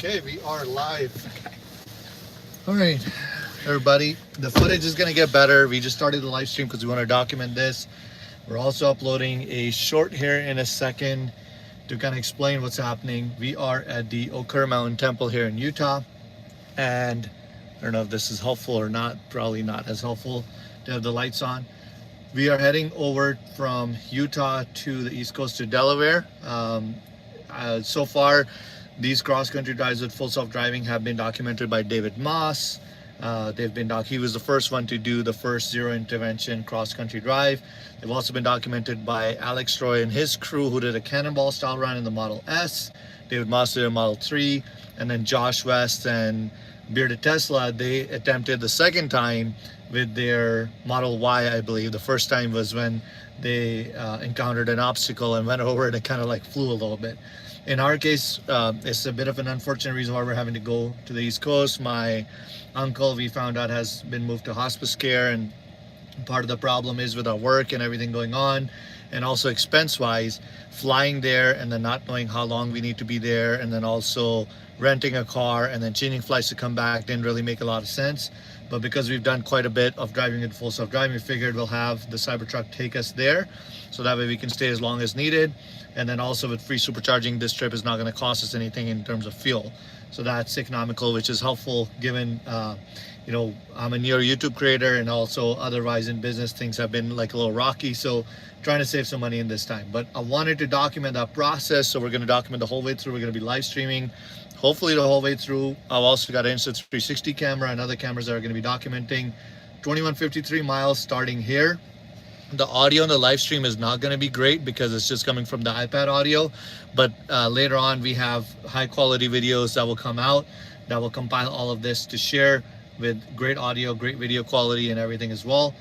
Okay, we are live. All right, everybody. The footage is going to get better. We just started the live stream because we want to document this. We're also uploading a short here in a second to kind of explain what's happening. We are at the Okur Mountain Temple here in Utah. And I don't know if this is helpful or not. Probably not as helpful to have the lights on. We are heading over from Utah to the East Coast to Delaware. So far, these cross-country drives with full self-driving have been documented by David Moss. He was the first one to do the first zero-intervention cross-country drive. They've also been documented by Alex Troy and his crew, who did a cannonball-style run in the Model S. David Moss did a Model 3, and then Josh West and Bearded Tesla, they attempted the second time with their Model Y, I believe. The first time was when they encountered an obstacle and went over it and kind of like flew a little bit. In our case, it's a bit of an unfortunate reason why we're having to go to the East Coast. My uncle, we found out, has been moved to hospice care, and part of the problem is with our work and everything going on, and also expense-wise, flying there and then not knowing how long we need to be there, and then also renting a car and then changing flights to come back didn't really make a lot of sense. But because we've done quite a bit of driving in full self-driving, we figured we'll have the Cybertruck take us there, so that way we can stay as long as needed. And then also with free supercharging, this trip is not going to cost us anything in terms of fuel. So that's economical, which is helpful given, you know, I'm a newer YouTube creator, and also otherwise in business, things have been like a little rocky. So trying to save some money in this time. But I wanted to document that process. So we're going to document the whole way through. We're going to be live streaming, hopefully the whole way through. I've also got an Insta360 camera and other cameras that are going to be documenting 2153 miles starting here. The audio on the live stream is not going to be great because it's just coming from the iPad audio, but later on we have high quality videos that will come out that will compile all of this to share with great audio, great video quality, and everything as well.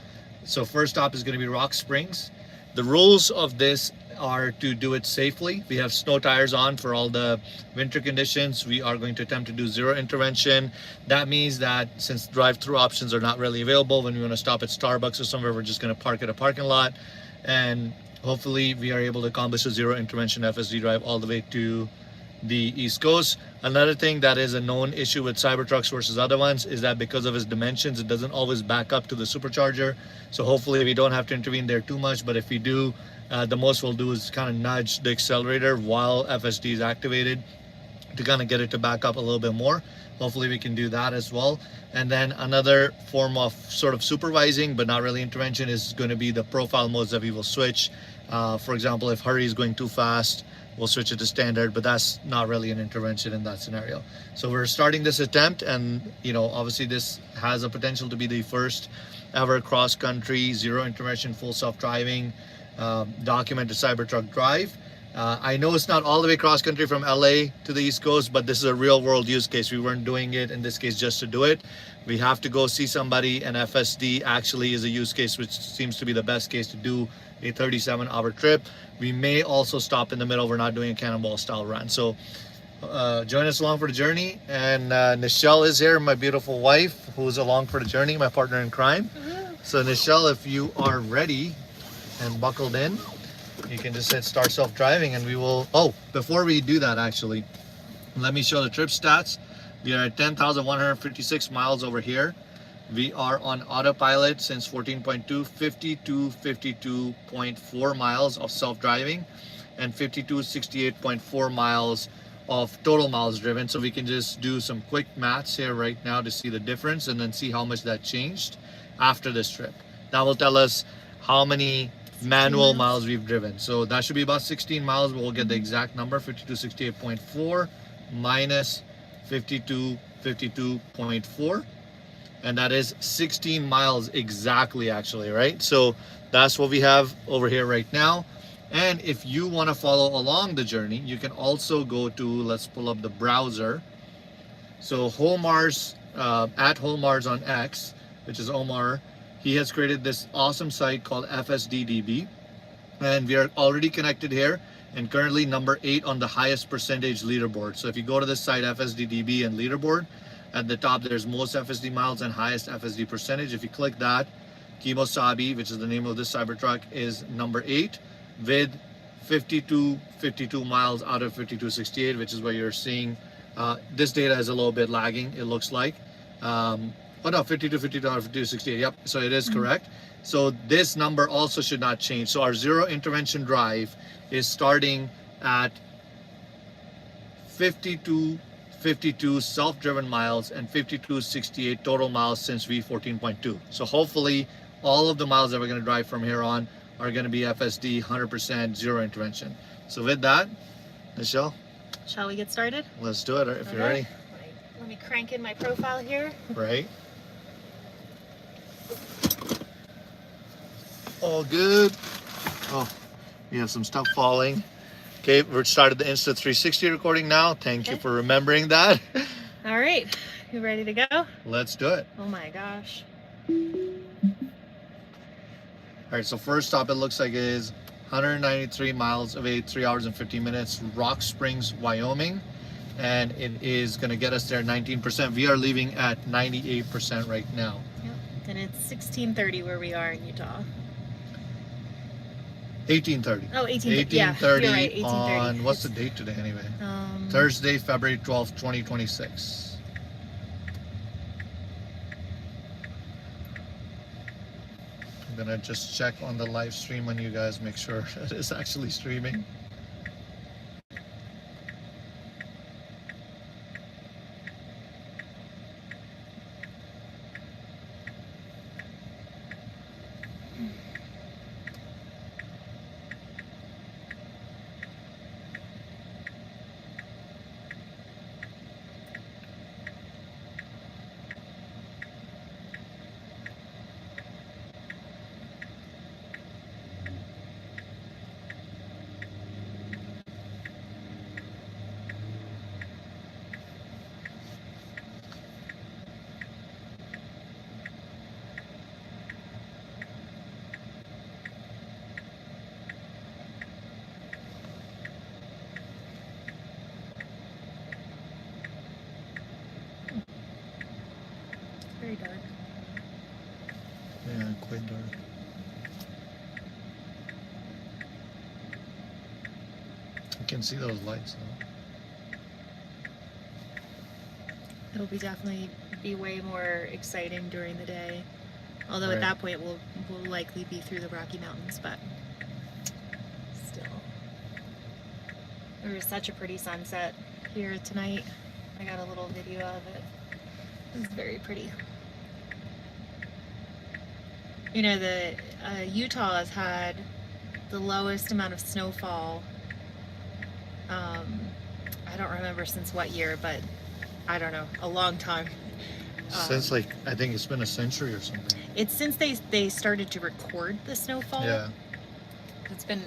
So first stop is going to be Rock Springs. The rules of this are to do it safely. We have snow tires on for all the winter conditions. We are going to attempt to do zero intervention. That means that since drive-through options are not really available, when we want to stop at Starbucks or somewhere, we're just going to park at a parking lot, and hopefully we are able to accomplish a zero intervention FSD drive all the way to the East Coast. Another thing that is a known issue with Cybertrucks versus other ones is that because of its dimensions, it doesn't always back up to the supercharger. So hopefully we don't have to intervene there too much, but if we do, the most we'll do is kind of nudge the accelerator while FSD is activated to kind of get it to back up a little bit more. Hopefully we can do that as well. And then another form of sort of supervising, but not really intervention, is going to be the profile modes that we will switch. For example, if hurry is going too fast, we'll switch it to standard, but that's not really an intervention in that scenario. So we're starting this attempt, and you know, obviously this has a potential to be the first ever cross-country, zero intervention, full self-driving documented Cybertruck drive. I know it's not all the way cross-country from LA to the East Coast, but this is a real-world use case. We weren't doing it in this case just to do it. We have to go see somebody, and FSD actually is a use case which seems to be the best case to do a 37-hour trip. We may also stop in the middle. We're not doing a cannonball style run. So join us along for the journey. And Nichelle is here, my beautiful wife, who's along for the journey, my partner in crime. So Nichelle, if you are ready and buckled in, you can just hit start self-driving, and we will, oh, before we do that, actually, let me show the trip stats. We are at 10,156 miles over here. We are on autopilot since 14.2, 52.4 miles of self-driving, and 68.4 miles of total miles driven. So we can just do some quick maths here right now to see the difference, and then see how much that changed after this trip. That will tell us how many manual miles we've driven. So that should be about 16 miles, but we'll get the exact number. 68.4 minus 52.4, and that is 16 miles exactly, actually, right? So that's what we have over here right now. And if you want to follow along the journey, you can also go to, let's pull up the browser. So Homar's at Homar's on X, which is Omar, he has created this awesome site called FSD DB, and we are already connected here, and currently number 8 on the highest percentage leaderboard. So if you go to this site, FSD DB and leaderboard, at the top there's most FSD miles and highest FSD percentage. If you click that, Kimosabi, which is the name of this Cybertruck, is number 8 with 52 miles out of 5268, which is where you're seeing This data is a little bit lagging, it looks like. Oh no, 52, 52, 52, 68. Yep, so it is correct. So this number also should not change. So our zero intervention drive is starting at 52 self-driven miles and 5268 total miles since V14.2. So hopefully all of the miles that we're going to drive from here on are going to be FSD 100% zero intervention. So with that, Michelle, shall we get started? Let's do it if you're ready. Let me crank in my profile here. Right. All good. Oh, we have some stuff falling. Okay, we've started the Insta 360 recording now. Thank you for remembering that. All right, you ready to go? Let's do it. Oh my gosh. All right, so first stop, it looks like is 193 miles away, 3 hours and 15 minutes, Rock Springs, Wyoming. And it is going to get us there 19%. We are leaving at 98% right now. Yep. And it's 16:30 where we are in Utah. 18:30. Oh, 18:30. 18:30 Yeah, you're right, 18:30. on, what's the date today anyway? Thursday, February 12th, 2026. I'm going to just check on the live stream on you guys, make sure it is actually streaming. Very dark. Yeah, quite dark. You can see those lights though. It'll definitely be way more exciting during the day. Although Right. at that point we'll likely be through the Rocky Mountains, but still. There was such a pretty sunset here tonight. I got a little video of it. It was very pretty. You know, Utah has had the lowest amount of snowfall. I don't remember since what year, but I don't know, a long time. Since like, I think it's been a century or something. It's since they started to record the snowfall. Yeah. It's been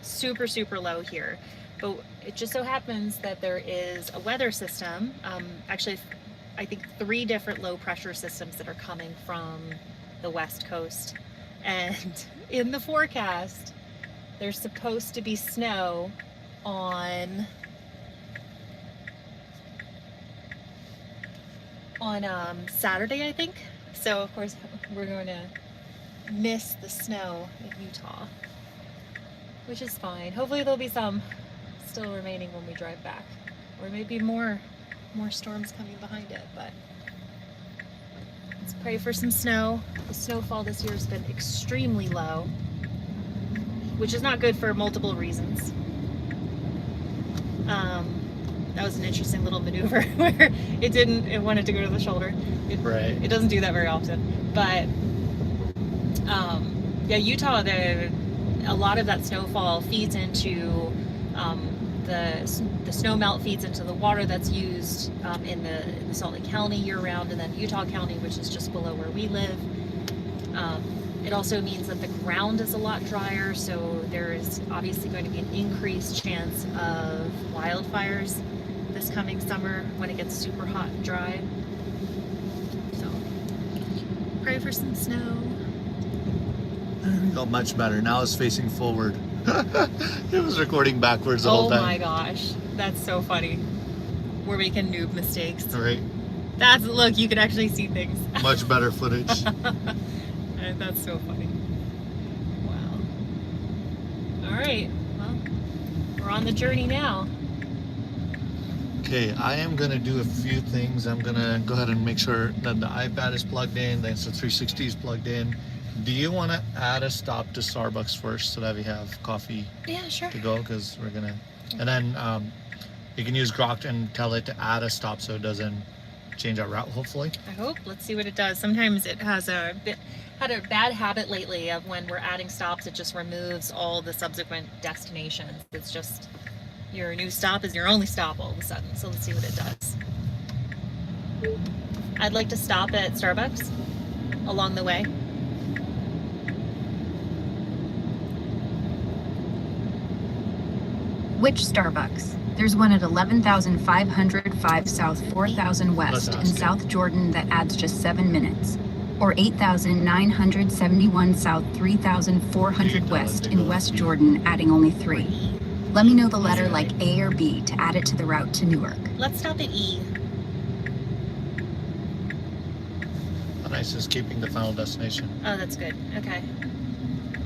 super, super low here. But it just so happens that there is a weather system, actually, I think 3 different low pressure systems that are coming from the West Coast. And in the forecast, there's supposed to be snow on Saturday, I think. So of course we're going to miss the snow in Utah, which is fine. Hopefully there'll be some still remaining when we drive back, or maybe more storms coming behind it, but let's pray for some snow. The snowfall this year has been extremely low, which is not good for multiple reasons. That was an interesting little maneuver where it wanted to go to the shoulder. It doesn't do that very often, but yeah, Utah, a lot of that snowfall feeds into the snow melt feeds into the water that's used in the Salt Lake County year-round, and then Utah County, which is just below where we live. It also means that the ground is a lot drier, so there's obviously going to be an increased chance of wildfires this coming summer when it gets super hot and dry. So pray for some snow. Oh, much better. Now it's facing forward. It was recording backwards the whole time. Oh my gosh, that's so funny. We're making noob mistakes. Right. Look, you can actually see things. Much better footage. That's so funny. Wow. All right, well, we're on the journey now. Okay, I am gonna do a few things. I'm gonna go ahead and make sure that the iPad is plugged in, the Insta360 is plugged in. Do you want to add a stop to Starbucks first so that we have coffee Yeah, sure. to go? Because we're gonna, and then you can use Grok and tell it to add a stop so it doesn't change our route, hopefully. I hope. Let's see what it does. Sometimes it has had a bad habit lately of when we're adding stops, it just removes all the subsequent destinations. It's just your new stop is your only stop all of a sudden. So let's see what it does. I'd like to stop at Starbucks along the way. Which Starbucks? There's one at 11,505 South 4,000 West in South Jordan that adds just 7 minutes. Or 8,971 South 3,400 West in West Jordan, adding only 3. Let me know the letter like A or B to add it to the route to Newark. Let's stop at E. Nice is keeping the final destination. Oh, that's good. Okay.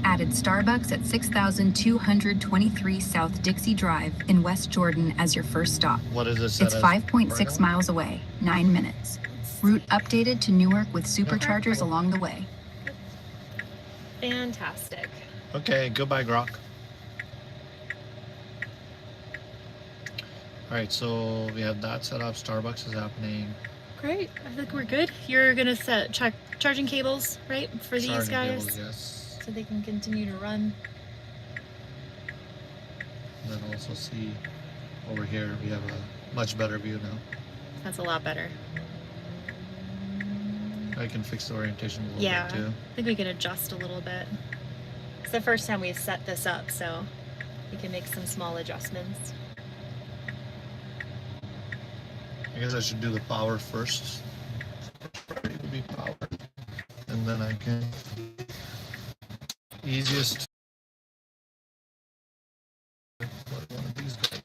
Added Starbucks at 6,223 South Dixie Drive in West Jordan as your first stop. What is this? It's 5.6 miles away, 9 minutes. Route updated to Newark with superchargers along the way. Fantastic. Okay, goodbye, Grok. All right, so we have that set up. Starbucks is happening. Great. I think we're good. You're gonna check charging cables, right, for these Charging guys, cables, yes. so they can continue to run. And then also see over here we have a much better view now. That's a lot better. I can fix the orientation a little Yeah, bit too. I think we can adjust a little bit. It's the first time we've set this up, so we can make some small adjustments. I guess I should do the power first. It will be power, and then I can easiest. What one of these guys?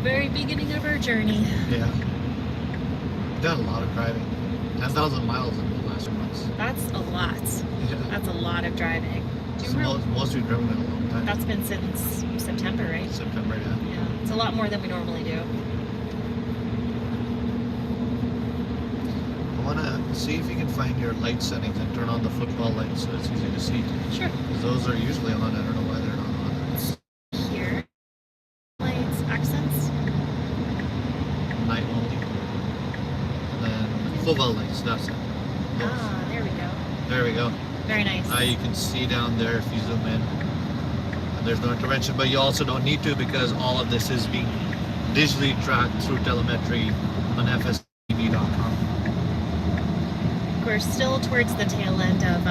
Very beginning of our journey. Yeah. Done a lot of driving. 10,000 miles in the last months. That's a lot. Yeah. That's a lot of driving. Do you It's the remember? most we've driven in a long time. That's been since September, right? September, yeah. Yeah, it's a lot more than we normally do. I want to see if you can find your light settings and turn on the football lights so it's easy to see. Sure. Because those are usually on. I don't know why they're not on. Here. Lights, accents. Night only. And then football lights, that's it. Those. Ah, there we go. There we go. Very nice. Now you can see down there if you zoom in. And there's no intervention, but you also don't need to because all of this is being digitally tracked through telemetry on FSD.com. We're still towards the tail end of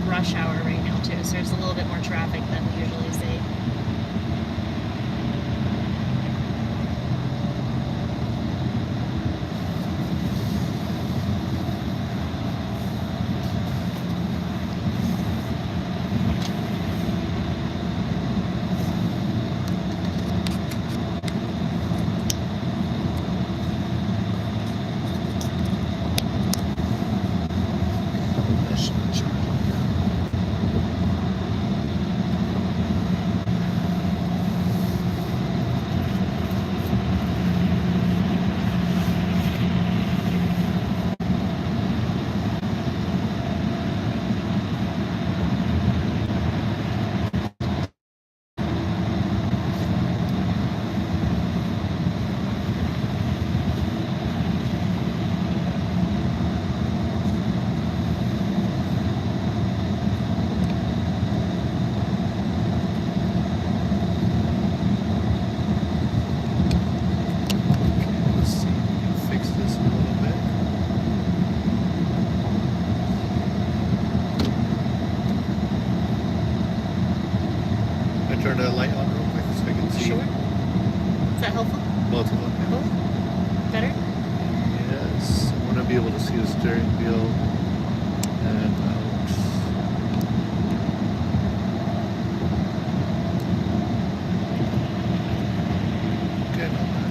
rush hour right now too, so there's a little bit more traffic than we usually see. be able to see the steering wheel and out. Okay, not bad.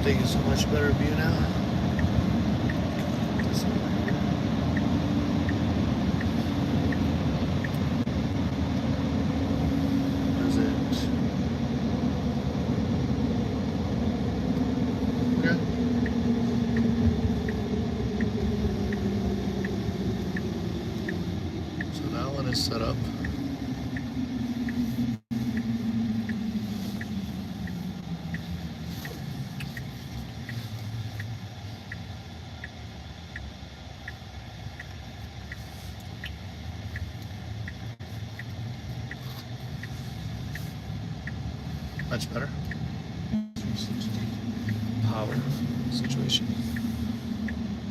Taking so much better view now. That's it. Okay. So that one is set up. Much better. 360 power situation.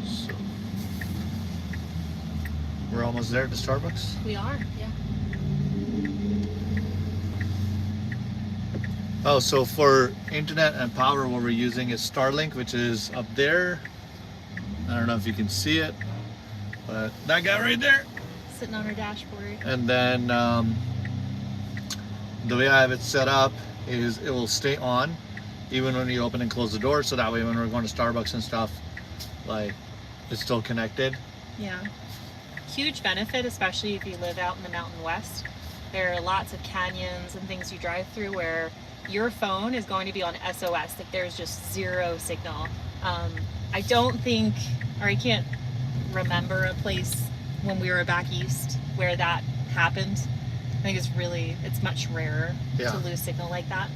So we're almost there at the Starbucks. We are, yeah. Oh, so for internet and power, what we're using is Starlink, which is up there. I don't know if you can see it, but that guy right there. Sitting on our dashboard. And then the way I have it set up is it will stay on even when you open and close the door, so that way when we're going to Starbucks and stuff, like, it's still connected. Yeah. Huge benefit, especially if you live out in the Mountain West. There are lots of canyons and things you drive through where your phone is going to be on SOS. Like, there's just zero signal. I don't think, or I can't remember a place when we were back east where that happened. I think it's much rarer Yeah. to lose signal like that.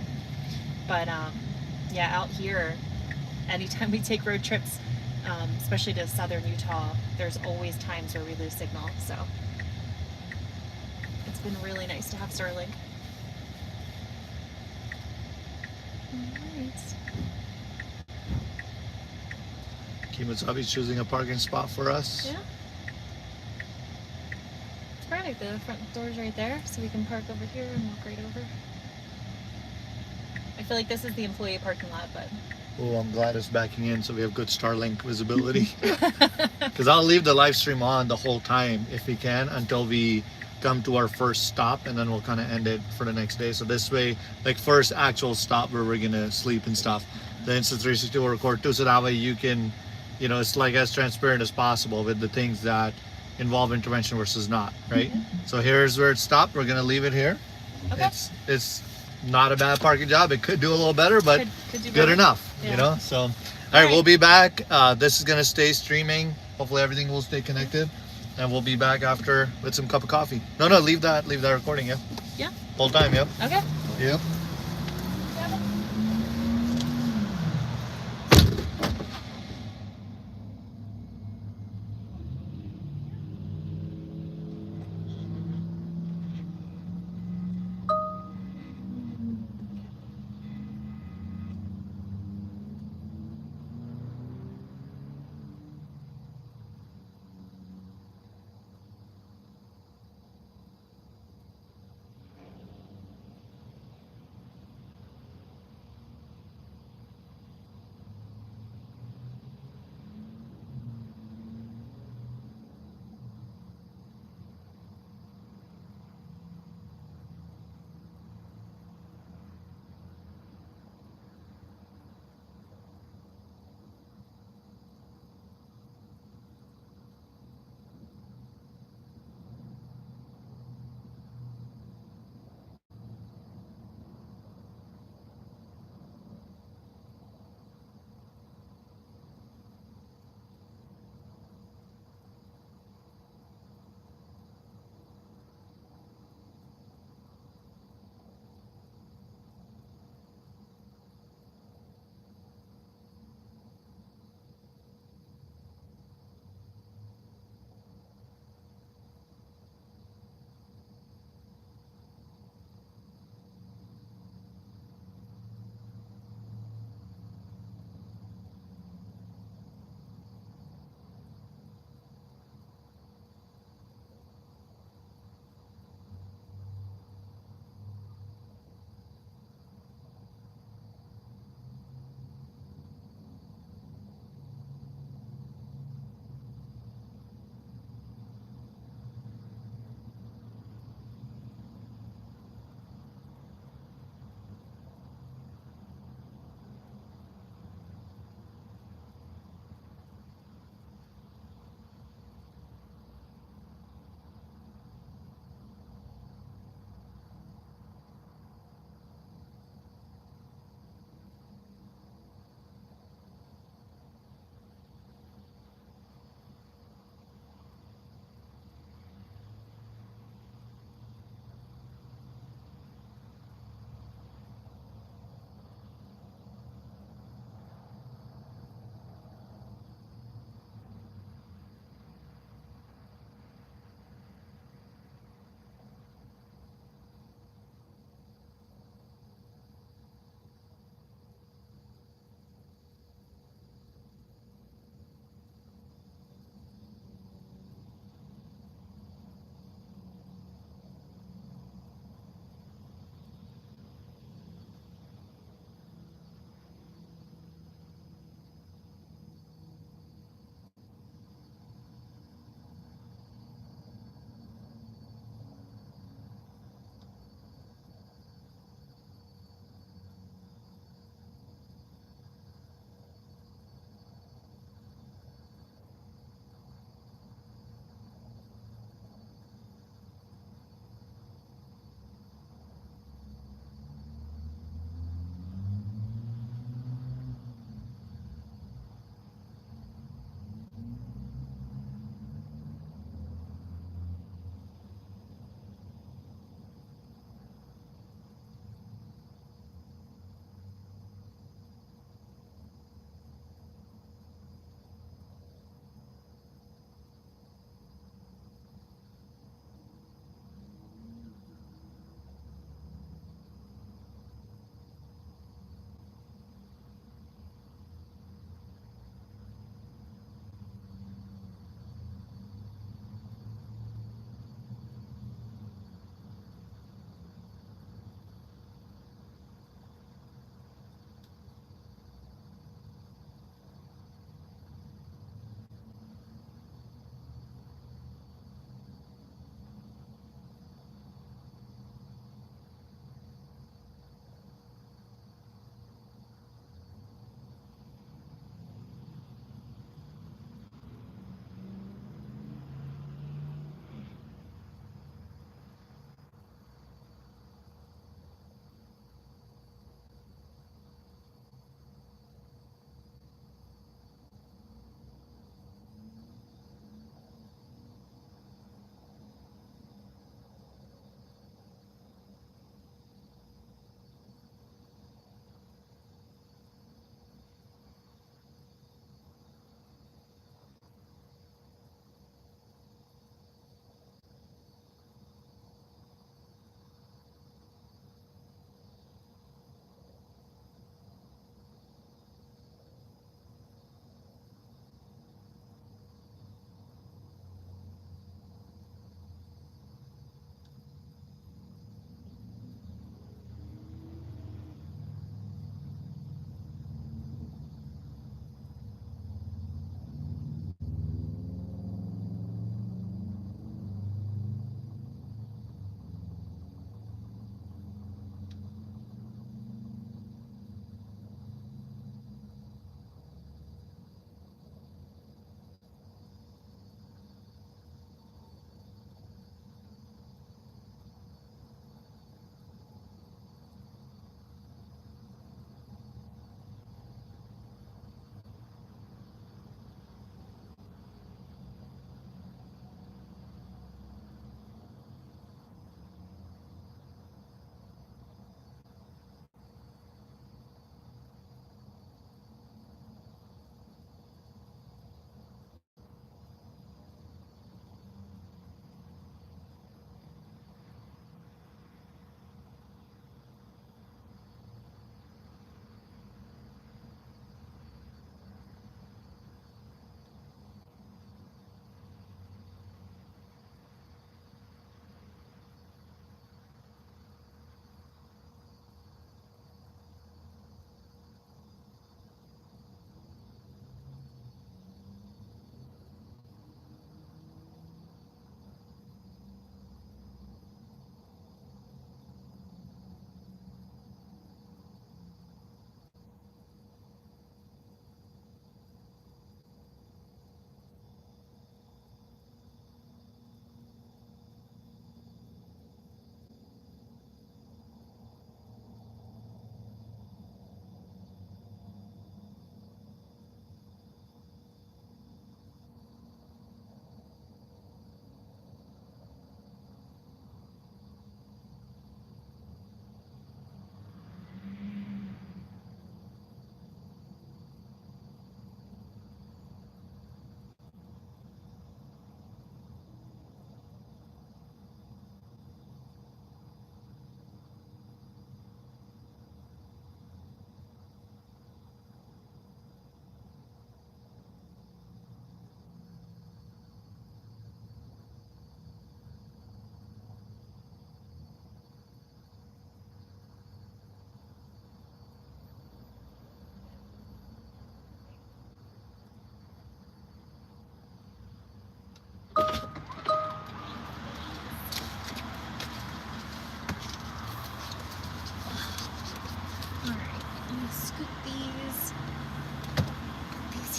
But yeah, out here, anytime we take road trips, especially to southern Utah, there's always times where we lose signal. So it's been really nice to have Starlink. Alright. Kimazabi's choosing a parking spot for us. Yeah. It's perfect. The front door's right there, so we can park over here and walk right over. I feel like this is the employee parking lot, but Oh, I'm glad it's backing in so we have good Starlink visibility. Because I'll leave the live stream on the whole time if we can until we come to our first stop, and then we'll kind of end it for the next day. So this way, like first actual stop where we're gonna sleep and stuff, the Insta360 will record too, so that way you can, you know, it's like as transparent as possible with the things that involve intervention versus not, right? So here's where it stopped. We're gonna leave it here. Okay. It's not a bad parking job. It could do a little better, but could do good better. enough, Yeah. you know? So, all right, we'll be back. This is gonna stay streaming. Hopefully everything will stay connected, and we'll be back after with some cup of coffee. No, leave that recording, yeah? Yeah. Whole time, yep. Okay. Yep.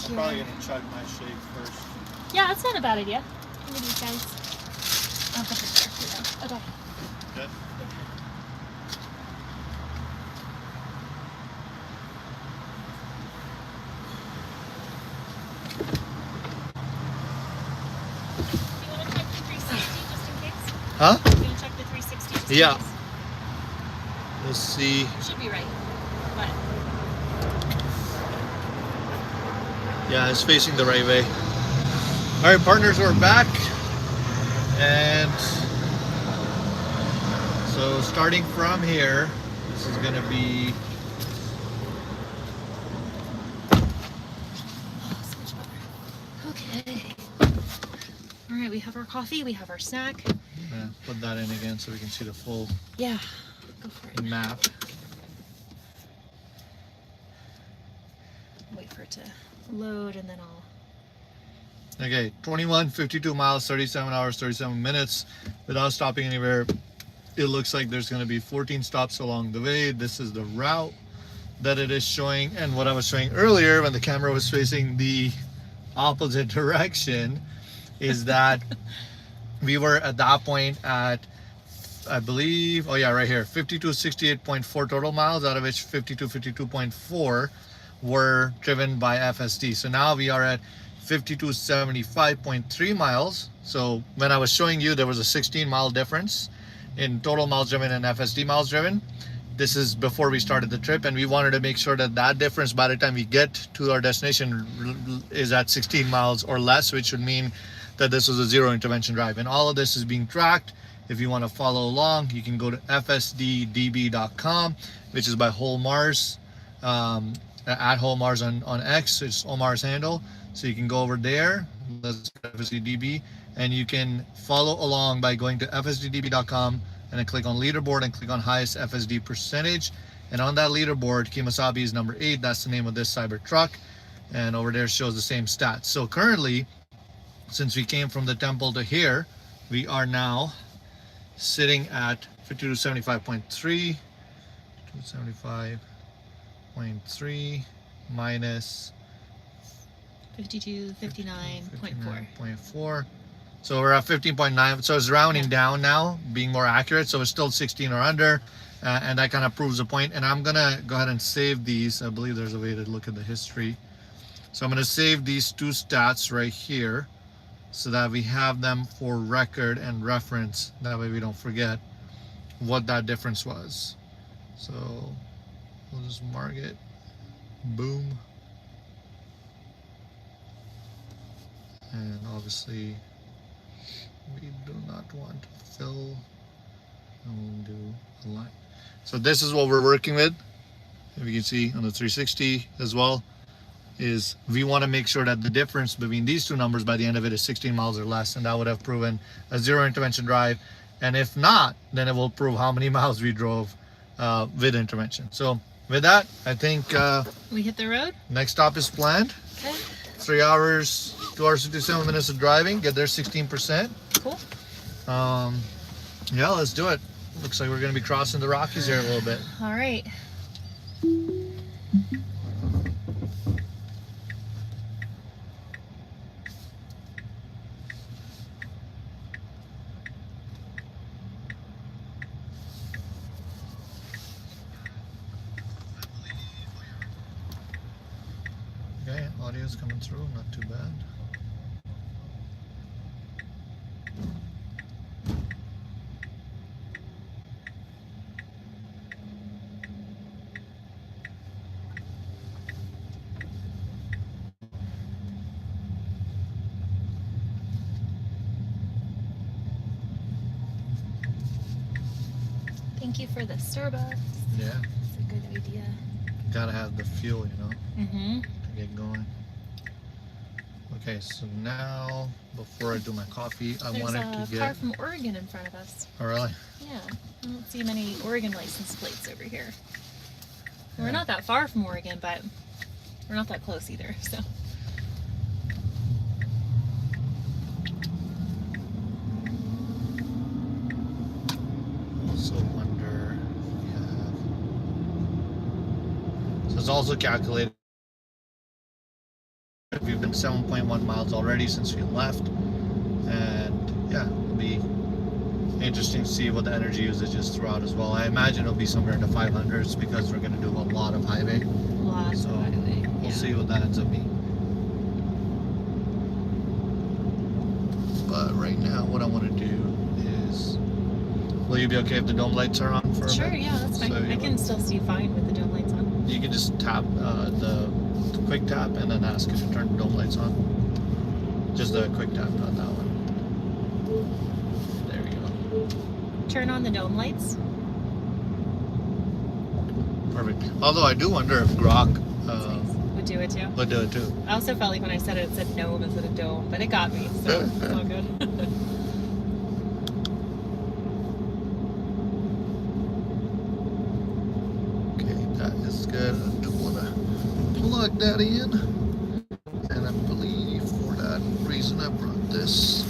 here. Probably gonna chug my shake first. Yeah, that's not a bad idea. Look at these guys. I'll put this there. Here we go. Okay. Good. You want to check the 360 just in case? Huh? You want to check the 360 just in Yeah. case? Let's see. Should be right. But Yeah, it's facing the right way. All right, partners, we're back. And so starting from here, this is gonna be so much better. Okay. All right, we have our coffee, we have our snack. put that in again so we can see the full Yeah, go for it. map. Wait for it to load and then I'll. Okay, 21, 52 miles, 37 hours, 37 minutes without stopping anywhere. It looks like there's going to be 14 stops along the way. This is the route that it is showing. And what I was showing earlier when the camera was facing the opposite direction is that we were at that point at, I believe, oh yeah, right here, 5268.4 total miles, out of which 5252.4 were driven by FSD. So now we are at 5275.3 miles. So when I was showing you, there was a 16-mile difference in total miles driven and FSD miles driven. This is before we started the trip, and we wanted to make sure that that difference by the time we get to our destination is at 16 miles or less, which would mean that this was a zero intervention drive. And all of this is being tracked. If you want to follow along, you can go to fsddb.com, which is by Whole Mars, at Whole Mars on X. It's Omar's handle. So you can go over there, let's FSDDB, and you can follow along by going to fsddb.com and then click on leaderboard and click on highest FSD percentage. And on that leaderboard, Kemosabe is number 8. That's the name of this Cybertruck. And over there shows the same stats. So currently, since we came from the temple to here, we are now sitting at 5275.3, 275.3 minus 5259.4. 59.4. So we're at 15.9. So it's rounding down now, being more accurate. So it's still 16 or under. And that kind of proves the point. And I'm going to go ahead and save these. I believe there's a way to look at the history. So I'm going to save these two stats right here so that we have them for record and reference. That way we don't forget what that difference was. So we'll just mark it. Boom. And obviously we do not want to fill, and we'll do a line. So this is what we're working with. If you can see on the 360 as well, is we want to make sure that the difference between these two numbers by the end of it is 16 miles or less, and that would have proven a zero intervention drive. And if not, then it will prove how many miles we drove with intervention. So with that, I think We hit the road? next stop is planned. Okay. 3 hours, 2 hours, 57 minutes of driving, get there 16%. Cool. Yeah, let's do it. Looks like we're going to be crossing the Rockies here a little bit. All right. Okay, audio's coming through, not too bad. Thank you for the Starbucks. Yeah, It's a good idea. gotta have the fuel, you know, Mm-hmm. to get going. Okay, so now, before I do my coffee, I There's wanted a to car get... from Oregon in front of us. Oh, really? Yeah. I don't see many Oregon license plates over here. Yeah. We're not that far from Oregon, but we're not that close either, so. Also wonder if we have... So it's also calculated We've been 7.1 miles already since we left, and yeah, it'll be interesting to see what the energy usage is throughout as well. I imagine it'll be somewhere in the 500s because we're going to do a lot of highway. Lots So of highway. we'll see what that ends up being. But right now, what I want to do is, will you be okay if the dome lights are on for a Sure, bit? yeah, that's fine. So I can still see fine with the dome lights on. You can just tap the quick tap and then ask it to turn the dome lights on. Just the quick tap, not that one. There we go. Turn on the dome lights. Perfect. Although I do wonder if Grok Would do it too. would do it too. I also felt like when I said it, it said gnome instead of dome, but it got me, so it's all good. Okay, that is good. I do want to plug that in. And I believe for that reason I brought this.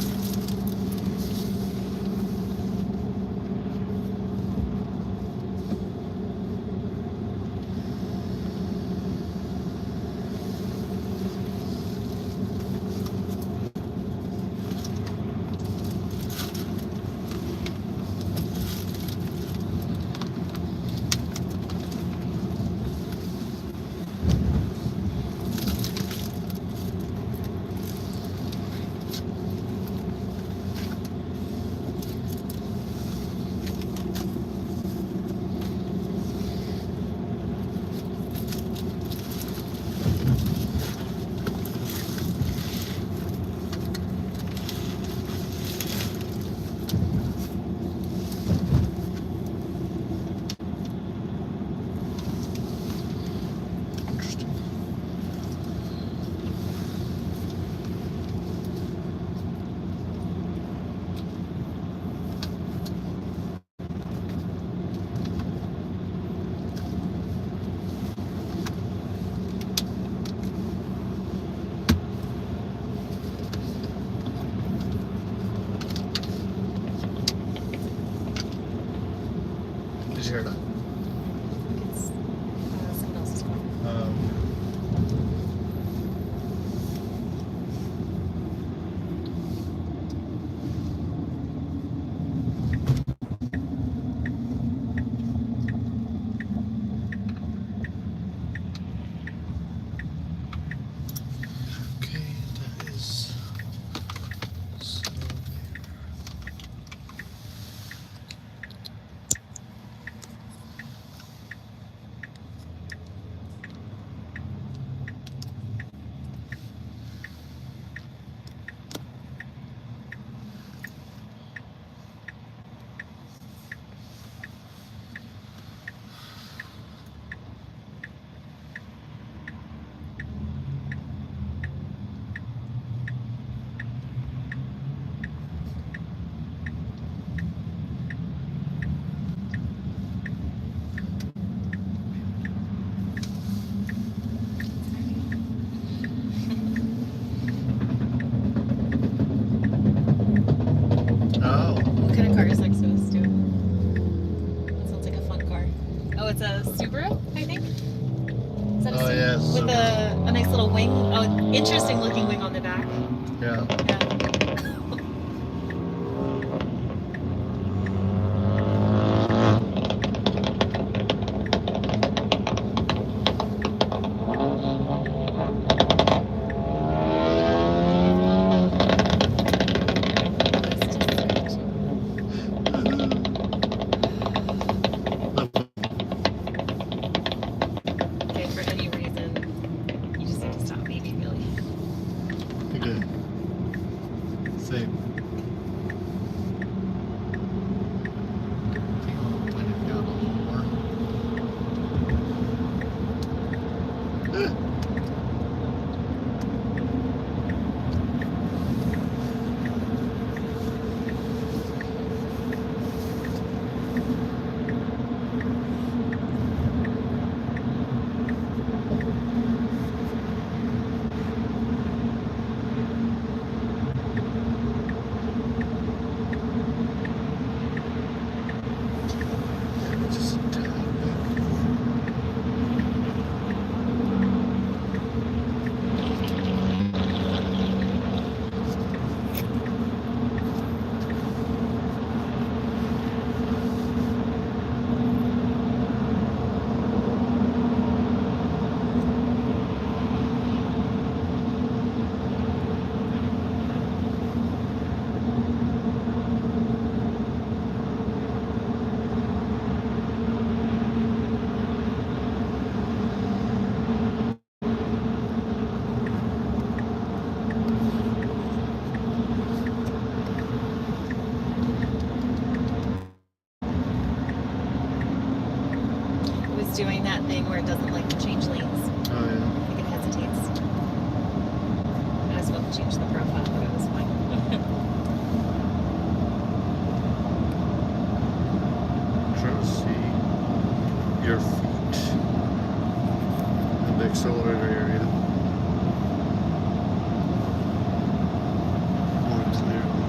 Did you hear that? It's someone else's car. Okay, that is so there. Oh, What kind of car is Lexus do? That sounds like a fun car. Oh, it's a Subaru, I think? Is that a Oh, Subaru? yeah, With Subaru. a nice little wing. Oh, interesting looking wing on the back. yeah. Yeah. Okay, for any reason, you just need to stop me immediately. Okay. it's doing that thing where it doesn't like to change lanes. Oh yeah. I think it hesitates. I was about to change the profile, but it was fine. Trying to see your feet in the accelerator area. More clearly.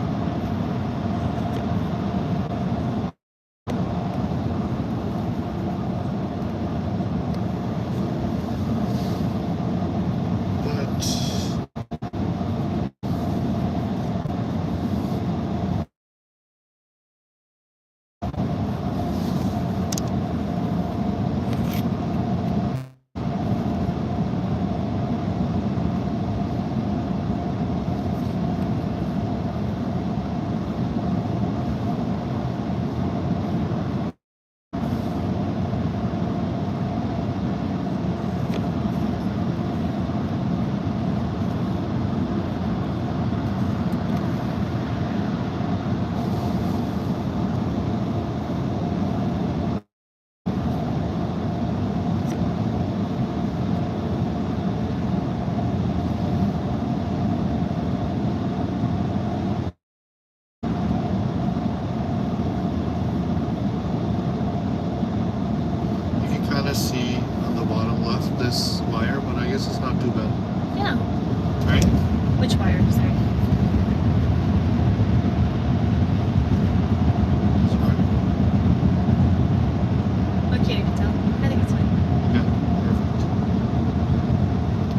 See on the bottom left this wire, but I guess it's not too bad. Yeah. Right? Which wire? Sorry. This wire. Okay, you can tell. I think it's fine. Okay, perfect.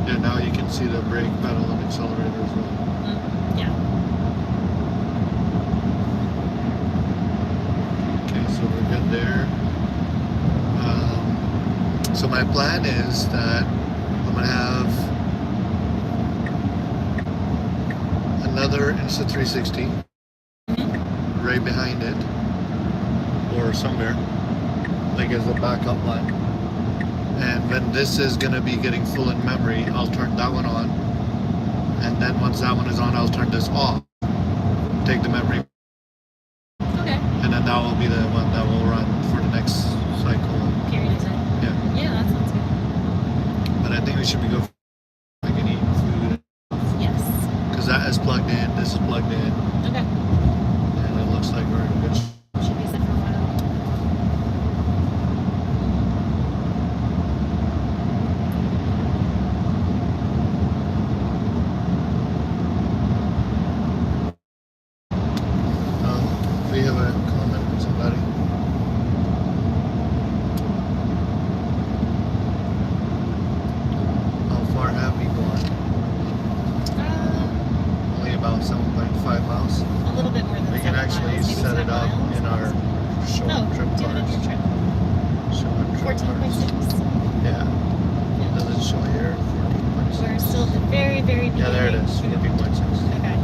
Yeah, now you can see the brake pedal and accelerator as well. Yeah. Okay, so we're good there. So my plan is that I'm gonna have another Insta360 right behind it, or somewhere, like as a backup line. And when this is gonna be getting full in memory, I'll turn that one on, and then once that one is on, I'll turn this off. Take the memory. Okay. And then that will be the one that will run for the next cycle. Period of time. Yeah. Yeah, that sounds good. But I think we should be go. I can eat food. Yes. Because that is plugged in. This is plugged in. Okay. And it looks like we're in good. Should be set for a while. We have a comment from somebody. How far have we gone? Only about 7.5 miles. A little bit more than We can 7 actually miles, maybe set 7 it up miles. in our short trip do it in your cars. trip. Short trip 14.6. cars. Yeah. Does it show here? 14.6. We're still at the very, very beginning. Yeah, there it is. 14.6. Okay.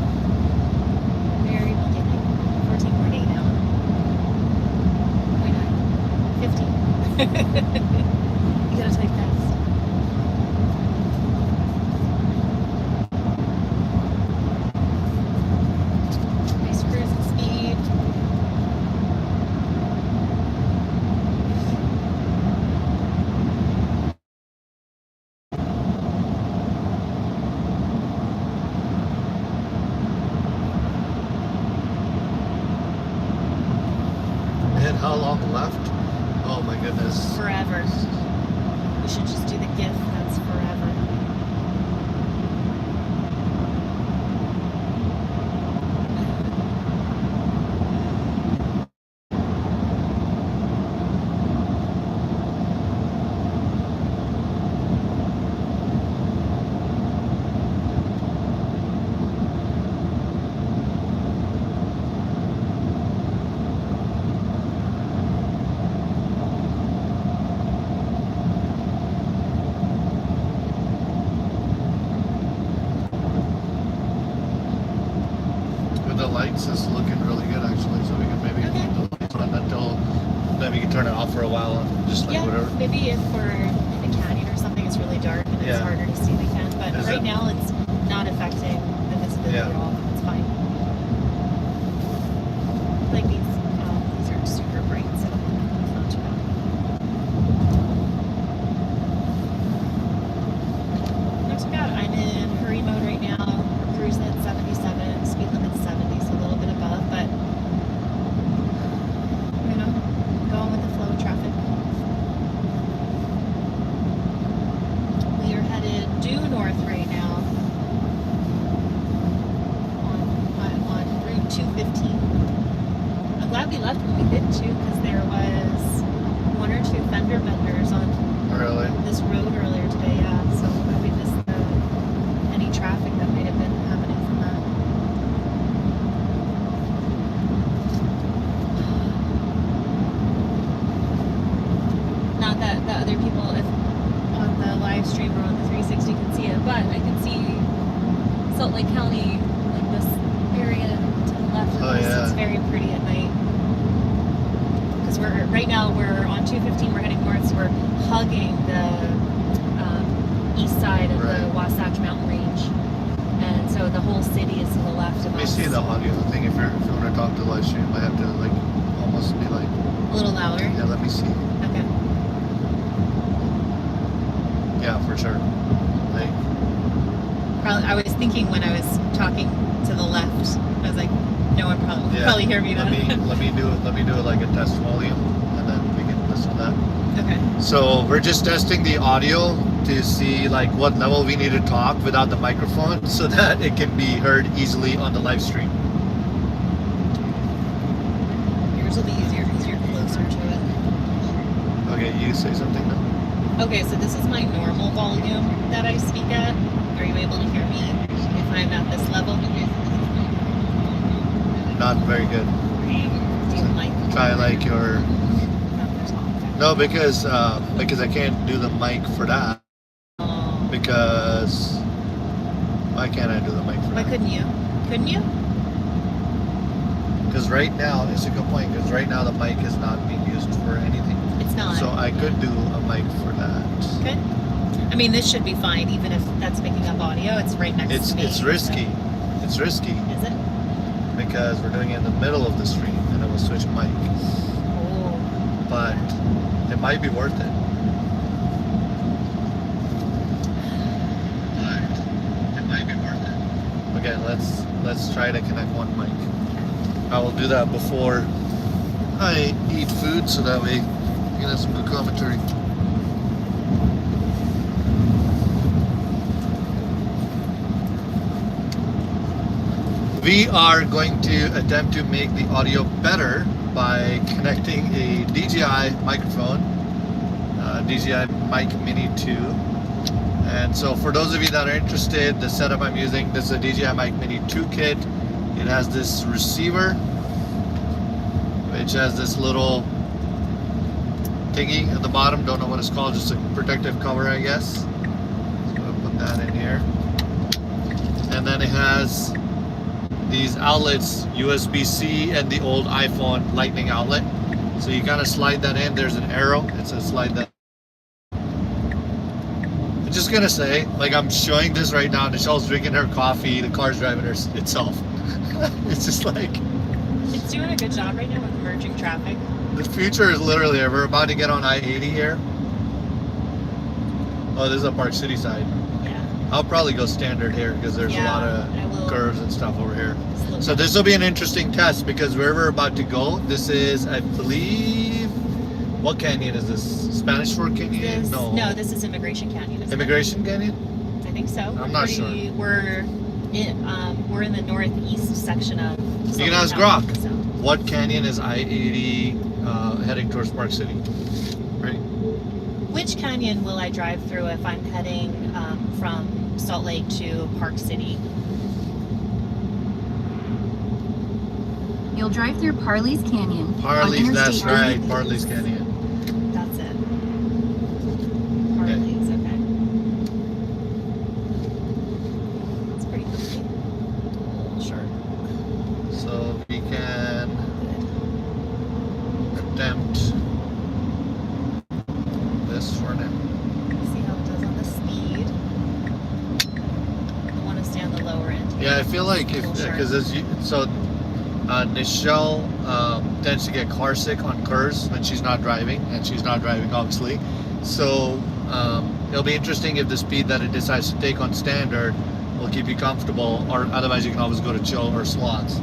Very beginning. 14.8 now. 0.9. 15. You gotta type fast. Nice cruising speed. And how long left? Oh my goodness. Forever. We should just do the GIF. That's forever. With the lights, it's looking really good actually. So we can maybe Okay. keep the lights on until then we can turn it off for a while and just like Yeah, whatever. maybe if we're in a canyon or something, it's really dark and it's Yeah. harder to see the can. But Is right it? now, it's not affecting the visibility Yeah. at all. It's fine. Like these are super bright, so it's not too bad. that other people if on the live stream or on the 360 can see it, but I can see Salt Lake County, like this area to the left of us. Yeah. It's very pretty at night. Because right now we're on 215, we're heading north, so we're hugging the east side of the Wasatch Mountain Range. And so the whole city is to the left of us. Let me see the audio thing. If you want to talk to the live stream, I have to like almost be like A little louder? Yeah, let me see. Okay. Yeah, for sure. Like Probably, I was thinking when I was talking to the left, I was like, no one probably will probably hear me now. Let me do it like a test volume, and then we can listen to that. Okay. So we're just testing the audio to see like what level we need to talk without the microphone so that it can be heard easily on the live stream. Yours will be easier because you're closer to it. Okay, you say something now. Okay, so this is my normal volume that I speak at. Are you able to hear me if I'm at this level? Not very good. Do you like? Try like your No, no, because I can't do the mic for that. oh. Because why can't I do the mic for Why that? couldn't you? Couldn't you? Because right now, it's a good point, because right now the mic is not being used for anything. It's not. So I could do a mic for that. Okay. I mean, this should be fine, even if that's picking up audio. It's right next to me. It's risky. It's risky Is it? because we're doing it in the middle of the stream and it will switch mic. Oh. But it might be worth it. But it might be worth it. Okay, let's try to connect one mic. I will do that before I eat food so that way you can have some good commentary. We are going to attempt to make the audio better by connecting a DJI microphone, DJI Mic Mini 2. And so for those of you that are interested, the setup I'm using, this is a DJI Mic Mini 2 kit. It has this receiver, which has this little thingy at the bottom. Don't know what it's called, just a protective cover, I guess. So I'll put that in here. And then it has these outlets, USB-C and the old iPhone lightning outlet. So you kind of slide that in. There's an arrow. It says slide that. I'm just gonna say, like I'm showing this right now. Michelle's drinking her coffee. The car's driving itself. It's just like It's doing a good job right now with merging traffic. the future is literally here. We're about to get on I-80 here. Oh, this is a Park City side. Yeah. I'll probably go standard here because there's a lot I will. of curves and stuff over here. Slow So down. this will be an interesting test because where we're about to go, this is, I believe, what canyon is this? Spanish Fork Canyon? No, this is Immigration Canyon. Isn't Immigration Canyon? It? I think so. I'm not sure. We're in the northeast section of. You can ask County, Grok. so. What canyon is I-80 heading towards Park City? Right? Which canyon will I drive through if I'm heading from Salt Lake to Park City? You'll drive through Parley's Canyon. on Parley's, that's Interstate right, 80. Parley's Canyon. That's it. Harley's, okay. It's pretty comfy. Sure. So we can attempt this for now. See how it does on the speed. I want to stay on the lower end. Yeah, I feel like if, because Nichelle tends to get car sick on curves when she's not driving, and she's not driving obviously. So it'll be interesting if the speed that it decides to take on standard will keep you comfortable, or otherwise you can always go to chill or slots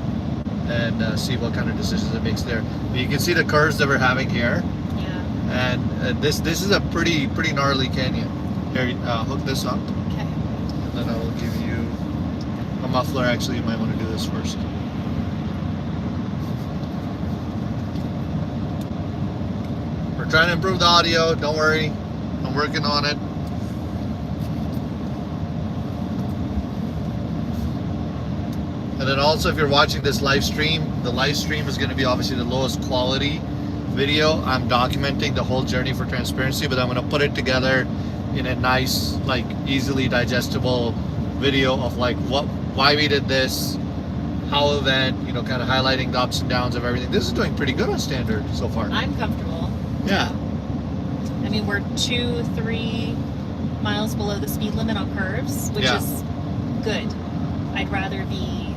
and see what kind of decisions it makes there. But you can see the curves that we're having here, Yeah. and this is a pretty gnarly canyon. Here, hook this up, Okay. and then I will give you a muffler. Actually, you might want to do this first. We're trying to improve the audio, don't worry. I'm working on it. And then also if you're watching this live stream, the live stream is going to be obviously the lowest quality video, I'm documenting the whole journey for transparency, but I'm going to put it together in a nice, like, easily digestible video of like why we did this, how it went, you know, kind of highlighting the ups and downs of everything. This is doing pretty good on standard so far. I'm comfortable. Yeah. I mean, we're 2-3 miles below the speed limit on curves, which is good. I'd rather be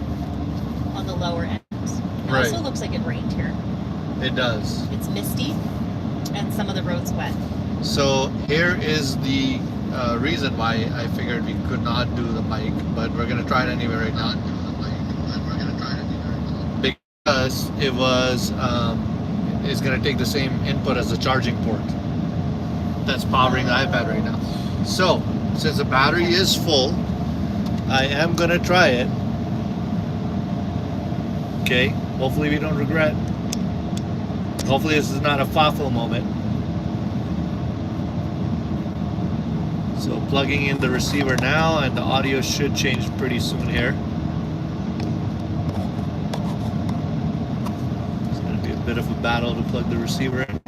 on the lower end. It also looks like it rained here. It does. It's misty, and some of the road's wet. So here is the reason why I figured we could not do the mic, but we're gonna try it anyway right now. Because it was, it's gonna take the same input as the charging port that's powering the iPad right now. So since the battery is full, I am gonna try it. Okay, hopefully we don't regret. Hopefully this is not a FAFO moment. So plugging in the receiver now, and the audio should change pretty soon here. It's going to be a bit of a battle to plug the receiver in.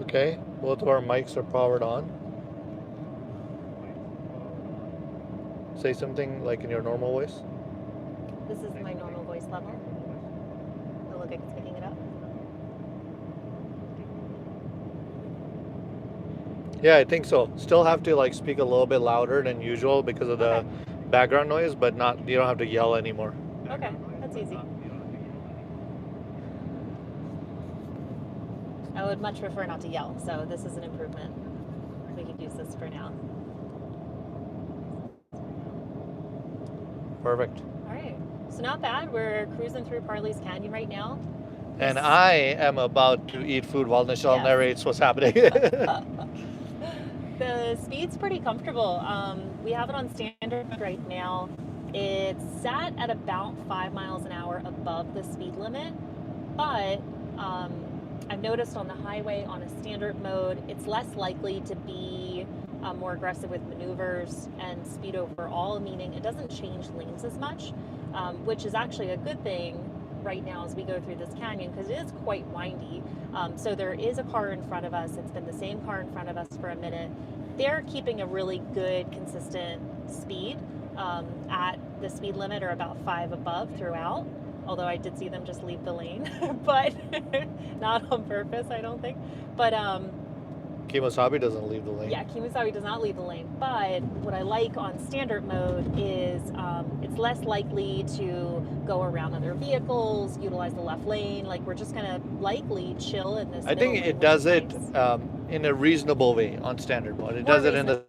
Okay, both of our mics are powered on. Say something like in your normal voice. This is my normal voice level. It'll look like it's picking it up. Yeah, I think so. Still have to like speak a little bit louder than usual because of the background noise, but not, you don't have to yell anymore. Okay, that's easy. I would much prefer not to yell, so this is an improvement. We could use this for now. Perfect. All right, so not bad. We're cruising through Parley's Canyon right now. And I am about to eat food while Nichelle narrates what's happening. The speed's pretty comfortable. We have it on standard right now. It's sat at about 5 miles an hour above the speed limit, but I've noticed on the highway on a standard mode, it's less likely to be more aggressive with maneuvers and speed overall, meaning it doesn't change lanes as much, which is actually a good thing right now as we go through this canyon because it is quite windy. So there is a car in front of us. It's been the same car in front of us for a minute. They're keeping a really good, consistent speed at the speed limit or about 5 above throughout. Although I did see them just leave the lane, but not on purpose, I don't think. But Kemosabe doesn't leave the lane. yeah, Kemosabe does not leave the lane. But what I like on standard mode is it's less likely to go around other vehicles, utilize the left lane. Like we're just gonna likely chill in this. I think it does it in a reasonable way on standard mode. It does it in the way.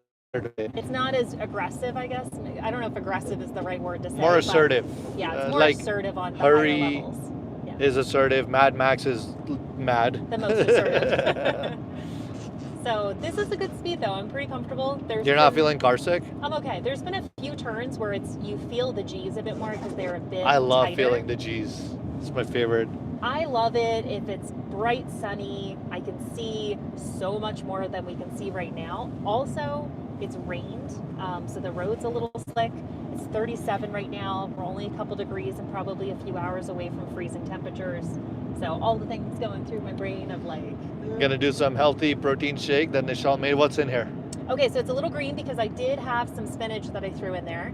It's not as aggressive, I guess. I don't know if aggressive is the right word to say. More assertive. Yeah, it's more like assertive on the Hurry higher levels. Yeah. is assertive. Mad Max is mad. The most assertive. So this is a good speed though. I'm pretty comfortable. You're not feeling car sick? I'm okay. There's been a few turns where you feel the G's a bit more because they're a bit I love tighter. feeling the G's. It's my favorite. I love it if it's bright, sunny. I can see so much more than we can see right now. Also, it's rained, so the road's a little slick. It's 37 right now. We're only a couple degrees and probably a few hours away from freezing temperatures. So all the things going through my brain of like... Gonna do some healthy protein shake that Nichelle made. What's in here? Okay, so it's a little green because I did have some spinach that I threw in there.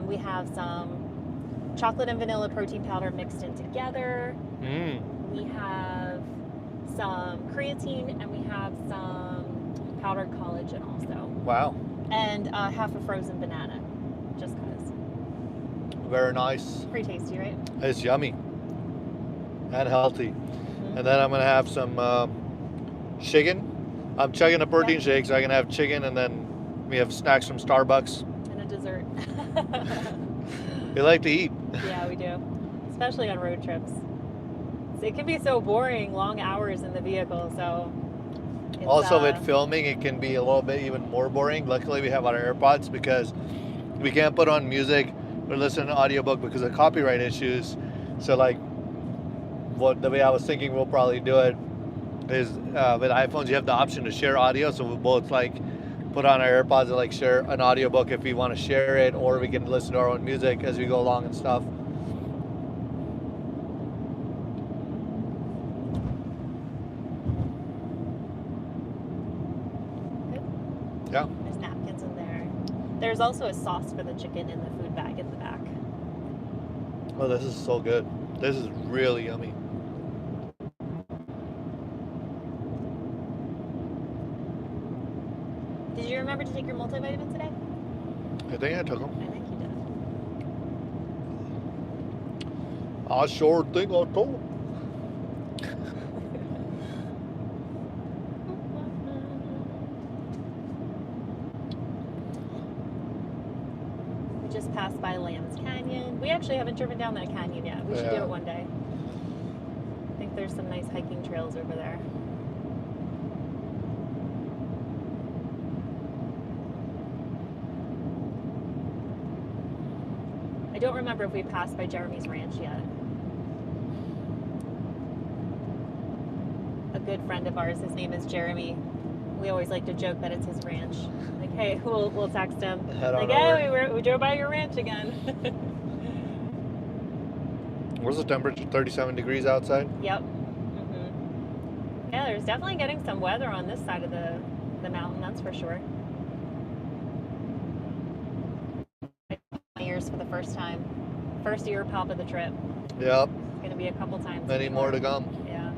We have some chocolate and vanilla protein powder mixed in together. We have some creatine and we have some powdered collagen also. Wow. And half a frozen banana, just because. Very nice. Pretty tasty, right? It's yummy. and healthy. And then I'm gonna have some chicken. I'm chugging a protein shake, so I can have chicken, and then we have snacks from Starbucks. And a dessert. We like to eat. Yeah, we do. Especially on road trips. It can be so boring, long hours in the vehicle, so... Also with filming, it can be a little bit even more boring. Luckily, we have our AirPods because we can't put on music or listen to audiobook because of copyright issues. So like, the way I was thinking we'll probably do it is with iPhones, you have the option to share audio. So we'll both like put on our AirPods and like share an audiobook if we want to share it, or we can listen to our own music as we go along and stuff. Yeah. There's napkins in there. There's also a sauce for the chicken in the food bag in the back. Oh, this is so good. This is really yummy. Did you remember to take your multivitamin today? I think I took them. I think you did. I sure think I took them. Just passed by Lamb's Canyon. We actually haven't driven down that canyon yet. We should do it one day. I think there's some nice hiking trails over there. I don't remember if we passed by Jeremy's ranch yet. A good friend of ours, his name is Jeremy. We always like to joke that it's his ranch. Like, hey, we'll text him. Like, hey, we drove by your ranch again. What's the temperature? 37 degrees outside? Yep. Mm-hmm. Yeah, there's definitely getting some weather on this side of the mountain, that's for sure. Ears for the first time. First ear pop of the trip. Yep. It's going to be a couple times. Many more to come. Yeah.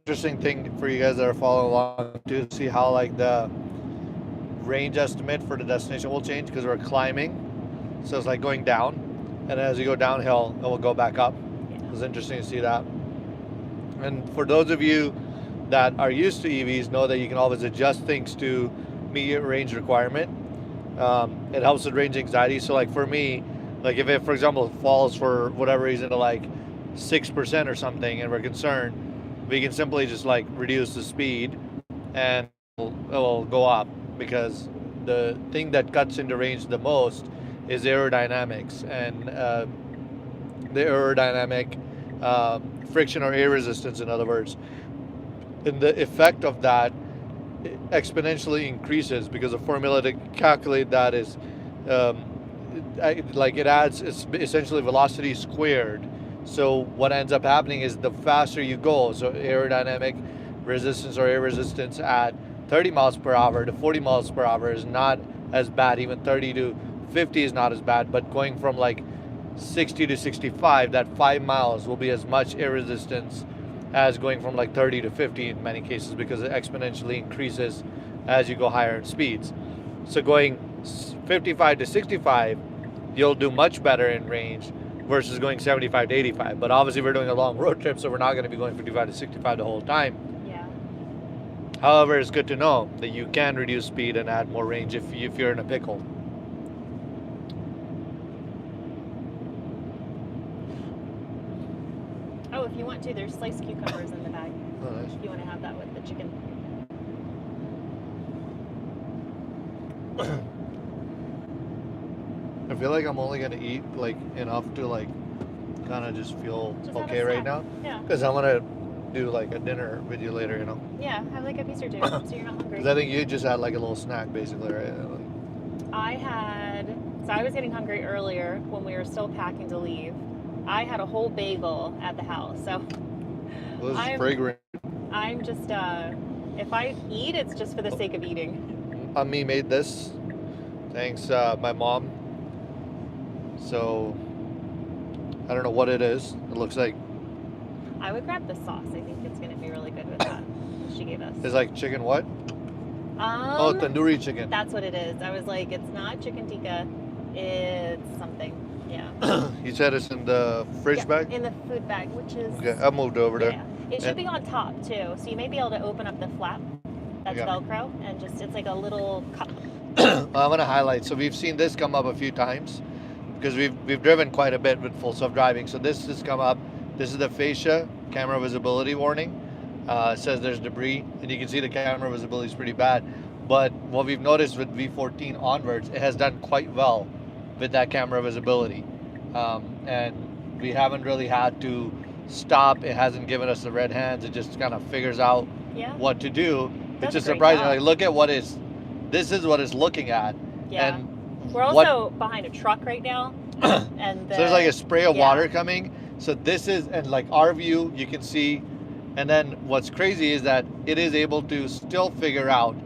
Interesting thing for you guys that are following along to see how like the range estimate for the destination will change because we're climbing, so it's like going down, and as you go downhill it will go back up. It was interesting to see that. And for those of you that are used to EVs, know that you can always adjust things to meet your range requirement. It helps with range anxiety. So like for me, like if it, for example, falls for whatever reason to like 6% or something and we're concerned, we can simply just like reduce the speed and it will go up, because the thing that cuts into range the most is aerodynamics, and the aerodynamic friction or air resistance, in other words. And the effect of that exponentially increases because the formula to calculate that is like it adds essentially velocity squared. So what ends up happening is the faster you go, so aerodynamic resistance or air resistance at 30 miles per hour to 40 miles per hour is not as bad. Even 30 to 50 is not as bad, but going from like 60 to 65, that 5 miles will be as much air resistance as going from like 30 to 50 in many cases, because it exponentially increases as you go higher in speeds. So going 55 to 65, you'll do much better in range versus going 75 to 85. But obviously we're doing a long road trip, so we're not going to be going 55 to 65 the whole time. Yeah. However, it's good to know that you can reduce speed and add more range if you're in a pickle. Oh, if you want to, there's sliced cucumbers in the bag. Oh, nice. If you want to have that with the chicken. I feel like I'm only gonna eat like enough to like kind of just feel Just have a okay right snack. now, Yeah. because I'm gonna do like a dinner with you later, you know. Yeah, have like a piece or two so you're not hungry. Because I think you just had like a little snack basically, right? So I was getting hungry earlier when we were still packing to leave. I had a whole bagel at the house, so Well, this is fragrant. I'm just, if I eat, it's just for the sake of eating. Me made this. Thanks, my mom. So I don't know what it is. It looks like I would grab the sauce. I think it's going to be really good with that. She gave us. it's like chicken what? Oh, tandoori chicken. That's what it is. I was like, it's not chicken tikka. It's something. Yeah. You said it's in the fridge bag? In the food bag, which is... Okay, I moved over there. Yeah. It should be on top, too. So you may be able to open up the flap. That's Velcro. And just, it's like a little cup. I'm going to highlight. So we've seen this come up a few times because we've driven quite a bit with full self-driving. So this has come up. This is the fascia camera visibility warning. It says there's debris, and you can see the camera visibility is pretty bad. But what we've noticed with V14 onwards, it has done quite well with that camera visibility. And we haven't really had to stop. It hasn't given us the red hands. It just kind of figures out what to do. It's just surprising. Like, look at this is what it's looking at. Yeah. And we're also behind a truck right now. And so there's like a spray of water coming. So this is, and like our view, you can see. And then what's crazy is that it is able to still figure out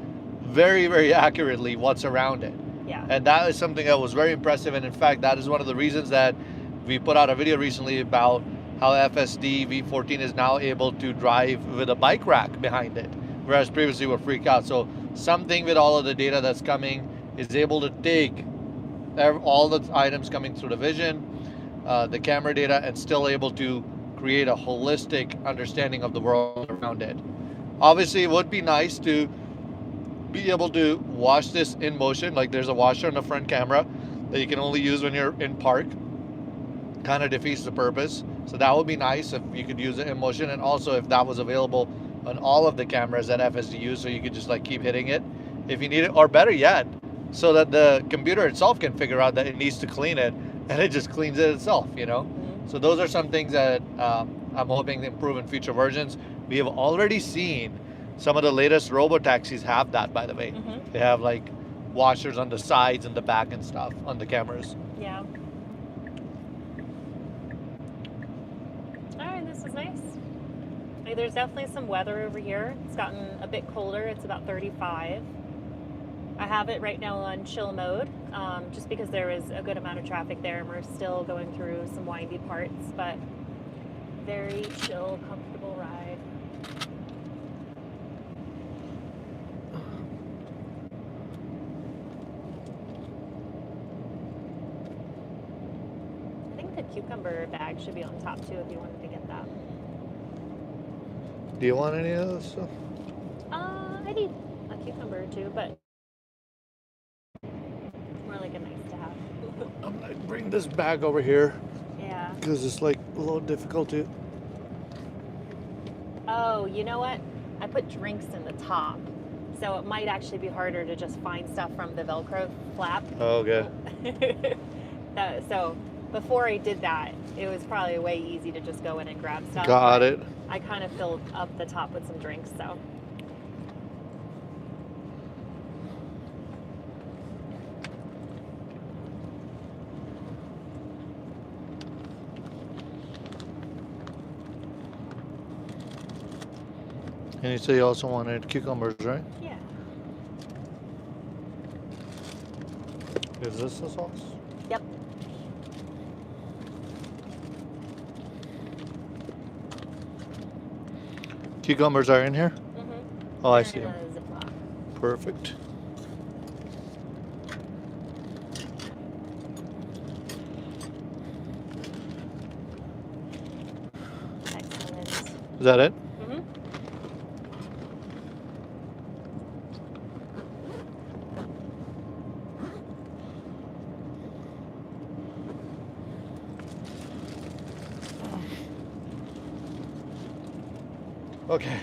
very, very accurately what's around it. Yeah. And that is something that was very impressive. And in fact, that is one of the reasons that we put out a video recently about how FSD V14 is now able to drive with a bike rack behind it, whereas previously we were freaked out. So something with all of the data that's coming is able to take all the items coming through the vision, the camera data, and still able to create a holistic understanding of the world around it. Obviously, it would be nice to be able to wash this in motion. Like there's a washer on the front camera that you can only use when you're in park. Kind of defeats the purpose. So that would be nice if you could use it in motion, and also if that was available on all of the cameras that FSD use, so you could just like keep hitting it if you need it, or better yet, so that the computer itself can figure out that it needs to clean it, and it just cleans it itself, you know? So those are some things that I'm hoping to improve in future versions. We have already seen some of the latest robo-taxis have that, by the way. They have like washers on the sides and the back and stuff on the cameras. Yeah. All right, this is nice. Like, there's definitely some weather over here. It's gotten a bit colder. It's about 35. I have it right now on chill mode, just because there is a good amount of traffic there, and we're still going through some windy parts, but very chill, comfortable ride. I think the cucumber bag should be on top too if you wanted to get that. Do you want any of this stuff? I need a cucumber too, but more like a nice to have. I'm gonna bring this bag over here. Yeah. Because it's like a little difficult to. Oh, you know what? I put drinks in the top, so it might actually be harder to just find stuff from the Velcro flap. Oh, okay. So before I did that, it was probably way easy to just go in and grab stuff. Got it. I kind of filled up the top with some drinks, so. And you say you also wanted cucumbers, right? Yeah. Is this the sauce? Yep. Cucumbers are in here? Mm-hmm. Oh, I see them. Ziploc. Perfect. Excellent. Is that it? Mm-hmm. Okay.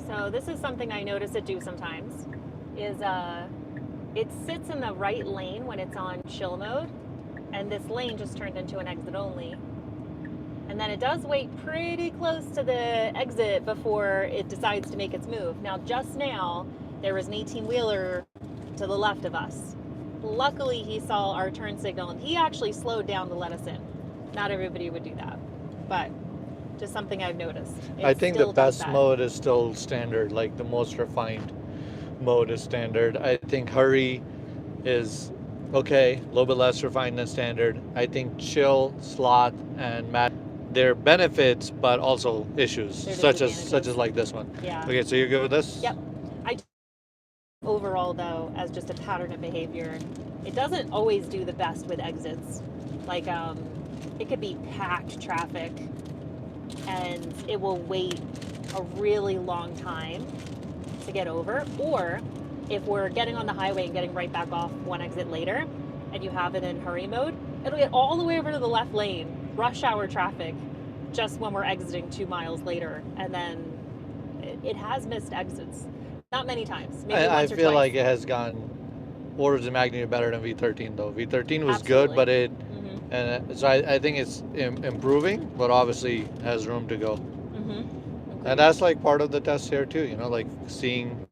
So this is something I notice it do sometimes, is it sits in the right lane when it's on chill mode, and this lane just turned into an exit only. And then it does wait pretty close to the exit before it decides to make its move. Now, just now, there was an 18-wheeler to the left of us. Luckily, he saw our turn signal, and he actually slowed down to let us in. Not everybody would do that, but just something I've noticed. I It think the still does best that. mode is still standard, like the most refined mode is standard. I think hurry is okay, a little bit less refined than standard. I think chill, sloth, and mat, they're benefits, but also issues, They're such as disadvantages. like this one. Yeah. Okay, so you're good with this? Yep. Overall, though, as just a pattern of behavior, it doesn't always do the best with exits. Like, it could be packed traffic, and it will wait a really long time to get over. Or if we're getting on the highway and getting right back off one exit later, and you have it in hurry mode, it'll get all the way over to the left lane, rush hour traffic, just when we're exiting 2 miles later, and then it has missed exits. Not many times. Maybe I once or feel twice. like it has gone orders of magnitude better than V13 though. V13 was Absolutely. good, but it, Mm-hmm. and so I think it's improving, but obviously has room to go. Mm-hmm. And that's like part of the test here too, you know, like seeing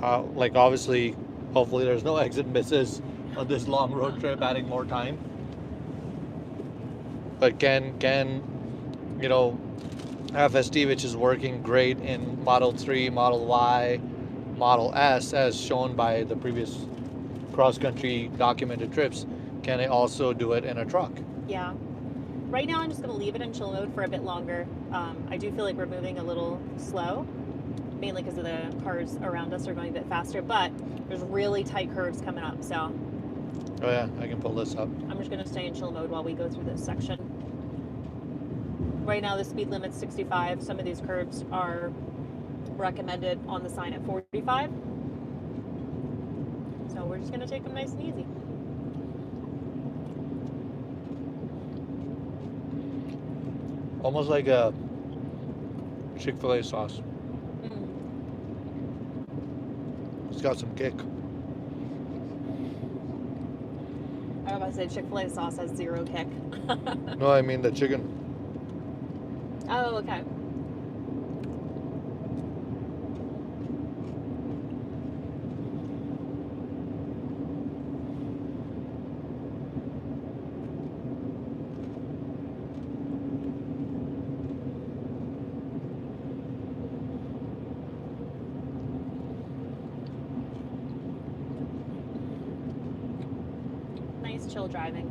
how, like obviously, hopefully there's no exit misses on this long road trip, adding more time. But can you know, FSD, which is working great in Model 3, Model Y, Model S, as shown by the previous cross-country documented trips, can it also do it in a truck? Yeah. Right now, I'm just going to leave it in chill mode for a bit longer. I do feel like we're moving a little slow, mainly because of the cars around us are going a bit faster, but there's really tight curves coming up, so Oh yeah, I can pull this up. I'm just going to stay in chill mode while we go through this section. Right now, the speed limit's 65. Some of these curves are recommended on the sign at 45. So we're just going to take them nice and easy. Almost like a Chick-fil-A sauce. It's got some kick. I was about to say Chick-fil-A sauce has zero kick. No, I mean the chicken. Oh, okay. Nice chill driving.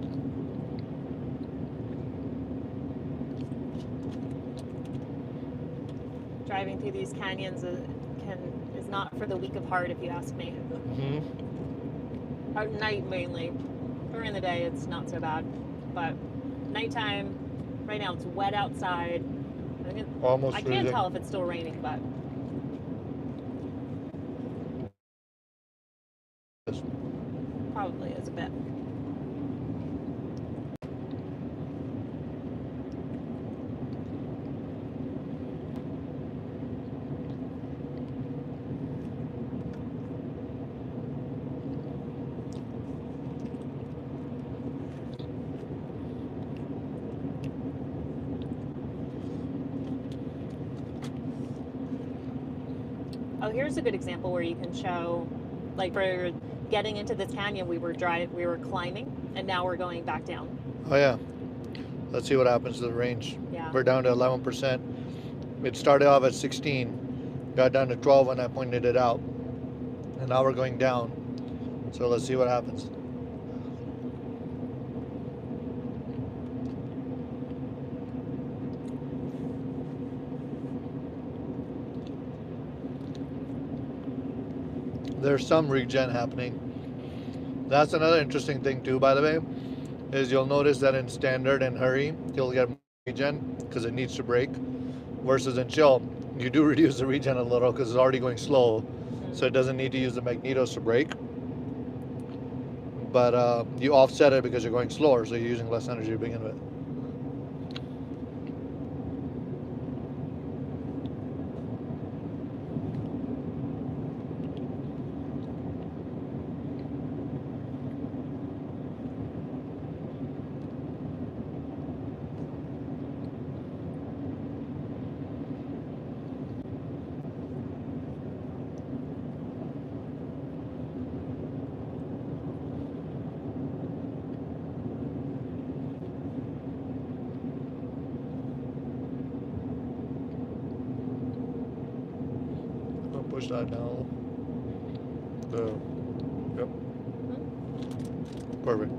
Driving through these canyons is not for the weak of heart, if you ask me. Mm-hmm. At night mainly. During the day, it's not so bad, but nighttime. Right now, it's wet outside. Almost I freezing. can't tell if it's still raining, but probably is a bit. Oh, here's a good example where you can show, like for getting into this canyon, we were climbing, and now we're going back down. Oh yeah. Let's see what happens to the range. Yeah. We're down to 11%. It started off at 16, got down to 12 when I pointed it out, and now we're going down. So let's see what happens. There's some regen happening. That's another interesting thing too, by the way, is you'll notice that in standard and hurry, you'll get more regen because it needs to brake, versus in chill, you do reduce the regen a little because it's already going slow, so it doesn't need to use the magnetos to brake. But you offset it because you're going slower, so you're using less energy to begin with. push that now. Yep. Perfect.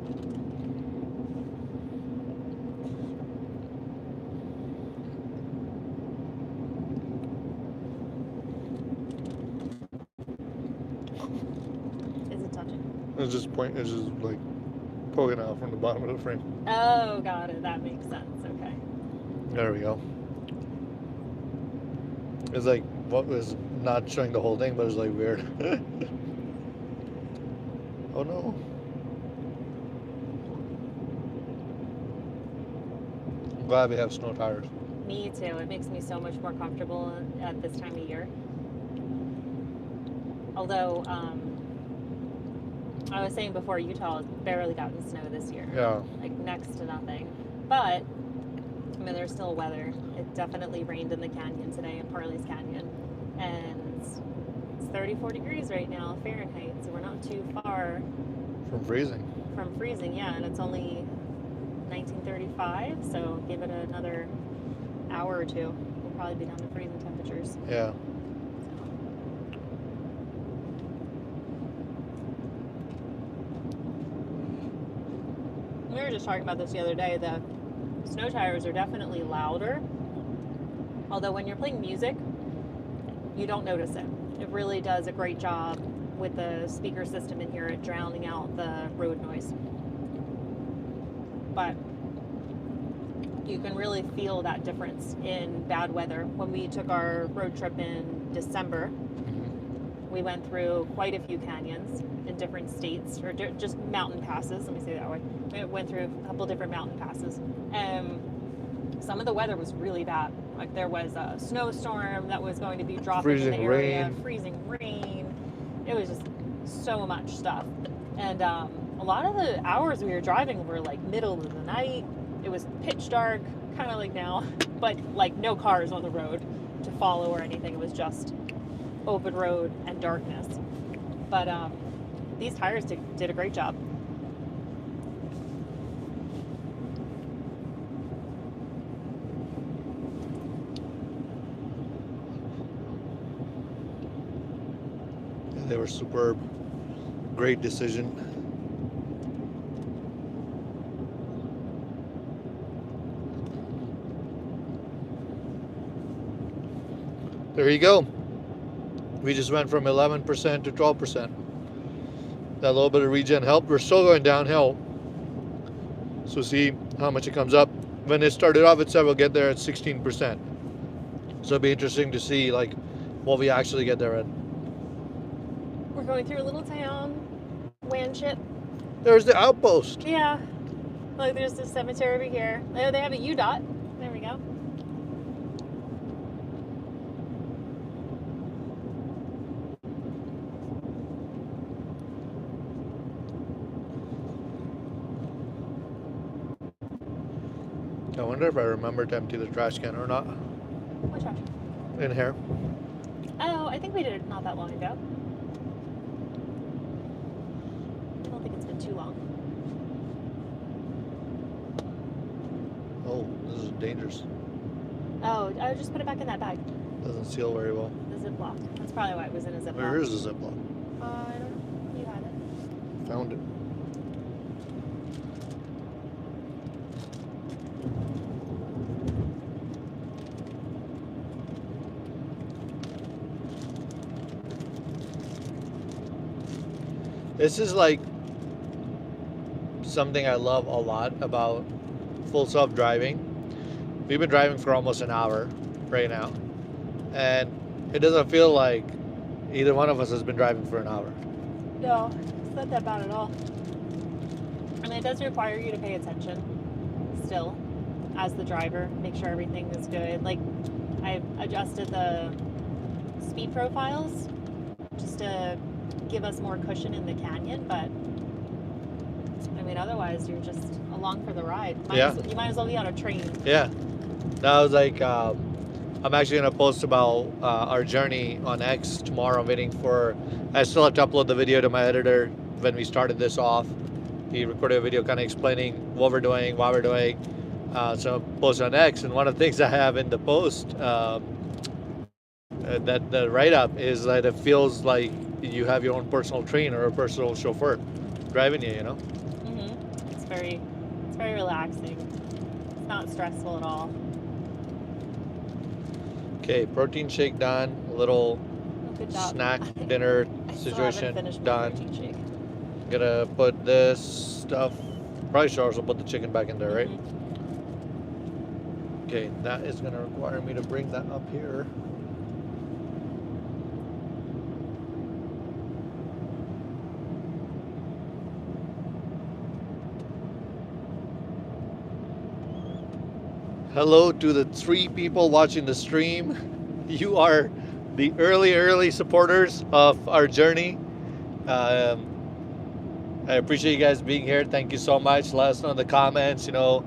Is it touching? It's just like poking out from the bottom of the frame. Oh, got it. That makes sense. Okay. There we go. It's like what was not showing the whole thing, but it's like weird. Oh no. I'm glad we have snow tires. Me too. It makes me so much more comfortable at this time of year. Although, I was saying before, Utah has barely gotten snow this year. Yeah. Like next to nothing. But, I mean, there's still weather. It definitely rained in the canyon today, in Parley's Canyon. And it's 34 degrees right now, Fahrenheit, so we're not too far From freezing. from freezing, yeah, and it's only 1935, so give it another hour or two. We'll probably be down to freezing temperatures. Yeah. We were just talking about this the other day. The snow tires are definitely louder. Although when you're playing music, you don't notice it. It really does a great job with the speaker system in here at drowning out the road noise. But you can really feel that difference in bad weather. When we took our road trip in December, we went through quite a few canyons in different states, or just mountain passes, let me say it that way. We went through a couple different mountain passes. Some of the weather was really bad. Like there was a snowstorm that was going to be dropping in the area, freezing rain. It was just so much stuff. And a lot of the hours we were driving were like middle of the night. It was pitch dark, kind of like now, but like no cars on the road to follow or anything. It was just open road and darkness. But these tires did a great job. They were superb. Great decision. There you go. We just went from 11% to 12%. That little bit of regen helped. We're still going downhill. So see how much it comes up. When it started off, it said we'll get there at 16%. So it'll be interesting to see like what we actually get there at. We're going through a little town, Wanship. There's the outpost. Yeah. Like there's the cemetery over here. Oh, they have a UDOT. There we go. I wonder if I remember to empty the trash can or not. What trash? In here. Oh, I think we did it not that long ago. I don't think it's been too long. Oh, this is dangerous. Oh, I just put it back in that bag. Doesn't seal very well. The Ziploc. That's probably why it was in a Ziploc. Where is the Ziploc? I don't know. You had it. Found it. This is like something I love a lot about full self driving. We've been driving for almost an hour right now, and it doesn't feel like either one of us has been driving for an hour. No, it's not that bad at all. I mean, it does require you to pay attention still as the driver, make sure everything is good. Like, I've adjusted the speed profiles just to give us more cushion in the canyon, but I mean, otherwise you're just along for the ride. You might as well be on a train. Yeah. That was like, I'm actually going to post about our journey on X tomorrow. I'm waiting for, I still have to upload the video to my editor when we started this off. He recorded a video kind of explaining what we're doing, why we're doing. So I'll post on X, and one of the things I have in the post that the write-up is that it feels like you have your own personal trainer or a personal chauffeur driving you, you know? It's very relaxing. It's not stressful at all. Okay, protein shake done. A little Good job. snack dinner I still situation haven't finished my done. protein shake. Gonna put this stuff. Probably should also put the chicken back in there, right? Okay, that is gonna require me to bring that up here. Hello to the 3 people watching the stream. You are the early supporters of our journey. I appreciate you guys being here. Thank you so much. Let us know in the comments, you know,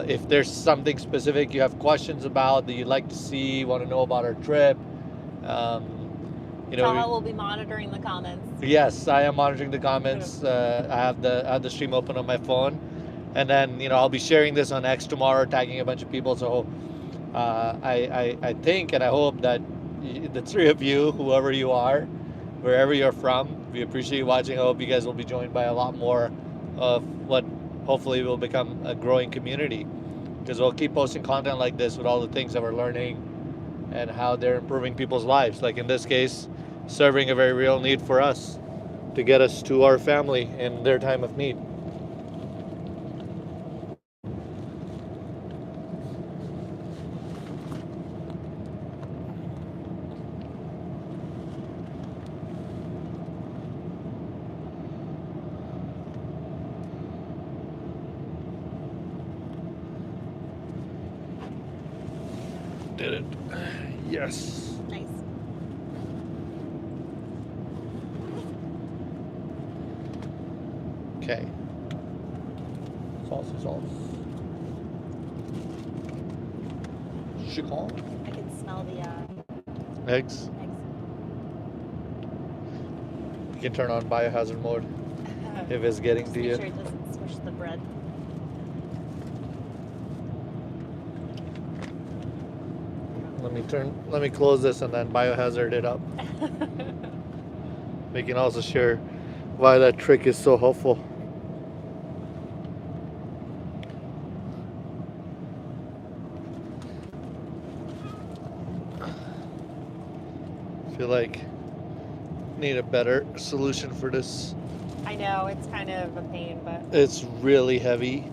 if there's something specific you have questions about that you'd like to see, want to know about our trip. You know, Taha will be monitoring the comments. yes, I am monitoring the comments. I have the stream open on my phone. And then, you know, I'll be sharing this on X tomorrow, tagging a bunch of people. So I think and I hope that the 3 of you, whoever you are, wherever you're from, we appreciate you watching. I hope you guys will be joined by a lot more of what hopefully will become a growing community. Because we'll keep posting content like this with all the things that we're learning and how they're improving people's lives. Like in this case, serving a very real need for us to get us to our family in their time of need. Did it. Yes. Nice. Okay. Sauce. Chicken. I can smell the Eggs. eggs. You can turn on biohazard mode if it's getting Just to make you. sure it doesn't squish the bread. Let me close this and then biohazard it up. We can also share why that trick is so helpful. I feel like need a better solution for this. I know, it's kind of a pain, but It's really heavy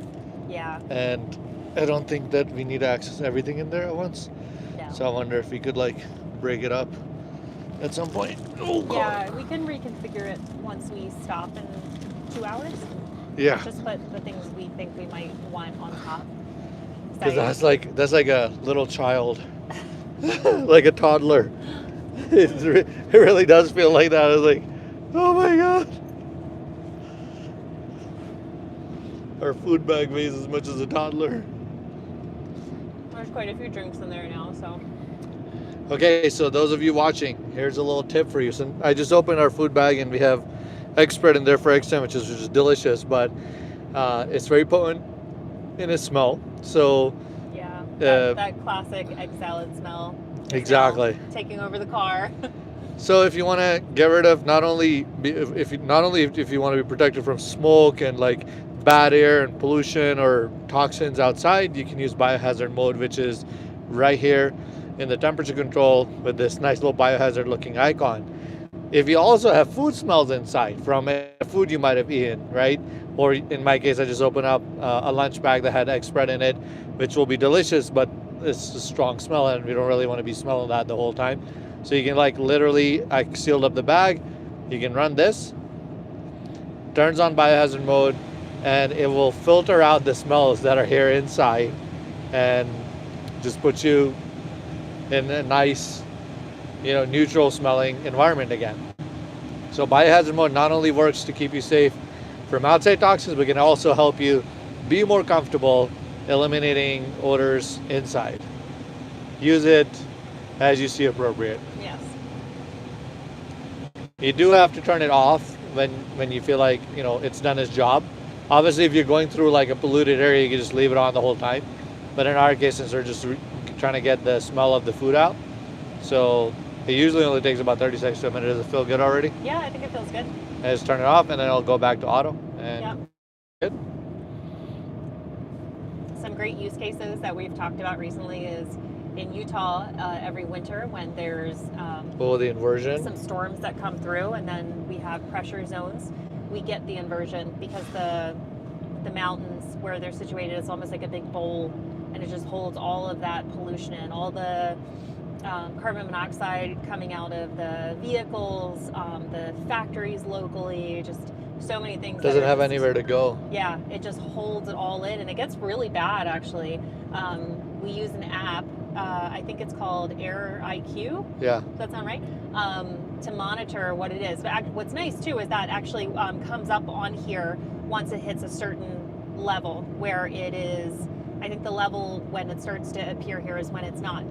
yeah. and I don't think that we need to access everything in there at once. No. So I wonder if we could like break it up at some point. Oh God. Yeah, we can reconfigure it once we stop in 2 hours. Yeah. Just put the things we think we might want on top. Because that's like a little child, like a toddler. It really does feel like that. It's like, oh my God. Our food bag weighs as much as a toddler. There's quite a few drinks in there now, so. Okay, so those of you watching, here's a little tip for you. So I just opened our food bag and we have egg spread in there for egg sandwiches, which is delicious, but it's very potent in its smell. So Yeah, that classic egg salad smell. exactly. Taking over the car. So if you want to get rid of not only if you want to be protected from smoke and like bad air and pollution or toxins outside, you can use biohazard mode, which is right here in the temperature control with this nice little biohazard looking icon. If you also have food smells inside from food you might have eaten, right? Or in my case, I just opened up a lunch bag that had egg spread in it, which will be delicious, but it's a strong smell and we don't really want to be smelling that the whole time. So you can like literally, I sealed up the bag. You can run this, turns on biohazard mode, and it will filter out the smells that are here inside and just put you in a nice, neutral smelling environment again. So biohazard mode not only works to keep you safe from outside toxins, but can also help you be more comfortable eliminating odors inside. Use it as you see appropriate. Yes. You do have to turn it off when you feel like it's done its job. Obviously, if you're going through like a polluted area, you can just leave it on the whole time. But in our case, since we're just trying to get the smell of the food out, So it usually only takes about 30 seconds to a minute. Does it feel good already? Yeah, I think it feels good. I just turn it off and then it'll go back to auto. And Yep. good. Some great use cases that we've talked about recently is in Utah every winter when there's The inversion. some storms that come through, and then we have pressure zones. We get the inversion because the mountains where they're situated is almost like a big bowl, and it just holds all of that pollution in, all the carbon monoxide coming out of the vehicles, the factories locally, just so many things. Doesn't have anywhere to go. Yeah, it just holds it all in, and it gets really bad actually. We use an app, I think it's called Air IQ. Yeah. Does that sound right? To monitor what it is. But what's nice too is that actually comes up on here once it hits a certain level where it is. I think the level when it starts to appear here is when it's not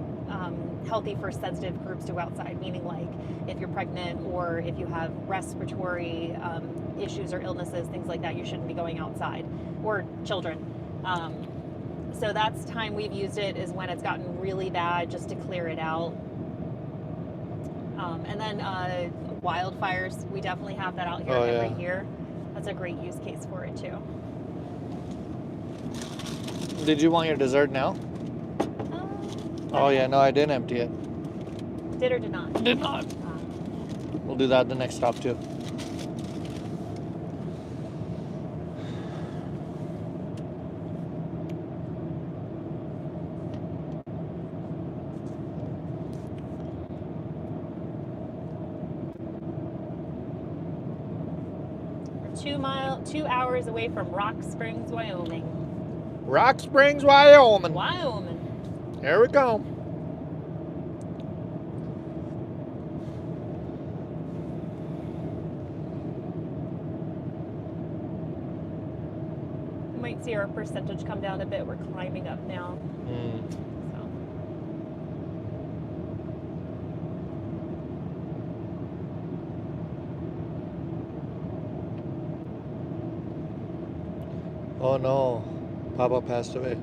healthy for sensitive groups to go outside, meaning like if you're pregnant or if you have respiratory issues or illnesses, things like that, you shouldn't be going outside, or children. So that's time we've used it is when it's gotten really bad, just to clear it out. And then wildfires, we definitely have that out here every year. That's a great use case for it too. Did you want your dessert now? Oh yeah, no, I didn't empty it. Did or did not? Did not. We'll do that at the next stop too. We're 2 hours away from Rock Springs, Wyoming. Rock Springs, Wyoming. Wyoming. Here we go. You might see our percentage come down a bit. We're climbing up now. So. Oh no, Papa passed away.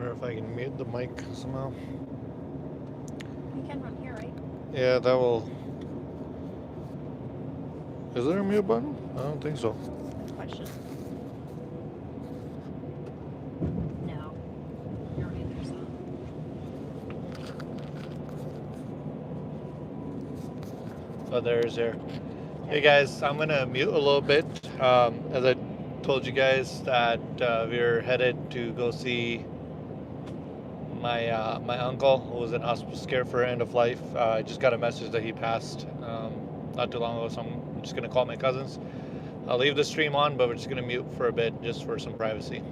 If I can mute the mic somehow. You can run here, right? Yeah, that will. Is there a mute button? I don't think so. Question. No. You're right, there's not. Oh, there is there. Hey guys, I'm gonna mute a little bit. As I told you guys that we're headed to go see my uncle who was in hospice care for end of life. I just got a message that he passed not too long ago, so I'm just gonna call my cousins. I'll leave the stream on, but we're just gonna mute for a bit just for some privacy.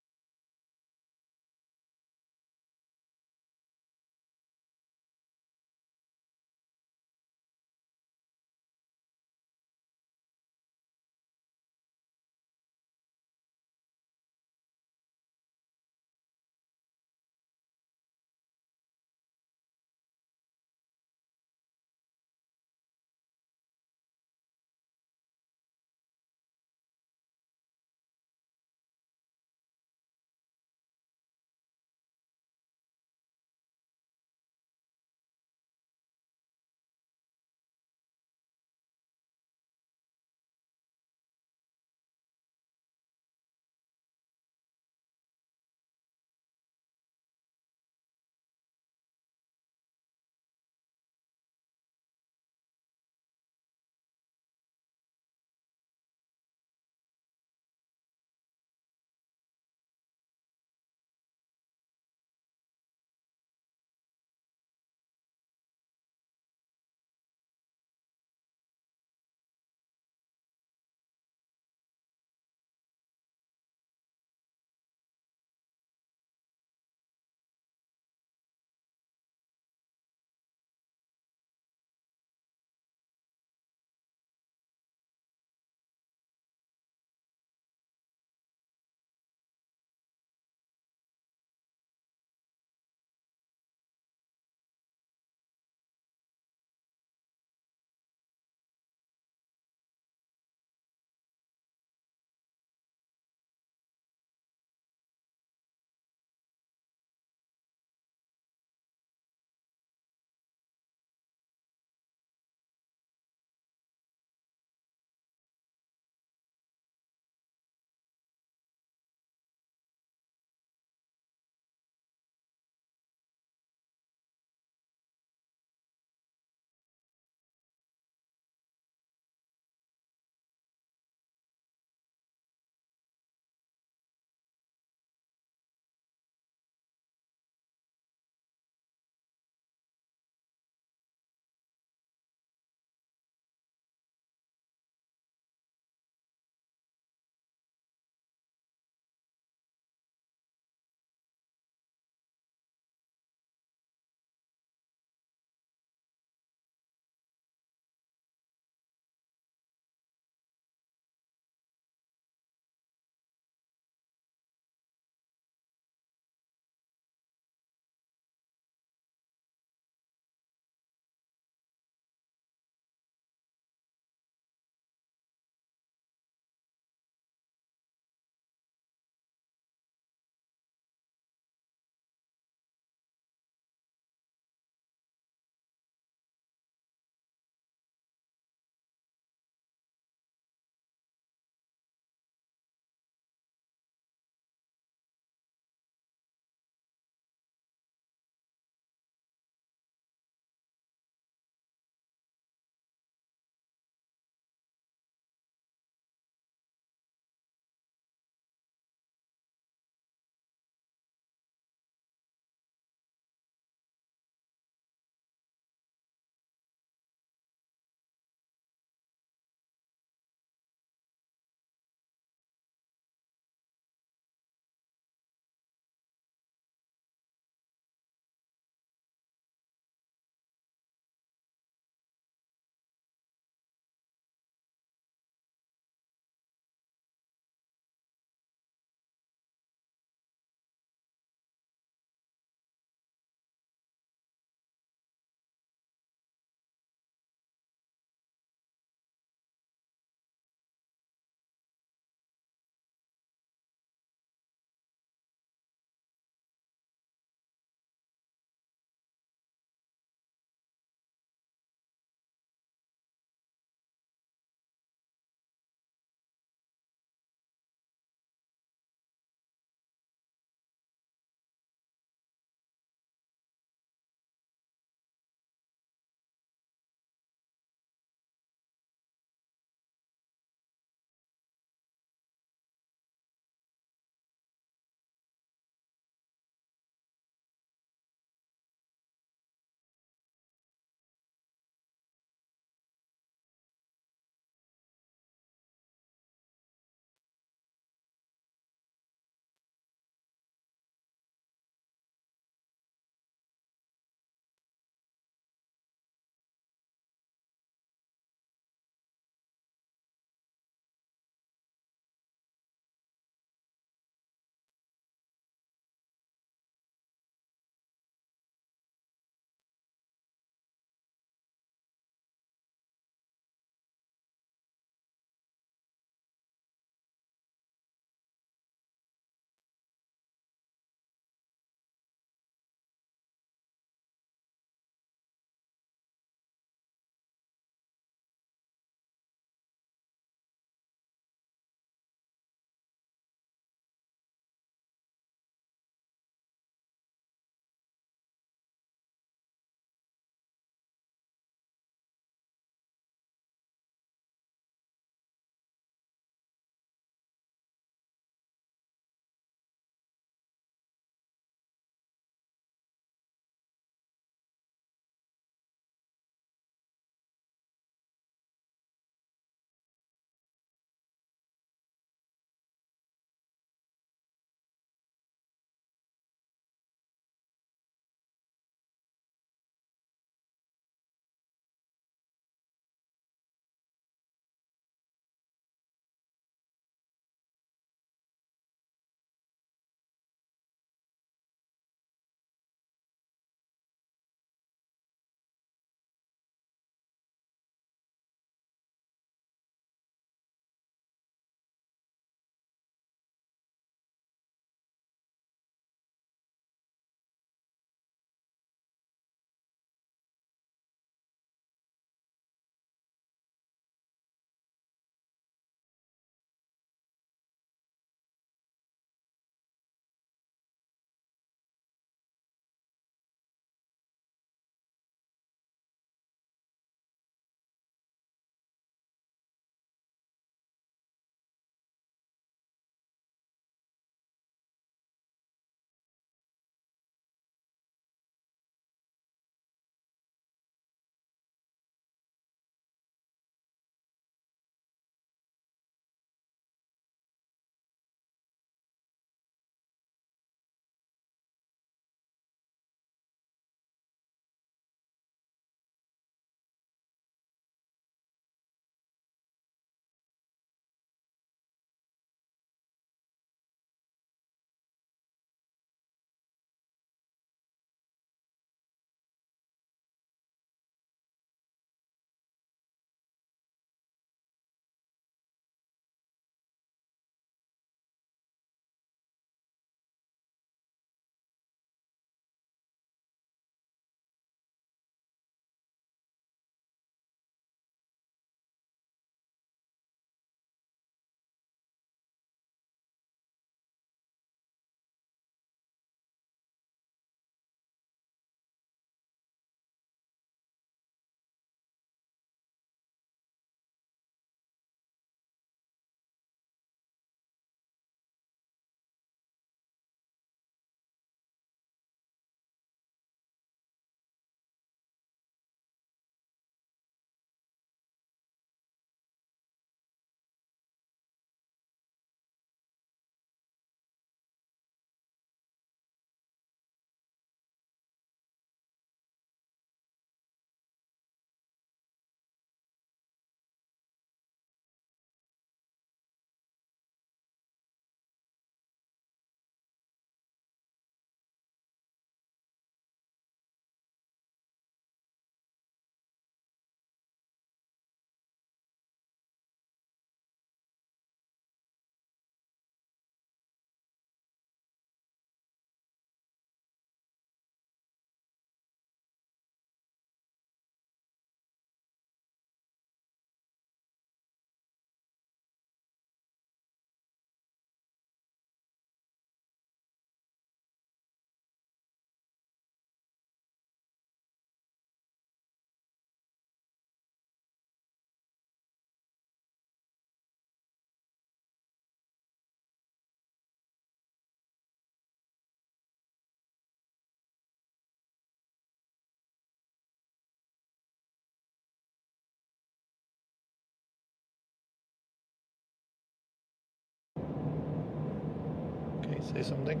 me say something.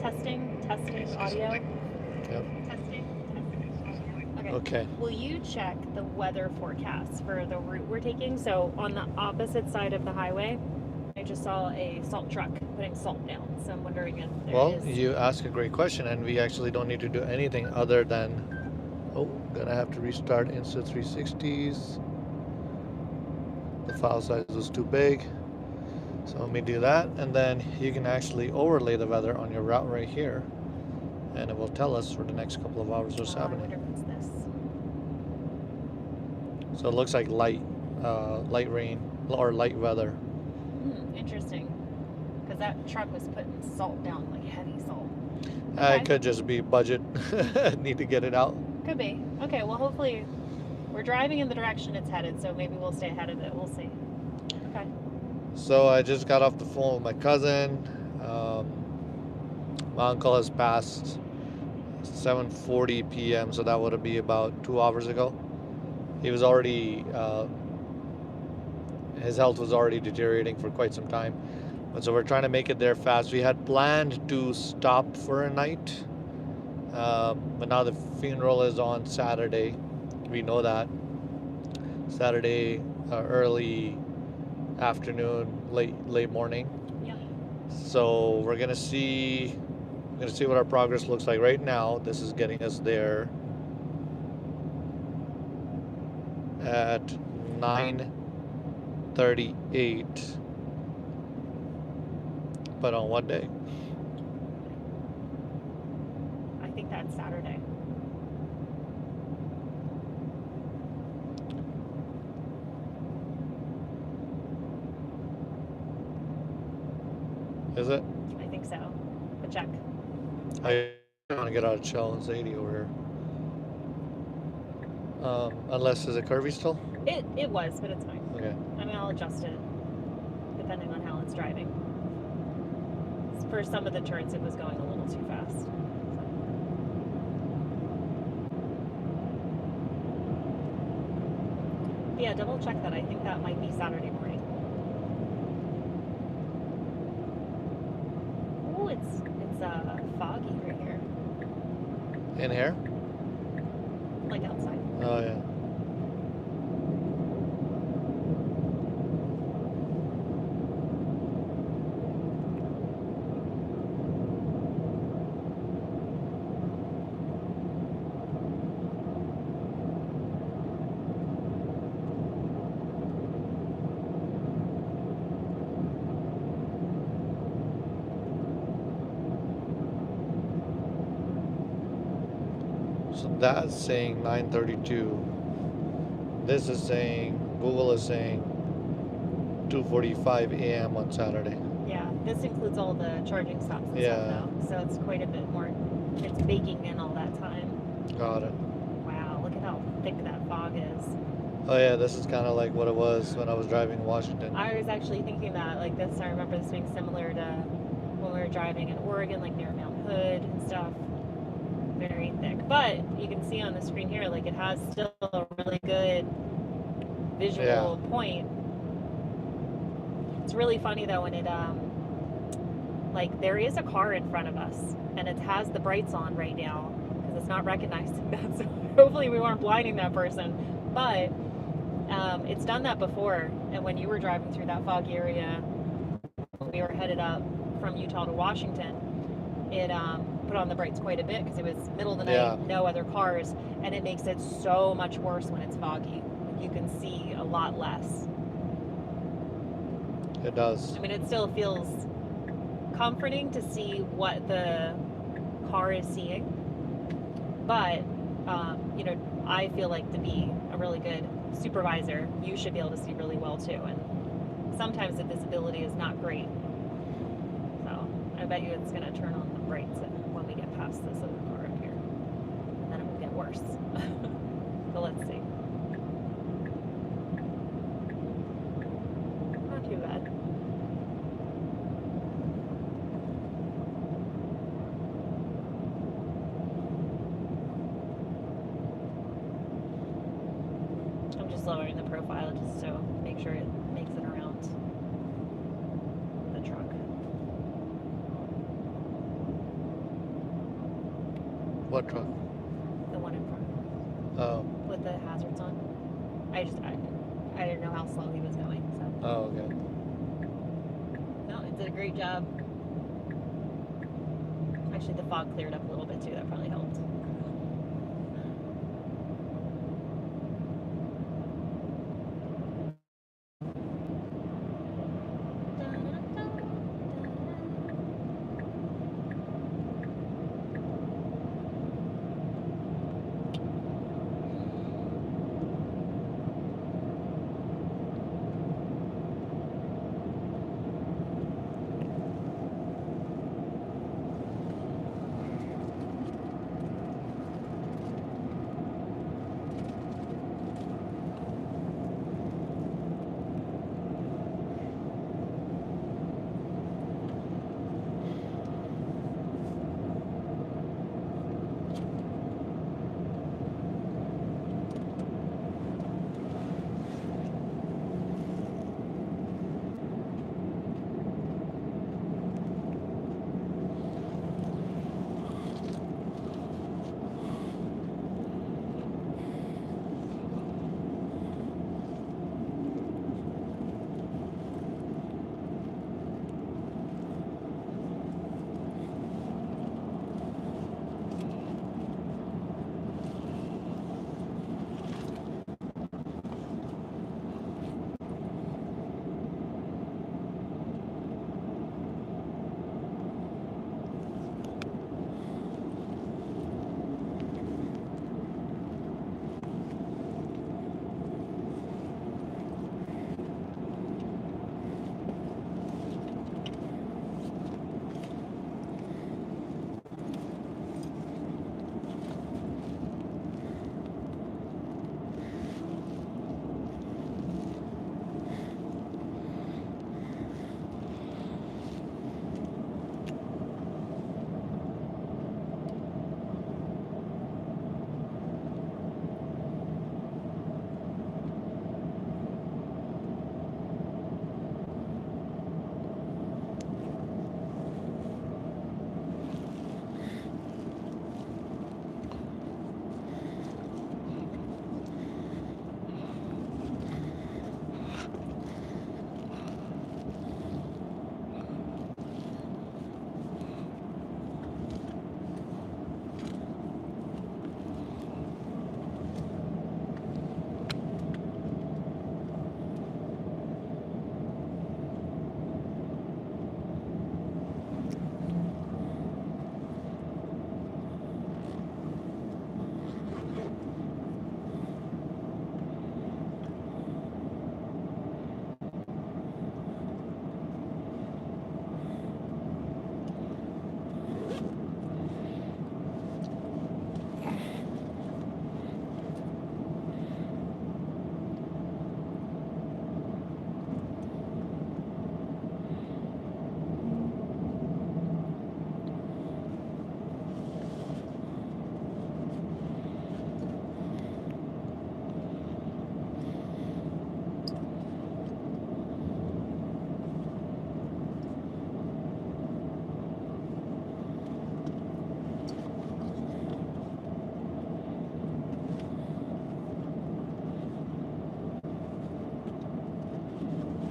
Testing audio. Yep. Testing audio. Okay. Will you check the weather forecast for the route we're taking? So on the opposite side of the highway, I just saw a salt truck putting salt down. So I'm wondering if there Well, is... you ask a great question, and we actually don't need to do anything other than, gonna have to restart Insta360s. The file size was too big. So let me do that, and then you can actually overlay the weather on your route right here, and it will tell us for the next couple of hours what's I happening. wonder if it's this. So it looks like light rain or light weather. Interesting. Because that truck was putting salt down, like heavy salt. It Okay. could just be budget. Need to get it out. Could be. Okay, well, hopefully we're driving in the direction it's headed, so maybe we'll stay ahead of it. We'll see. Okay. So I just got off the phone with my cousin. My uncle has passed 7:40 p.m., so that would be about 2 hours ago. He was already, his health was already deteriorating for quite some time. But so we're trying to make it there fast. We had planned to stop for a night, but now the funeral is on Saturday. We know that. Saturday, early afternoon, late morning. Yep. So we're gonna see what our progress looks like right now. This is getting us there at 9:38. But on what day? I think that's Saturday. Is it? I think so. But check. I want to get out of Challenge 80 over here. Unless, is it curvy still? It was, but it's fine. Okay. I mean, I'll adjust it depending on how it's driving. For some of the turns, it was going a little too fast. Yeah, double check that. I think that might be Saturday morning. Oh, it's foggy right here, In here? like outside. Oh yeah. So that's saying 9:32. This is saying, Google is saying 2:45 a.m. on Saturday. Yeah, this includes all the charging stops and Yeah. stuff though, so it's quite a bit more. It's baking in all that time. Got it. Wow, look at how thick that fog is. Oh yeah, this is kind of like what it was when I was driving in Washington. I was actually thinking that, like this, I remember this being similar to when we were driving in Oregon, like near Mount Hood and stuff. Very thick. But you can see on the screen here, like it has still a really good visual point. It's really funny though when it, like there is a car in front of us and it has the brights on right now because it's not recognizing that. So hopefully we weren't blinding that person. But it's done that before. And when you were driving through that foggy area, we were headed up from Utah to Washington, it put on the brights quite a bit because it was middle of the night, no other cars, and it makes it so much worse when it's foggy. You can see a lot less. It does. I mean, it still feels comforting to see what the car is seeing, but you know, I feel like to be a really good supervisor, you should be able to see really well too, and sometimes the visibility is not great. So I bet you it's going to turn on the brights when we get past this other car up here, and then it will get worse. But let's see. Not too bad. I'm just lowering the profile just so make sure it makes it around the truck. What truck? The one in front Oh. with the hazards on. I didn't know how slow he was going, so. Oh, okay. No, it did a great job. Actually, the fog cleared up a little bit too. That probably helped.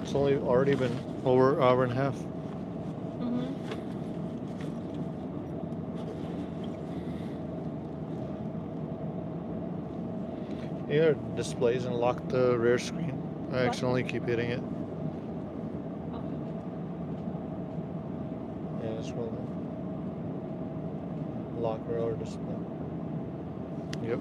It's only already been over an hour and a half. Mm-hmm. Yeah, displays and lock the rear screen. I What? accidentally keep hitting it. Oh. Yeah, that's well done. Lock rear display. Yep.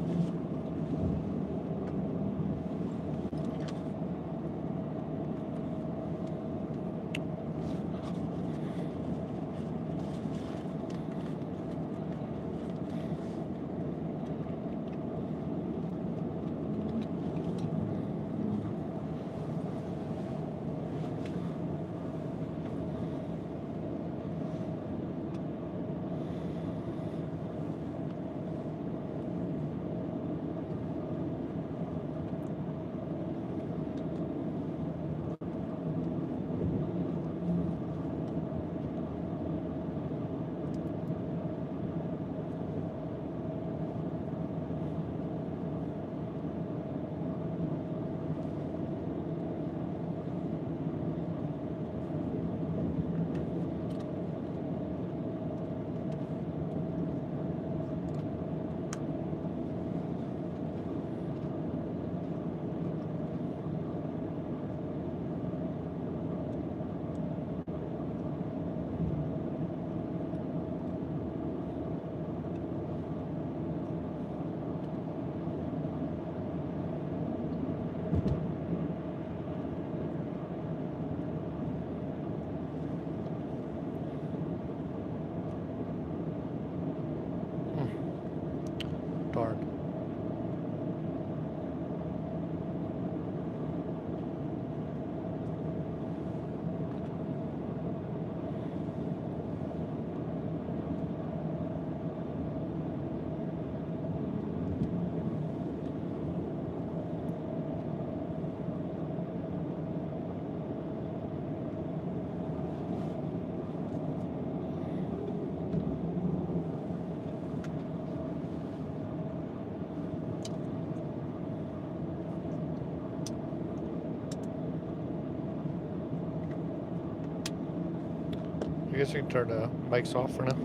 I guess we can turn the mics off for now.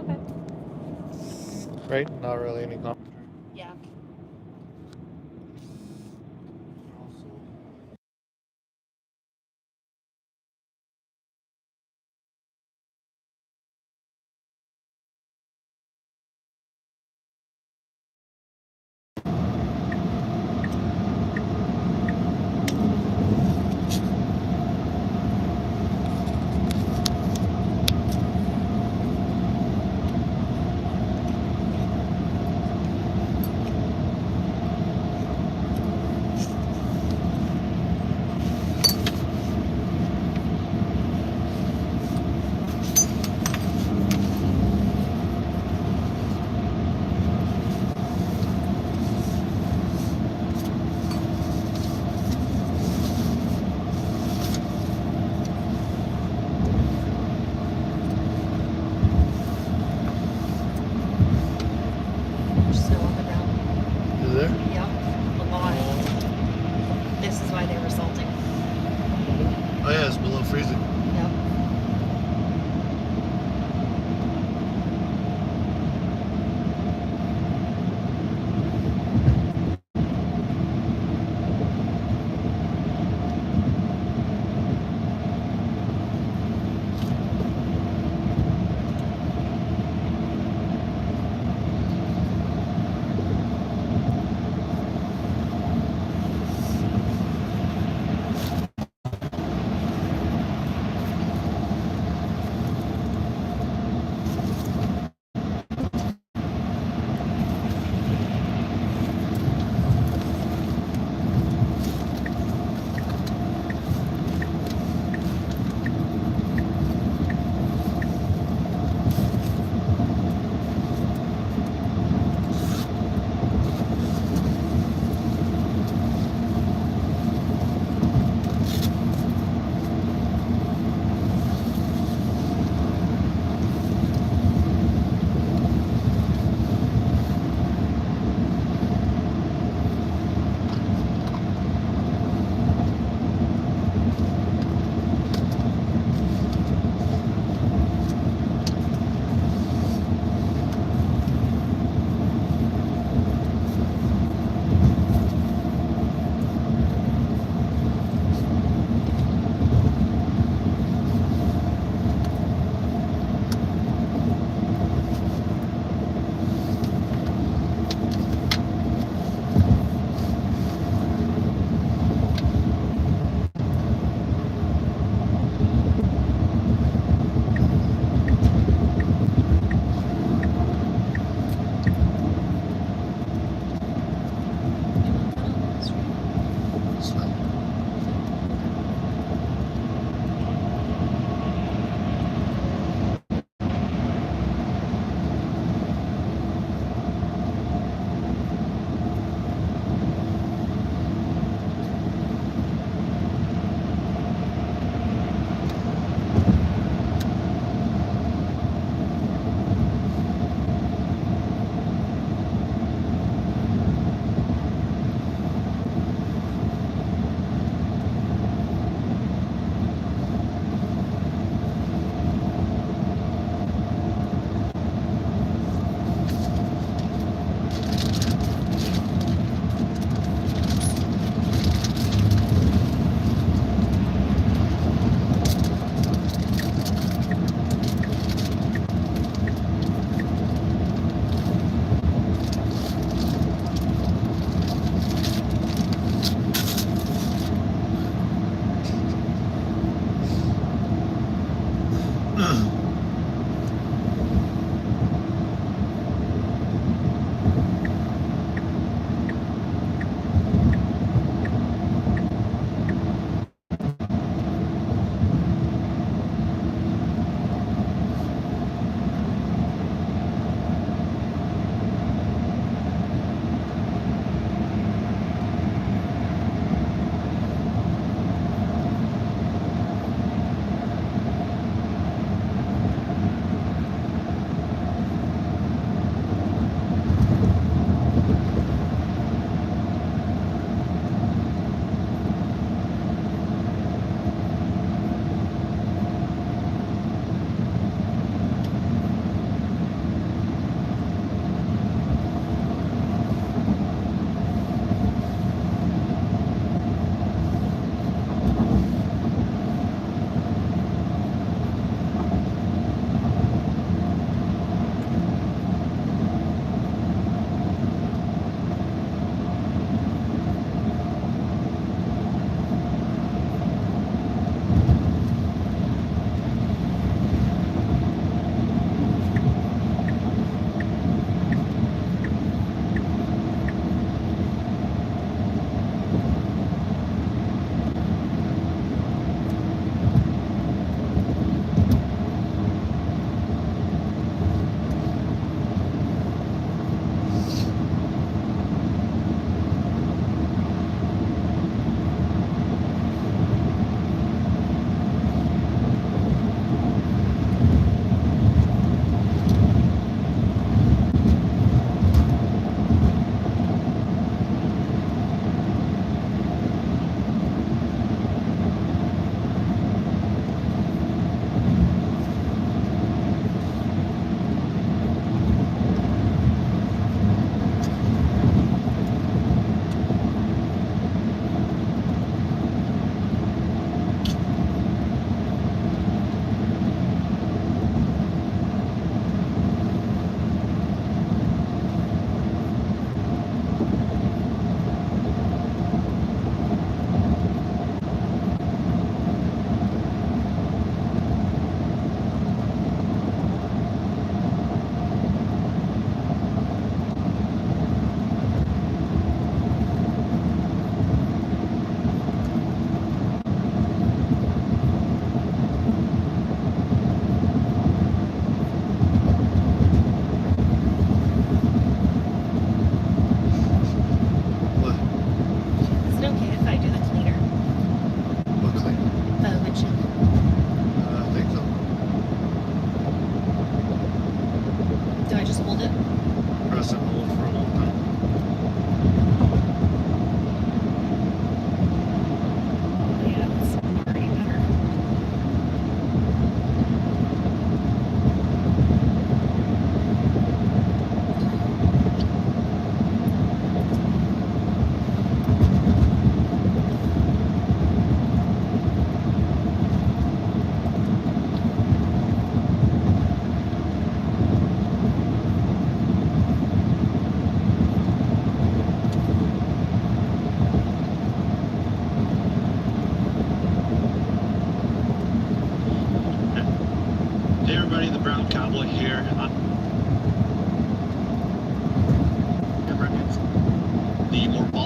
Okay. Right? Not really any commentary. Yeah. There's snow on the ground. Is there? Yep. A lot. This is why they were salting. Oh yeah, it's below freezing. Yep.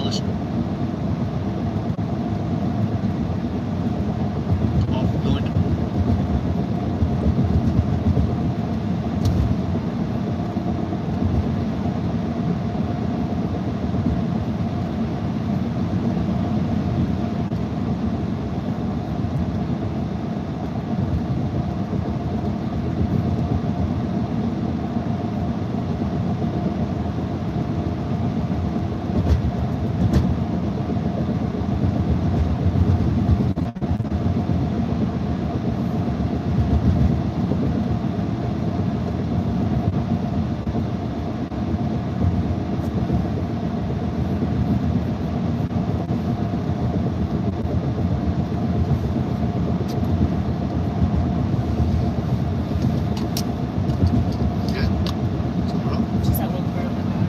demolition. Come on, do it. Just that one part on the back.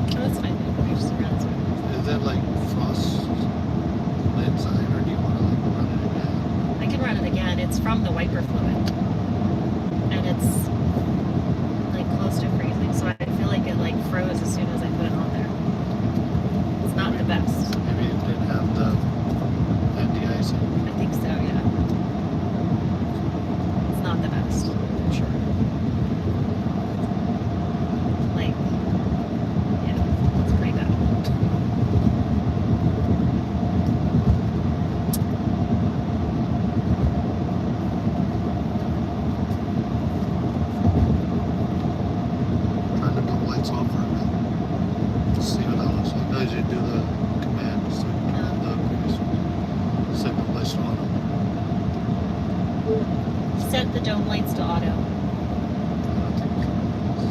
Oh, that's fine. We're just around some. Is that like frost inside, or do you want to like run it again? I can run it again. It's from the wiper fluid, and it's like close to freezing, so I feel like it like froze as soon as I put it on there. It's not the best. Maybe it didn't have the anti-icing. I think so, yeah. It's not the best, for sure. Like, yeah, it's pretty bad. Trying to put lights off for a bit. Just see what that looks like. No, you do the command, so you can have the previous signal lights on. Set the dome lights to auto.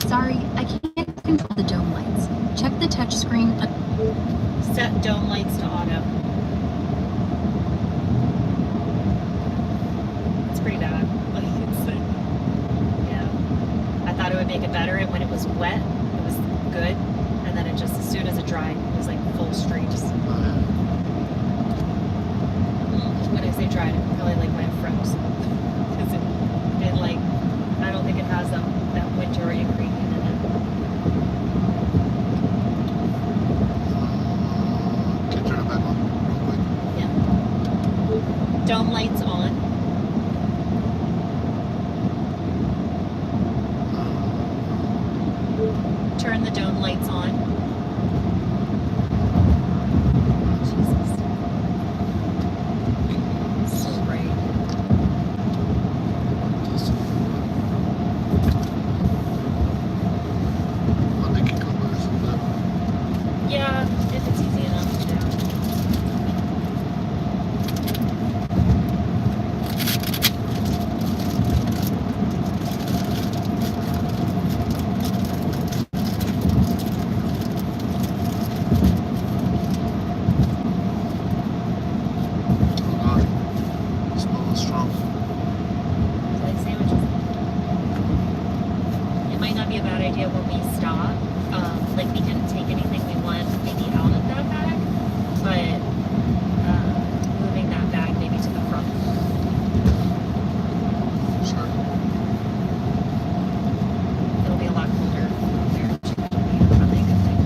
Sorry, I can't control the dome lights. Check the touch screen. Set dome lights to auto. It's pretty bad. Like, it's like, yeah. I thought it would make it better, and when it was wet, it was good. And then it just, as soon as it dried, it was like full streaks. Oh, yeah. When I say dried, it probably like when it froze. Because it like, I don't think it has that winter ingredient in it. Can you turn it back on real quick? Yeah. Dome lights on. Turn the dome lights on. Jesus. So bright. I think you can listen to that. Yeah, if it's easy enough. Yeah. Oh god. The smell is strong. Like sandwiches. It might not be a bad idea when we stop. Like we didn't take anything we want maybe out of that bag, but moving that bag maybe to the front. Sure. It'll be a lot colder there. Probably a good thing.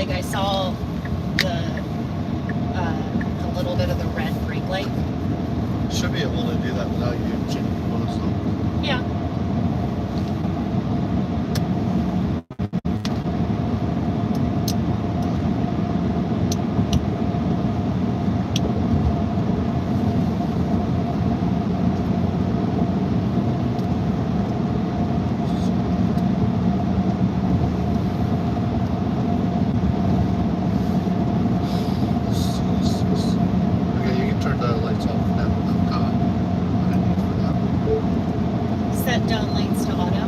like I saw the little bit of the red brake light. Should be able to do that without you changing clothes though. Yeah. Okay, you can turn the lights off now. What I need for that. Set down lights to auto.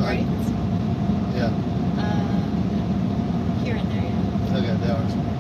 right? Yeah. Here and there, yeah. Okay, they are.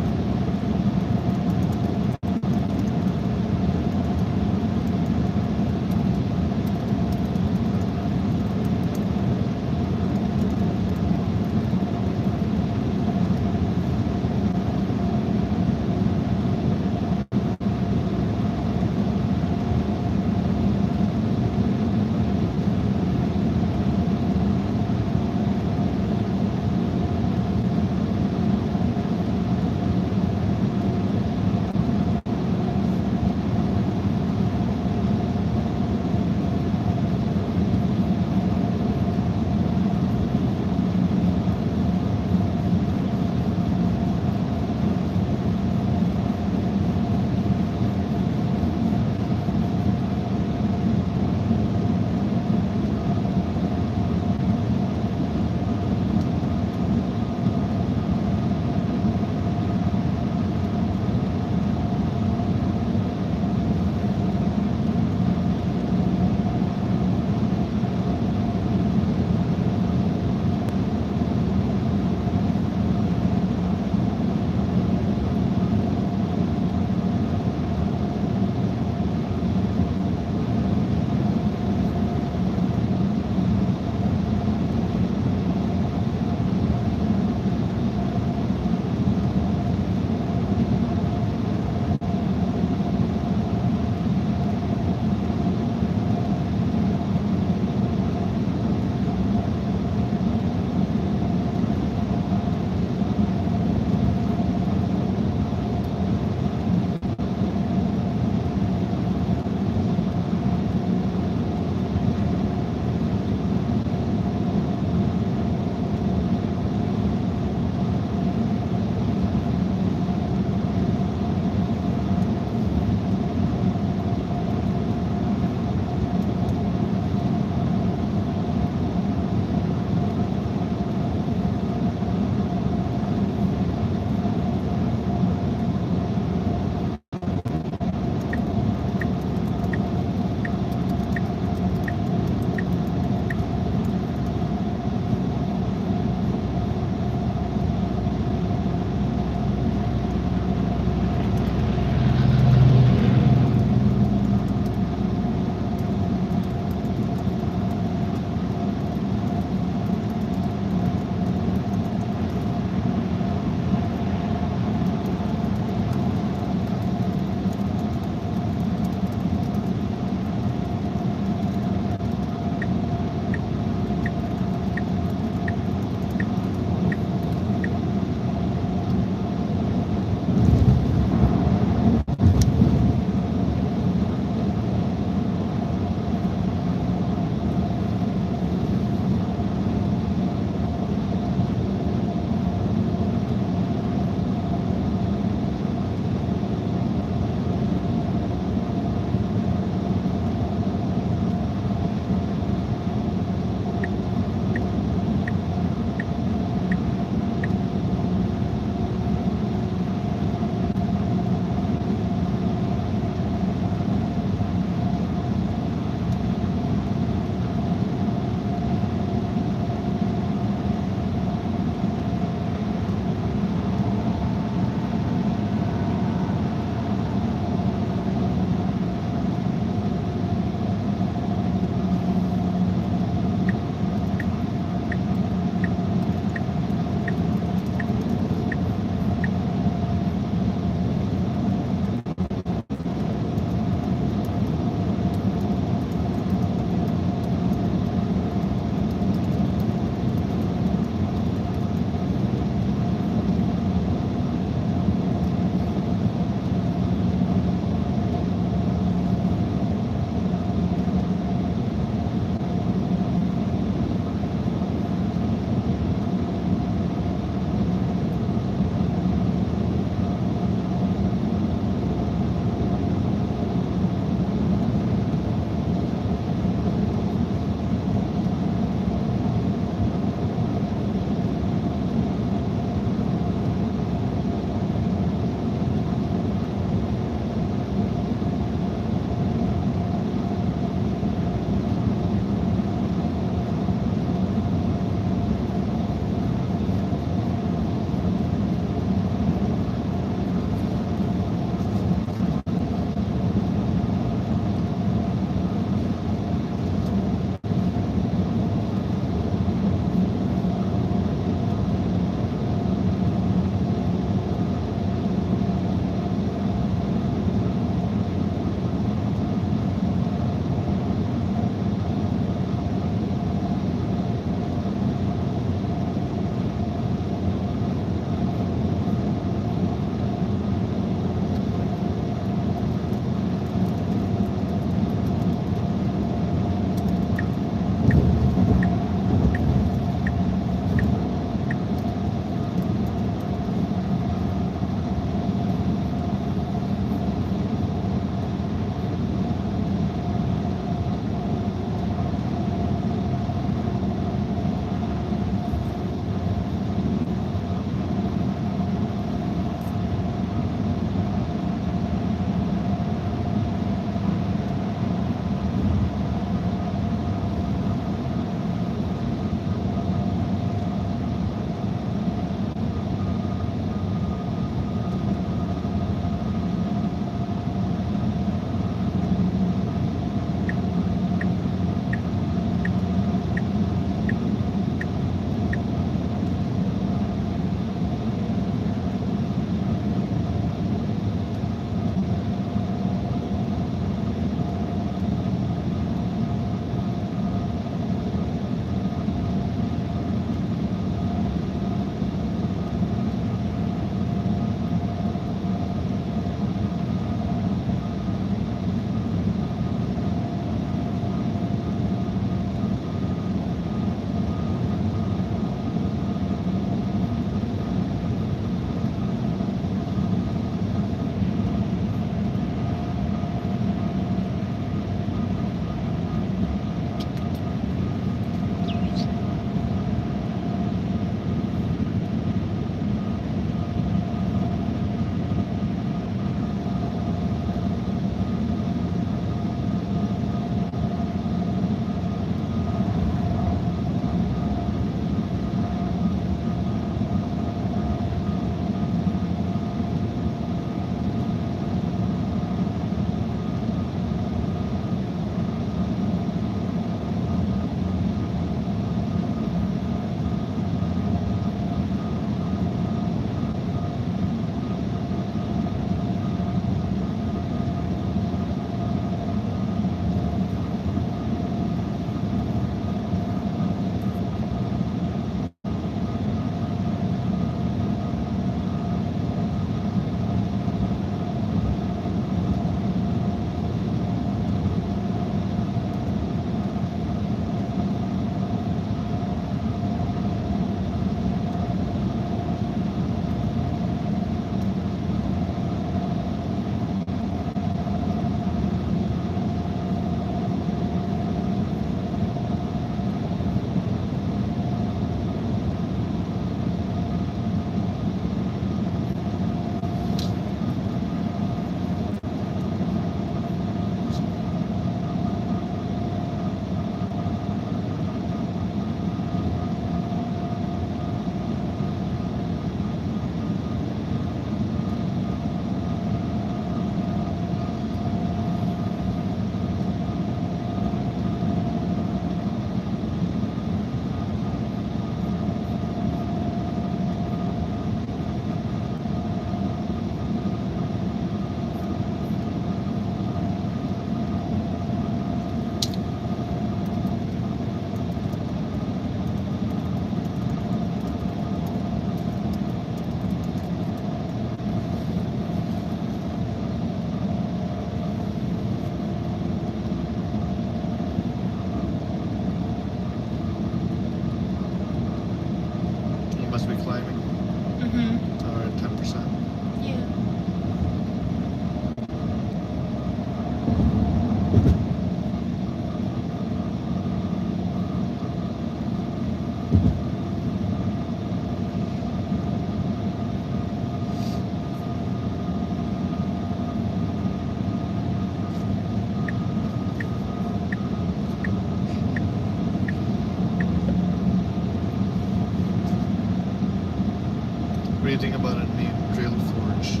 What do you think about a new drill forge?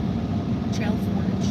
Trail Forge.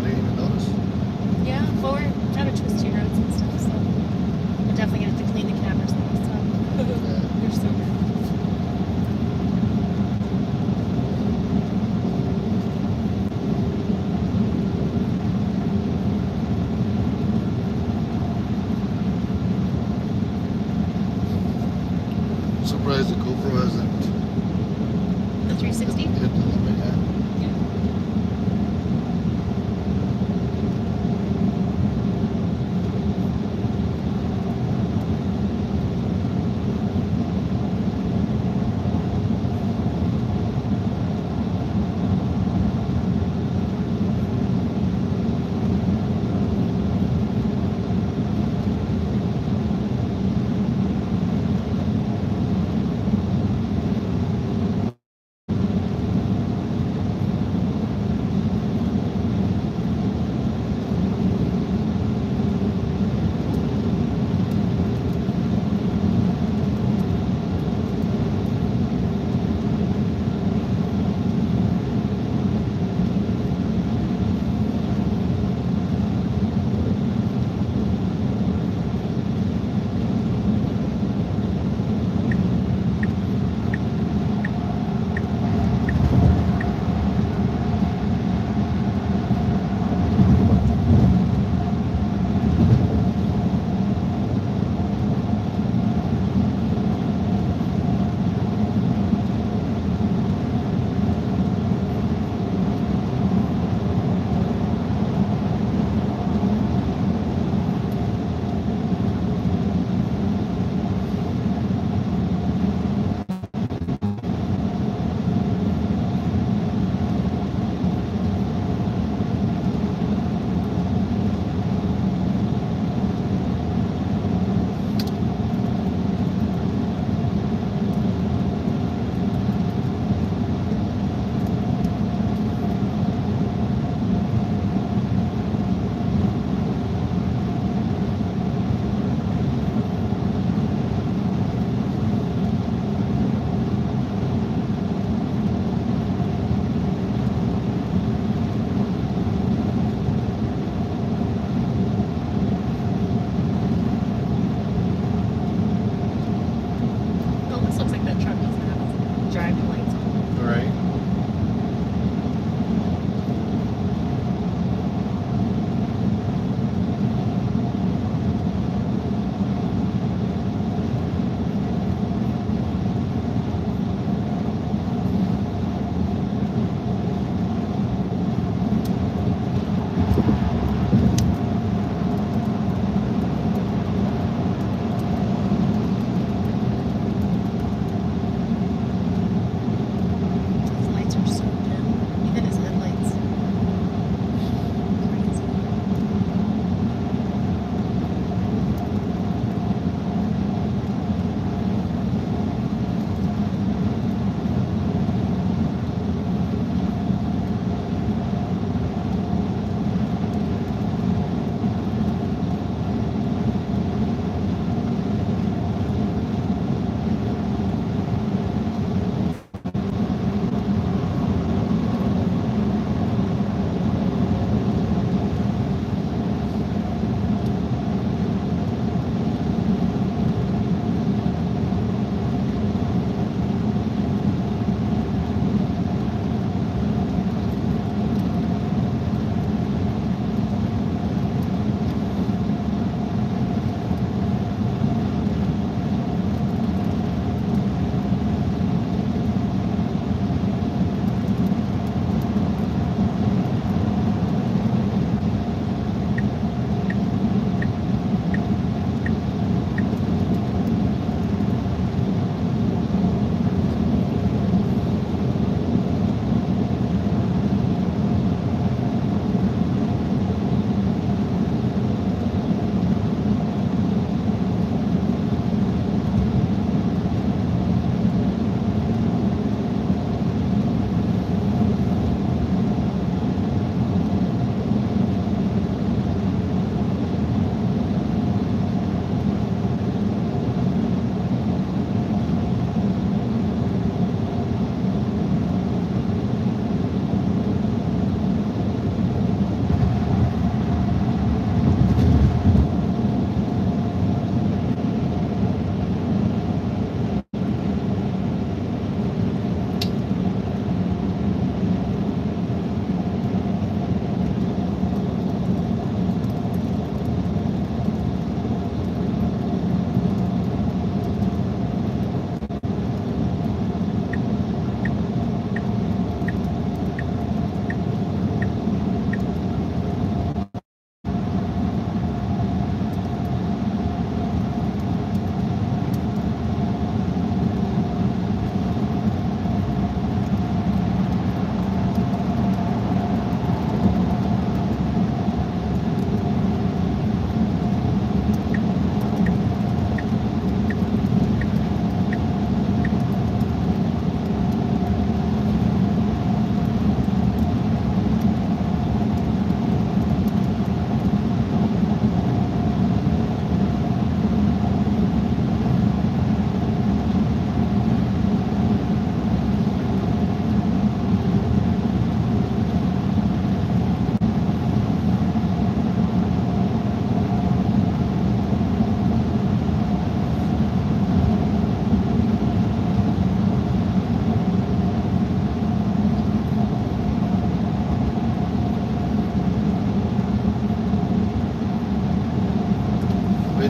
didn't even notice. Yeah, well, we're out of twisty roads and stuff, so we're definitely gonna have to clean the cameras next time. They're so bad. I'm surprised the GoPro hasn't The 360? hit the limit yet. Yeah.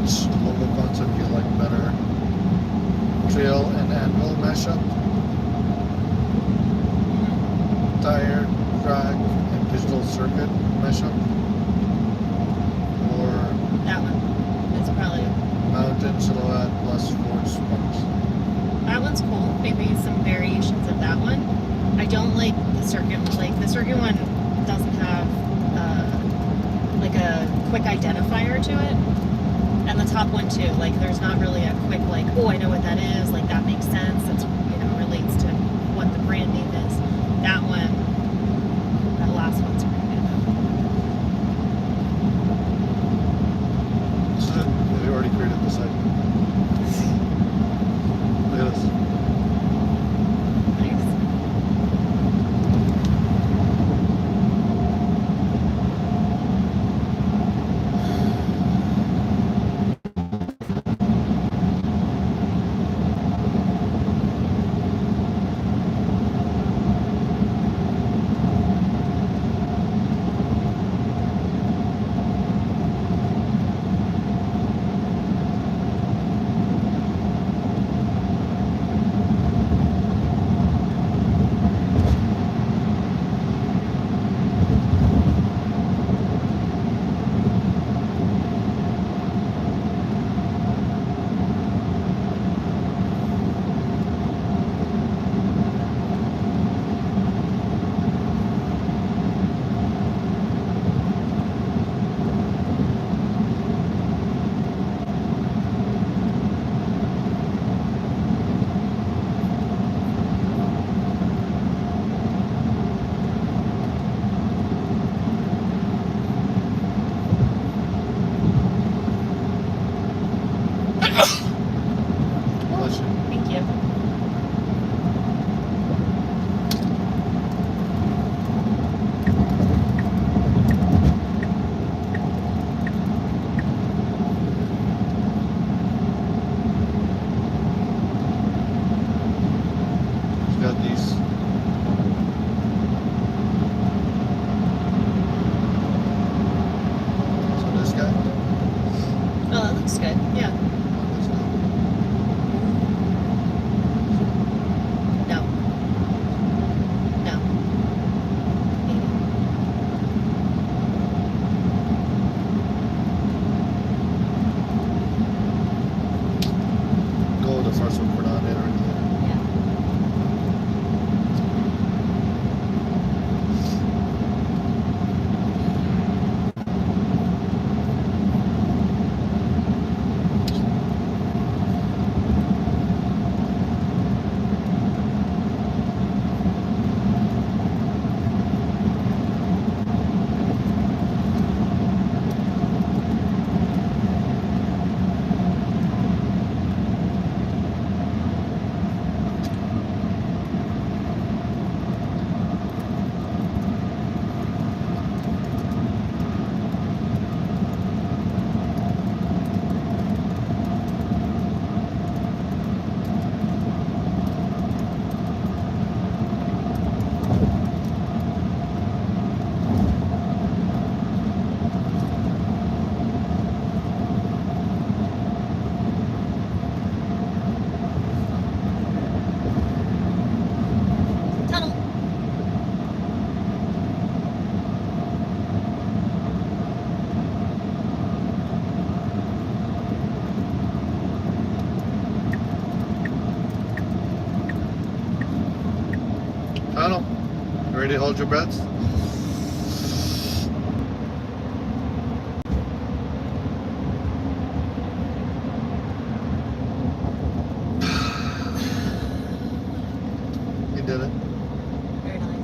which logo concept you like better? Trail and anvil mashup, tire, drag, and digital circuit mashup, or That one. It's probably, mountain silhouette plus Ford Sparks. that one's cool. Maybe some variations of that one. I don't like the circuit. Like the circuit one doesn't have like a quick identifier to it. And the top one too. Like there's not really a quick like, oh, I know what that is. Like that makes sense. That's, you know, relates to what the brand name is. That one, that last one's pretty good though. We already created the site. Look at this. Nice. Bless you. Thank you. He's got these. So this guy. Oh, that looks good. Yeah. This guy. No. No. Maybe. Go with the first one for now. Later. Yeah. Tunnel. Tunnel. You ready to hold your breaths? You did it. Very nice.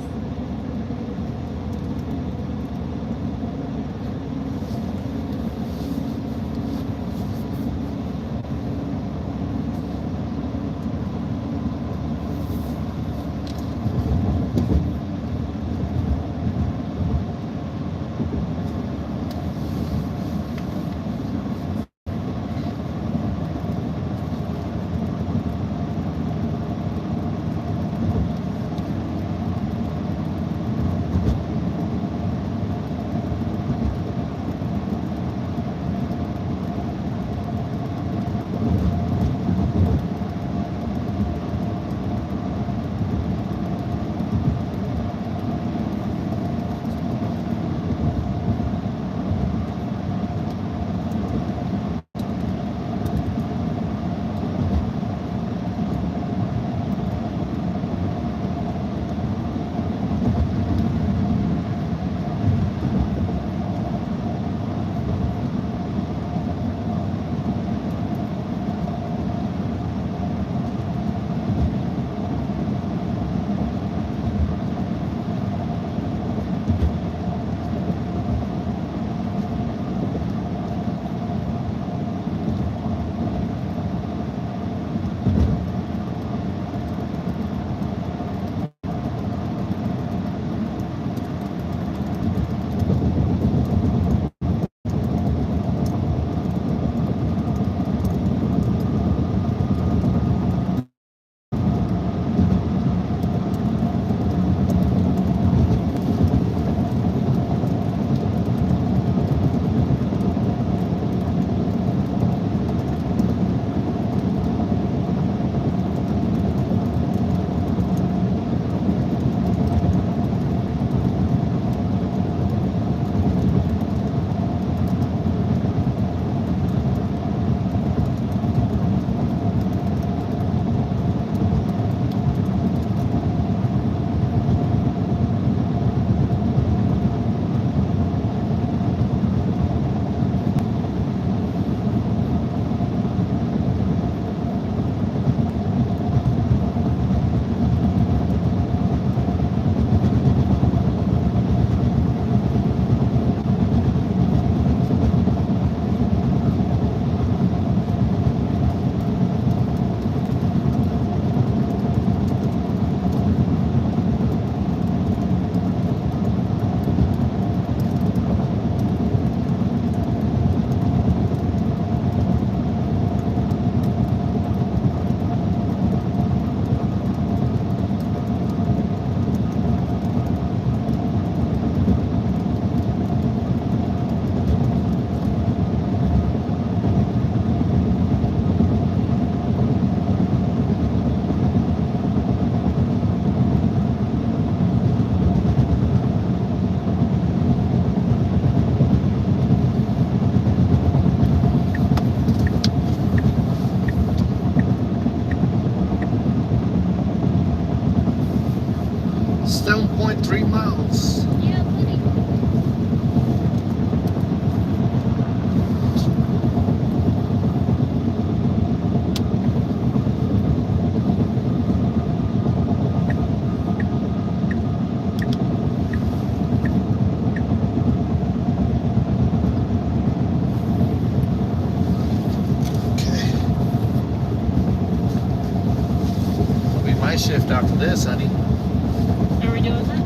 shift after this, honey. Are we doing that?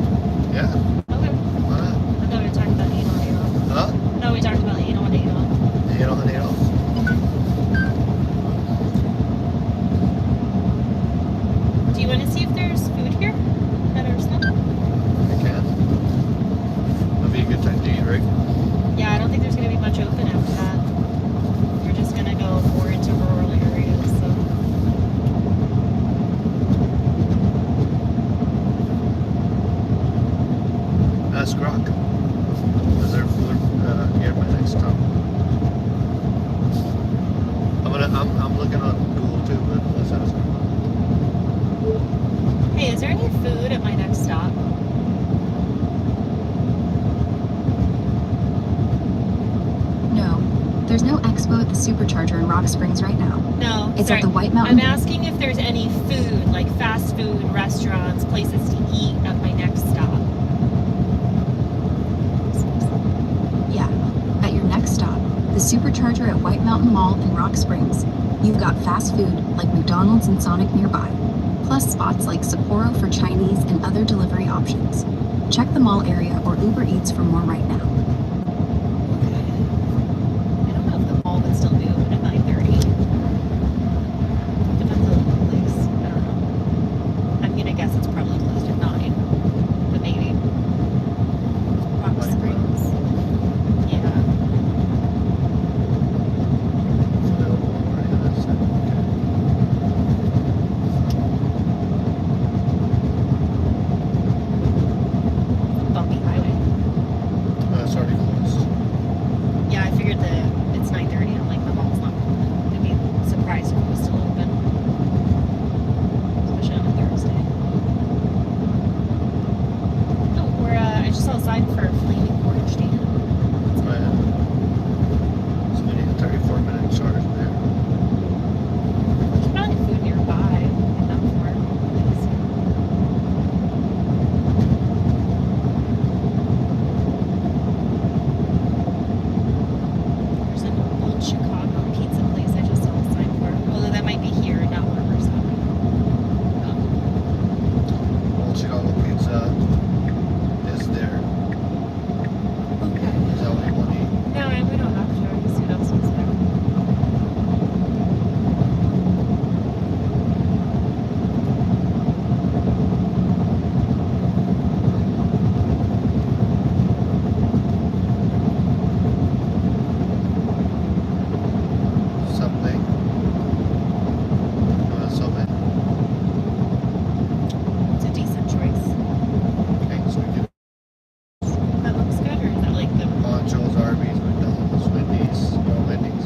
Yeah. Okay. Why not? I thought we were talking about the anal and anal. Huh? No, we talked about the anal and anal. Anal. Do you want to see if there's food here at our stop? You can. That'd be a good time to eat, right? Yeah, I don't think there's going to be much open after that. We're just going to go more into rural areas, so. Ask Rock. Is there food here at my next stop? I'm looking on Google too, but let's ask him. Hey, is there any food at my next stop? No, there's no expo at the Supercharger in Rock Springs right now. No. It's sorry. at the White I'm Mountain. asking if there's any food, like fast food, restaurants, places to eat at my next stop. Yeah, at your next stop, the Supercharger at White Mountain Mall in Rock Springs. You've got fast food like McDonald's and Sonic nearby, plus spots like Sapporo for Chinese and other delivery options. Check the mall area or Uber Eats for more right now. I don't know if the mall would still be open at 9:30. Depends on the place. I don't know. I'm gonna guess it's probably closed at 9, but maybe. Rock Like Springs. Yeah. Bumpy highway. That's already closed. Yeah, I figured it's 9:30. I'm like, the mall's not open. I'd be surprised if it was still open. Especially on a Thursday. Oh, I just saw a sign for Flaming Orange Stand. So we need a 34-minute charge there. There's probably food nearby. Enough for it. There's an old Chicago pizza place I just saw a sign for. Although that might be here, not where we're stopping. Old Chicago Pizza is there. Okay. Is that what you want to eat? No, we don't have to. I just what else was there. Subway. Subway. It's a decent choice. Okay, so we do That looks good, or is that like the Poncho's, Arby's, McDonald's, Wendy's, Wendy's.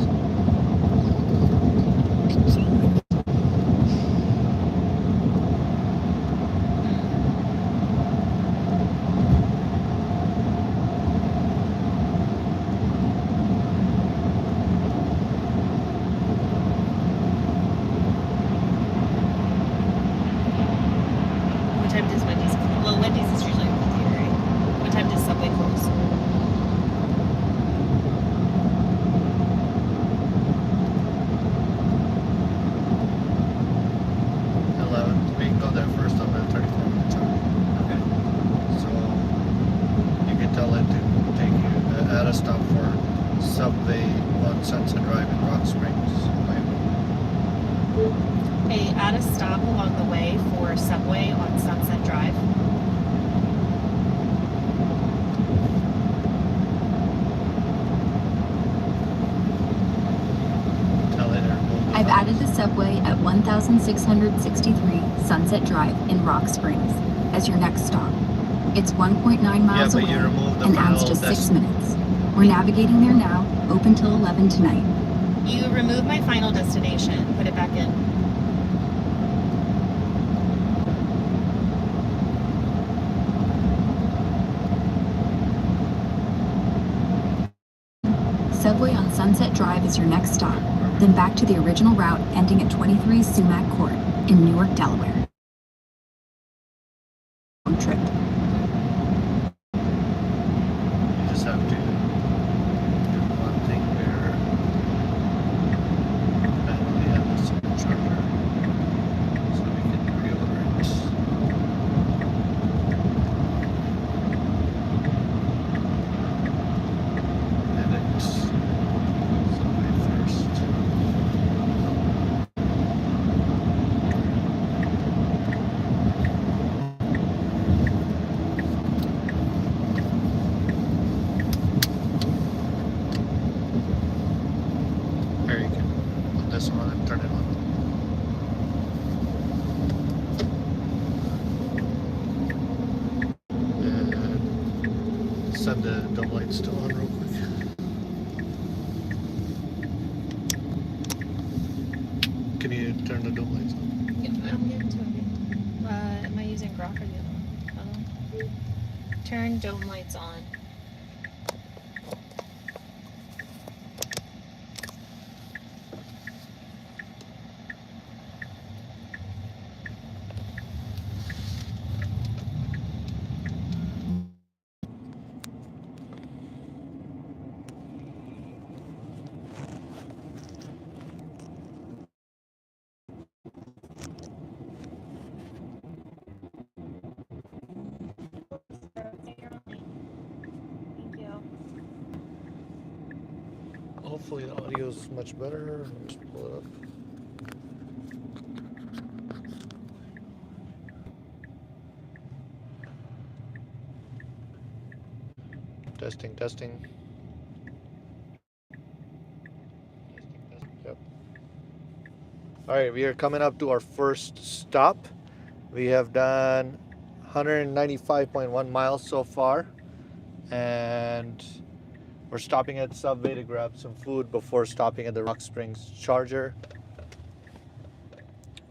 What time does Wendy's close? Well, Wendy's is usually open here, right? What time does Subway close? We can go there first on that 34-minute charge. Okay. So you can tell it to take you at a stop for Subway on Sunset Drive in Rock Springs. Hey, add a stop along the way for Subway on Sunset Drive. Tell it or I've added the subway at 1663 Sunset Drive in Rock Springs as your next stop. It's 1.9 miles but away you removed the and adds final just 6 dec- minutes. We're navigating there now, open till 11 tonight. You remove my final destination, put it back in. Subway on Sunset Drive is your next stop, then back to the original route ending at 23 Sumac Court in Newark, Delaware. Trip. You just have to do one thing where manually have the Supercharger so we can reorder it. real quick. Can you turn the dome lights on? Yeah, I'm getting to it. Am I using Grok or the other one? Turn dome lights on. Thank you. Hopefully the audio is much better. Let's pull it up. Testing, testing. Yep. All right, we are coming up to our first stop. We have done 195.1 miles so far, and we're stopping at Subway to grab some food before stopping at the Rock Springs Charger.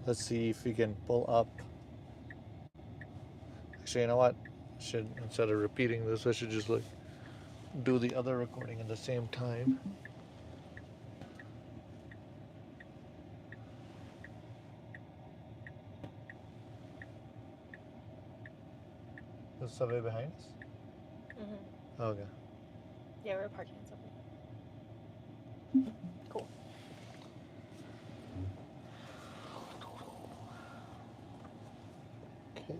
Let's see if we can pull up. Actually, you know what? Instead of repeating this, I should just do the other recording at the same time. Is Subway behind us? Mm-hmm. Okay. Yeah, we're parking at Subway. Cool. Okay.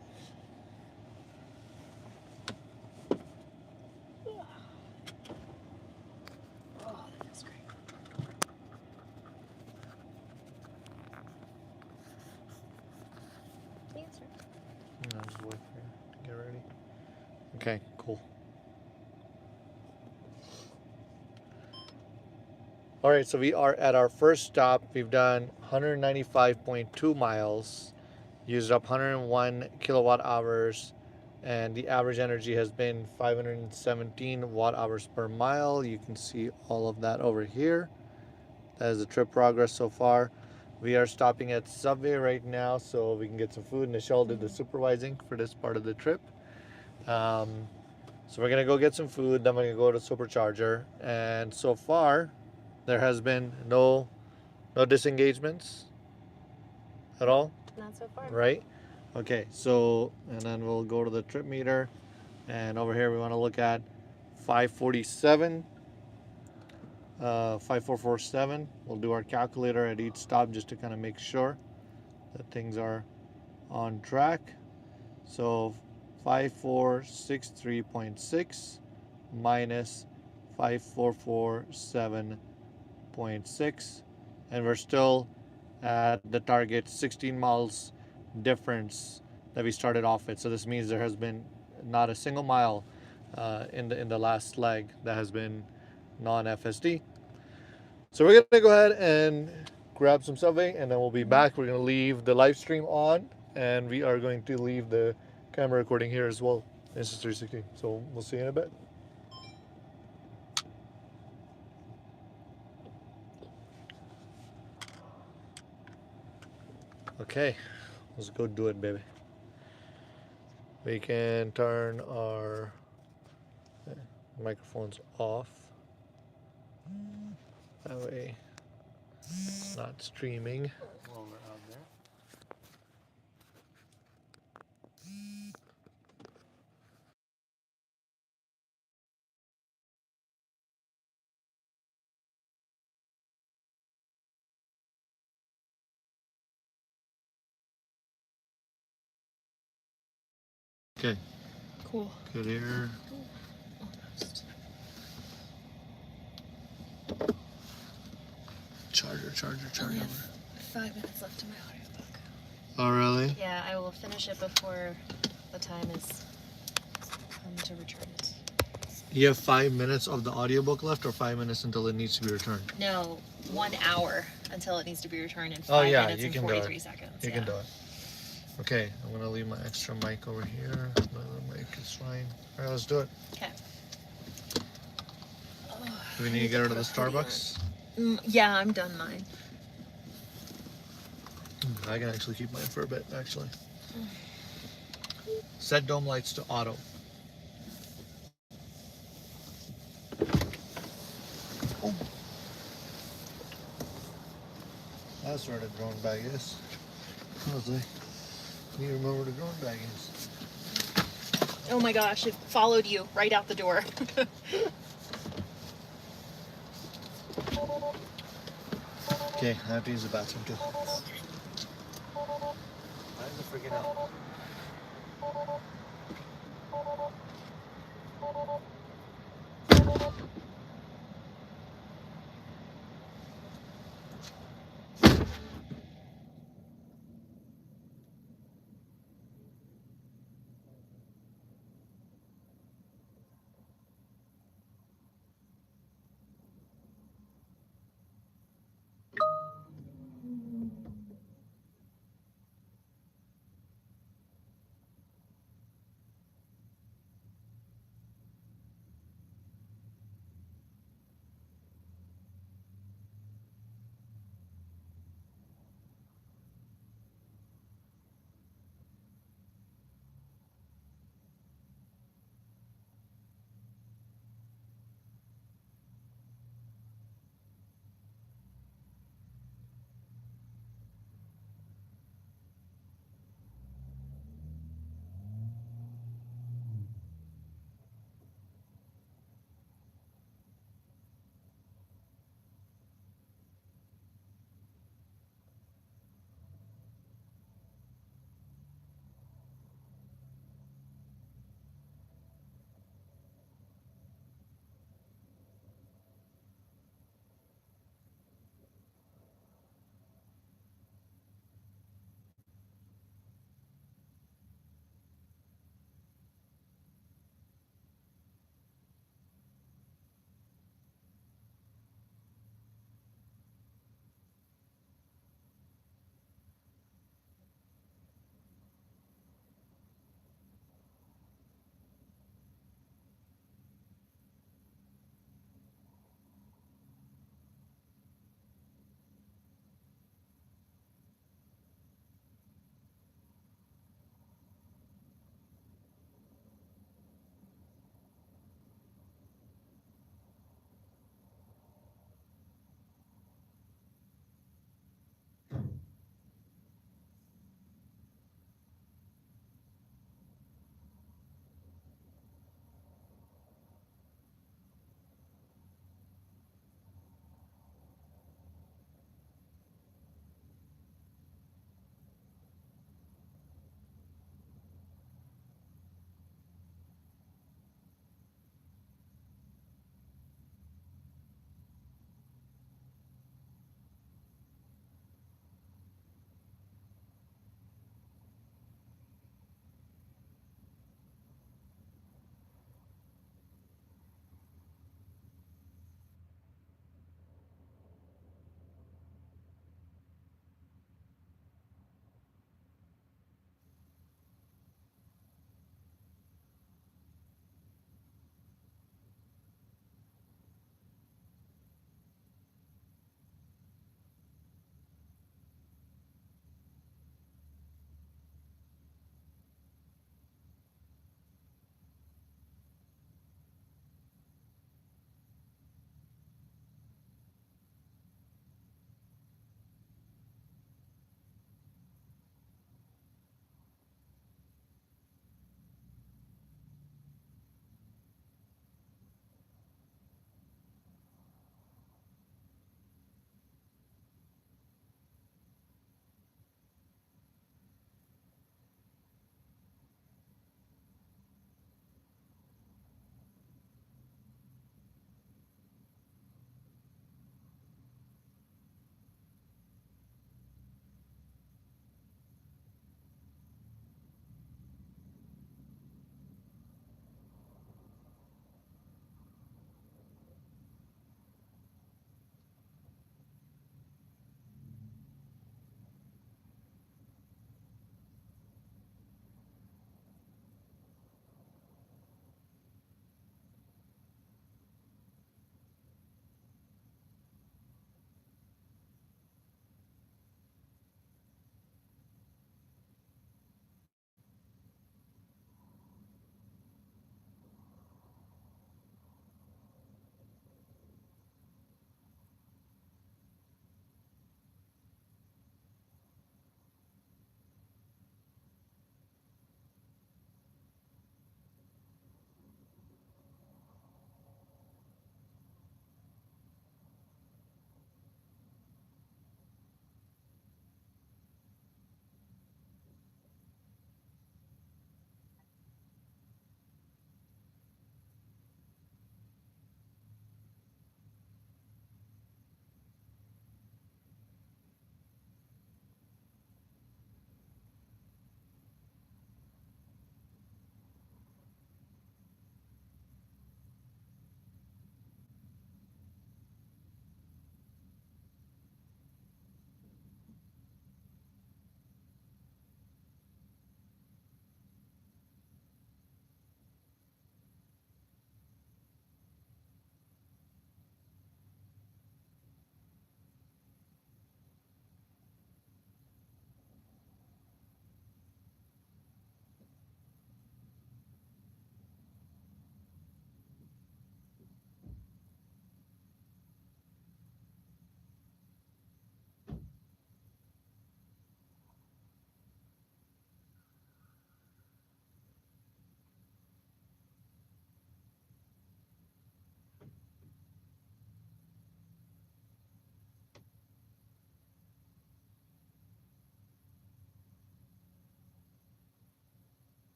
Oh, that's great. Thanks, sir. No, just wait for you to get ready. Okay, cool. All right, so we are at our first stop. We've done 195.2 miles, used up 101 kilowatt hours, and the average energy has been 517 watt hours per mile. You can see all of that over here. That is the trip progress so far. We are stopping at Subway right now so we can get some food. Nichelle did the supervising for this part of the trip. So we're gonna go get some food, then we're gonna go to Supercharger. And so far, there has been no disengagements at all, Not so far. right? Okay, so, and then we'll go to the trip meter. And over here, we wanna look at 547, 5447. We'll do our calculator at each stop just to kind of make sure that things are on track. So 5463.6 minus 5447.6, and we're still at the target 16 miles difference that we started off with. So this means there has been not a single mile in the last leg that has been non-FSD. So we're gonna go ahead and grab some Subway, and then we'll be back. We're gonna leave the live stream on, and we are going to leave the camera recording here as well. This is 360. So we'll see you in a bit. Okay, let's go do it, baby. We can turn our microphones off. That way it's not streaming while we're out there. Okay, Cool. good here. Almost. Charger. Only have 5 minutes left in my audiobook. Oh, really? Yeah, I will finish it before the time is to return it. You have 5 minutes of the audiobook left, or 5 minutes until it needs to be returned? No, 1 hour until it needs to be returned in 5 Oh, yeah, minutes you and can do 43 it. seconds. You can do it. Okay, I'm gonna leave my extra mic over here. My other mic is fine. All right, let's do it. Okay. Do we need to get her to the Starbucks? Yeah, I'm done mine. I can actually keep mine for a bit, actually. Set dome lights to auto. Oh. That's where the drone bag is. I was like, you remember where the drone bag is. Oh my gosh, it followed you right out the door. Okay, I have to use the bathroom too. I'm freaking out.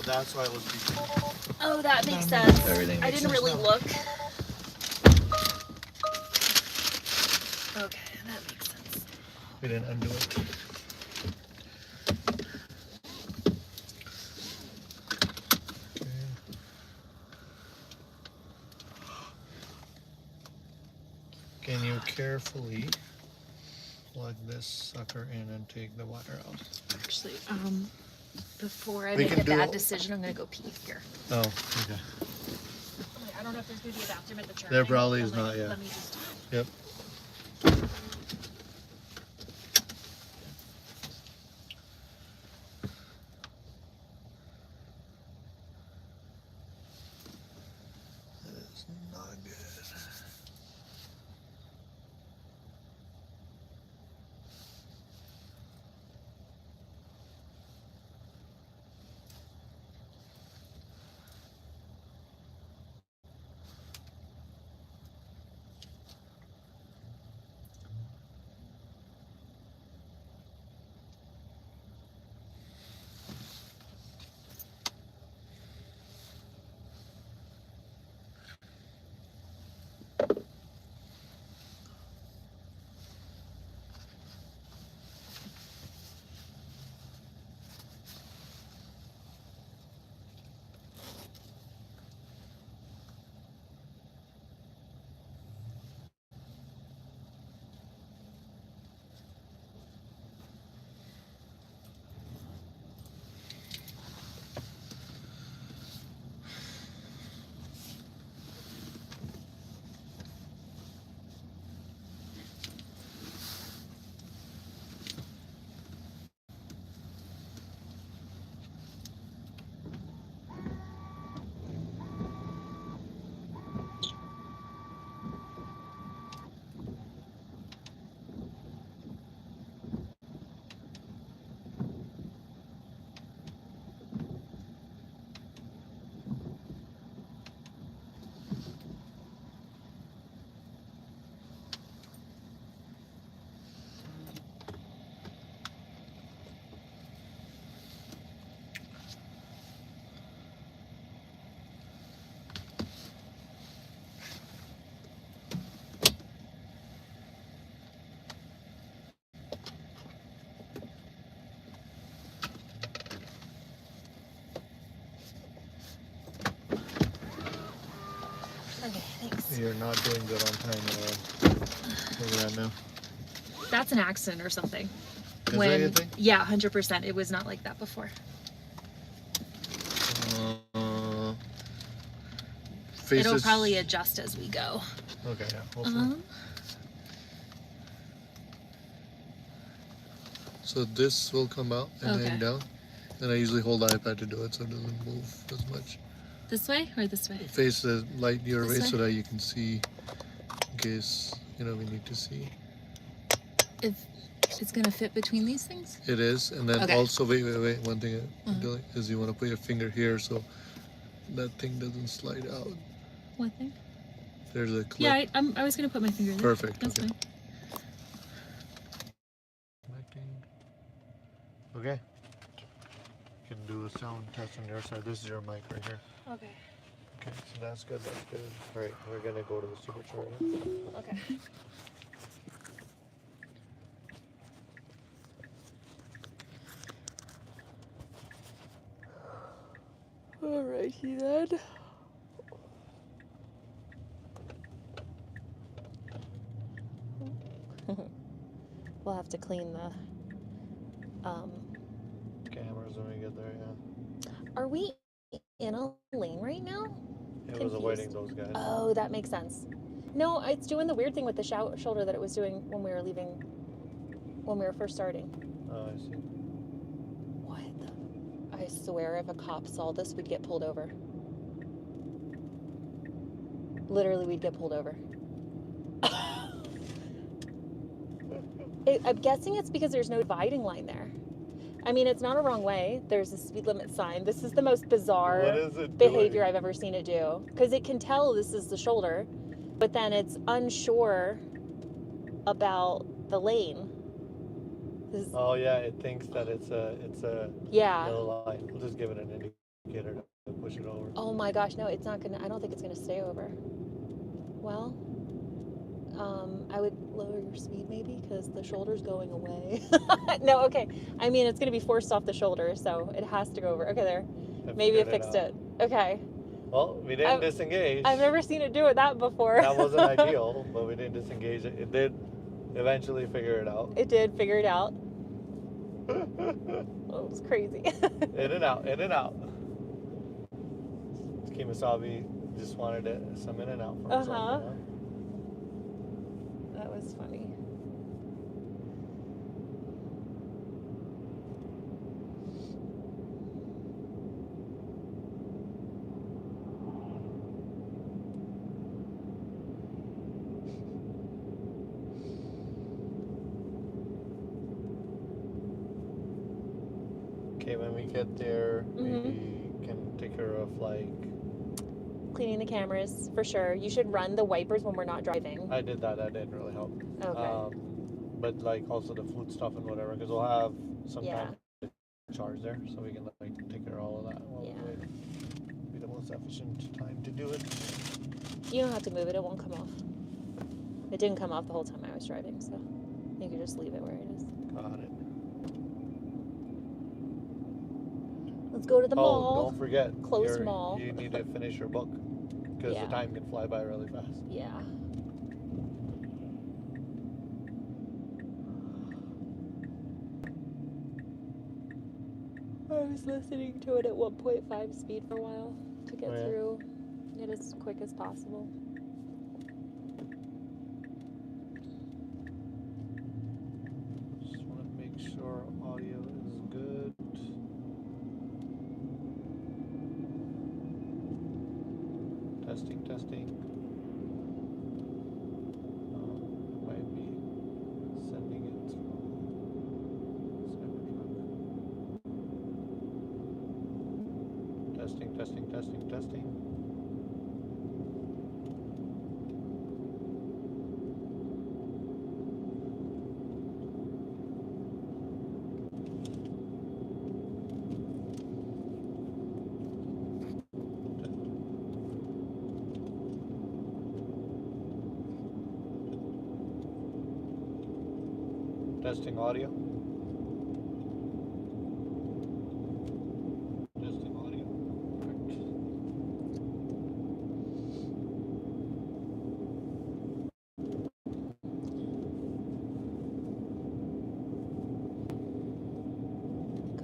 that's why it was before. Oh, that makes sense. Everything I makes didn't sense really now. look. Okay, that makes sense. We didn't undo it. Can you carefully plug this sucker in and take the wire out? Actually, before I We make can a do bad it- decision, I'm gonna go pee here. Oh, okay. I don't know if there's gonna be a bathroom at the church. There probably is not, yeah. Let me just. Yep. That is not good. Okay, thanks. You're not doing good on time at all. Look at that now. That's an accident or something. Is that you think? Yeah, 100%. It was not like that before. Faces. It'll probably adjust as we go. Okay, yeah. Hopefully. So this will come out and hang Okay. down. And I usually hold the iPad to do it so it doesn't move as much. This way or this way? Face the light your This way way? so that you can see in case, we need to see. If it's gonna fit between these things? It is. And then Okay. also, wait. One thing is you want to put your finger here so that thing doesn't slide out. What thing? There's a clip. Yeah, I was gonna put my finger there. Perfect. That's Okay. fine. Okay. You can do a sound test on your side. This is your mic right here. Okay. Okay, so that's good. All right, we're gonna go to the supercharger. Okay. Alrighty then. We'll have to clean the Cameras when we get there, yeah. Are we in a lane right now? It was Confused. avoiding those guys. Oh, that makes sense. No, it's doing the weird thing with the shoulder that it was doing when we were leaving, when we were first starting. Oh, I see. What the? I swear if a cop saw this, we'd get pulled over. Literally, we'd get pulled over. I'm guessing it's because there's no dividing line there. I mean, it's not a wrong way. There's a speed limit sign. This is the most bizarre What is it behavior doing? I've ever seen it do. Because it can tell this is the shoulder, but then it's unsure about the lane. Oh yeah, it thinks that it's a Yeah. yellow light. We'll just give it an get her to push it over. Oh my gosh, no, it's not gonna, I don't think it's gonna stay over. Well, I would lower your speed maybe because the shoulder's going away. No, okay. I mean, it's gonna be forced off the shoulder, so it has to go over. Okay, there. Maybe it fixed it. Okay. Well, we didn't disengage. I've never seen it do it that before. That wasn't ideal, but we didn't disengage it. It did eventually figure it out. It did figure it out. Oh, it was crazy. In and out, in and out. Kemosabe just wanted some in and out for himself. Uh-huh. You know? That was funny. Okay, when we get there, maybe can take care of like cleaning the cameras for sure. You should run the wipers when we're not driving. I did that. That didn't really help. Okay. But like also the food stuff and whatever, because we'll have some Yeah. time to charge there, so we can like take care of all of that while we wait. Be the most efficient time to do it. You don't have to move it. It won't come off. It didn't come off the whole time I was driving, so you can just leave it where it is. Got it. Let's go to the mall. Oh, don't forget. Close mall. You need to finish your book because Yeah. the time can fly by really fast. Yeah. I was listening to it at 1.5 speed for a while to get through it as quick as possible. Just want to make sure audio is good. Testing, testing. Might be sending it through Cybertruck. Testing, testing, testing, testing. Testing audio. Testing audio. Perfect.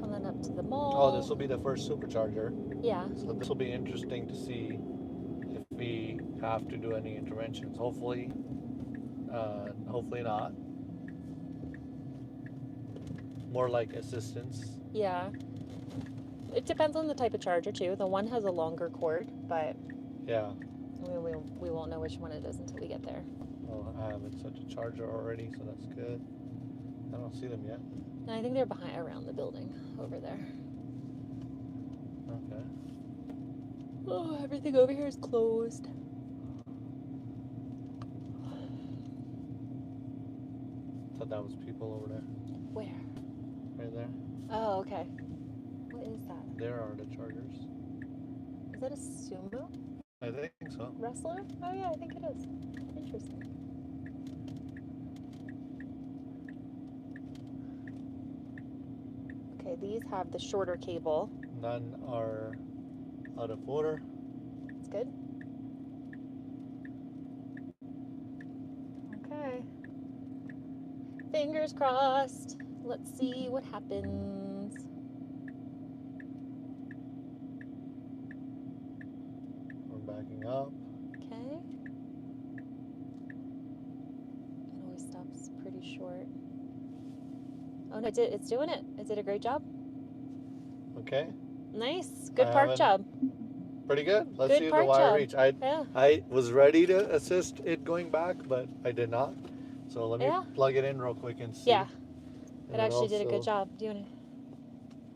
Coming up to the mall. Oh, this will be the first supercharger. Yeah. So this will be interesting to see if we have to do any interventions. Hopefully, hopefully not. More like assistance. Yeah. It depends on the type of charger too. The one has a longer cord, but Yeah. we won't know which one it is until we get there. Well, I have it set to charger already, so that's good. I don't see them yet. And I think they're behind around the building over there. Okay. Oh, everything over here is closed. Thought that was people over there. Where? Right there. Oh, okay. What is that? There are the chargers. Is that a sumo I think so. wrestler? Oh yeah, I think it is. Interesting. Okay, these have the shorter cable. None are out of order. That's good. Okay. Fingers crossed. Let's see what happens. We're backing up. Okay. It always stops pretty short. Oh no, it's doing it. It did a great job. Okay. Nice. Good I park haven't- job. Pretty good. Let's Good see the park wire job. reach. Yeah. I was ready to assist it going back, but I did not. So let me Yeah. plug it in real quick and see. Yeah. And It actually did a also- good job. Do you want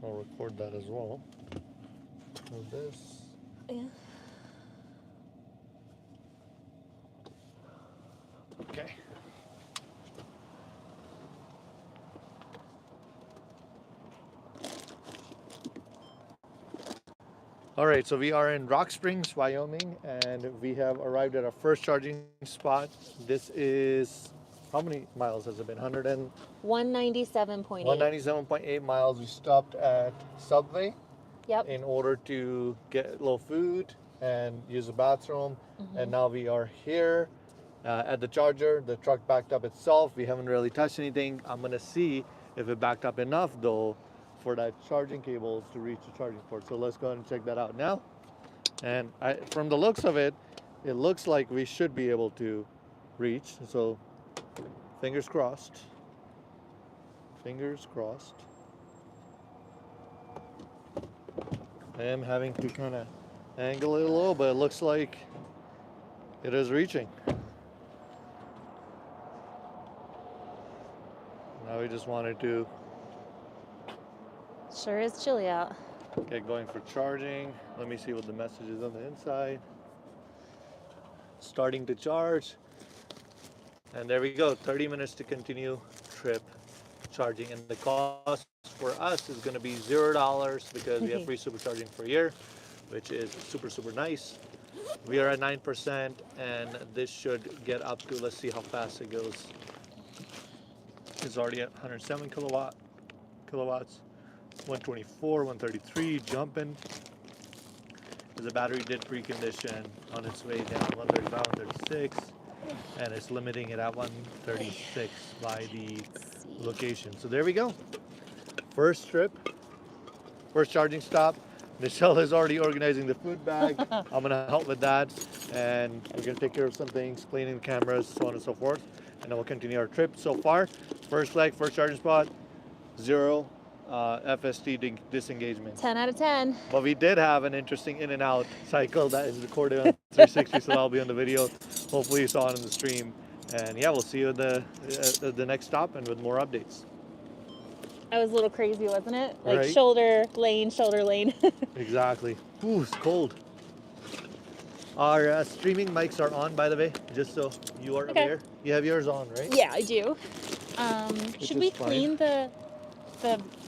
I'll record that as well. With this. to? Yeah. Okay. All right, so we are in Rock Springs, Wyoming, and we have arrived at our first charging spot. This is, how many miles has it been? 197.8. 197.8 miles. We stopped at Subway Yep. in order to get a little food and use the bathroom. And now we are here at the charger. The truck backed up itself. We haven't really touched anything. I'm gonna see if it backed up enough though for that charging cable to reach the charging port. So let's go ahead and check that out now. And from the looks of it, it looks like we should be able to reach. So fingers crossed. Fingers crossed. I am having to kind of angle it a little, but it looks like it is reaching. Now we just wanted to Sure is chilly out. get going for charging. Let me see what the message is on the inside. Starting to charge. And there we go, 30 minutes to continue trip charging. And the cost for us is going to be $0 because we have free supercharging for a year, which is super, super nice. We are at 9% and this should get up to, let's see how fast it goes. It's already at 107 kilowatts, 124, 133, jumping. The battery did precondition on its way down, 135, 136, and it's limiting it at 136 by the location. So there we go. First trip, first charging stop. Michelle is already organizing the food bag. I'm gonna help with that, and we're gonna take care of some things, cleaning the cameras, so on and so forth, and then we'll continue our trip. So far, first leg, first charging spot, 0 FSD disengagement. 10 out of 10. But we did have an interesting in and out cycle that is recorded on 360, so that'll be on the video. Hopefully you saw it in the stream. And yeah, we'll see you at the next stop and with more updates. That was a little crazy, wasn't it? Like Right. shoulder lane, shoulder lane. Exactly. Ooh, it's cold. Our streaming mics are on, by the way, just so you are aware. You have yours on, right? Yeah, I do. Should we is fine. clean the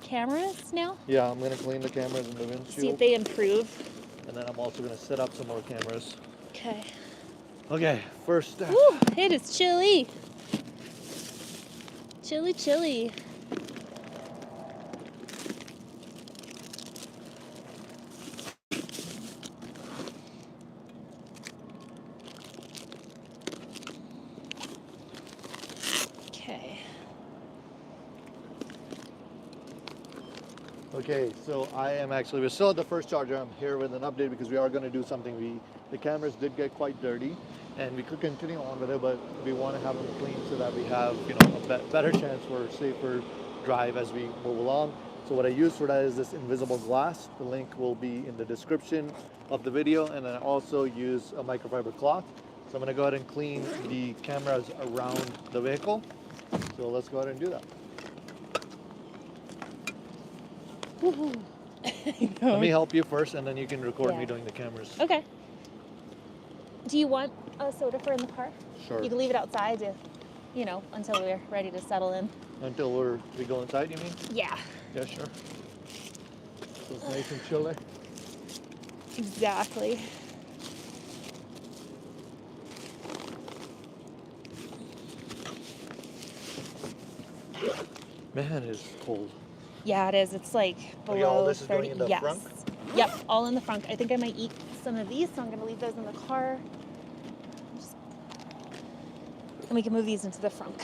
cameras now? Yeah, I'm gonna clean the cameras and the windshield. See if they improve. And then I'm also gonna set up some more cameras. Okay. Okay, first step. Woo, it is chilly. Chilly, chilly. Okay. Okay, so we're still at the first charger. I'm here with an update because we are going to do something. The cameras did get quite dirty and we could continue on with it, but we want to have them clean so that we have, a better chance for a safer drive as we move along. So what I use for that is this invisible glass. The link will be in the description of the video, and then I also use a microfiber cloth. So I'm going to go ahead and clean the cameras around the vehicle. So let's go ahead and do that. Let me help you first, and then you can record me doing the cameras. Okay. Do you want a soda for in the car? Sure. You can leave it outside to, until we're ready to settle in. Until we go inside, you mean? Yeah. Yeah, sure. So it's nice and chilly. Exactly. Man, it's cold. Yeah, it is. It's like below Okay, all this is 30. going in the Yes. front? Yep, all in the front. I think I might eat some of these, so I'm going to leave those in the car. And we can move these into the front.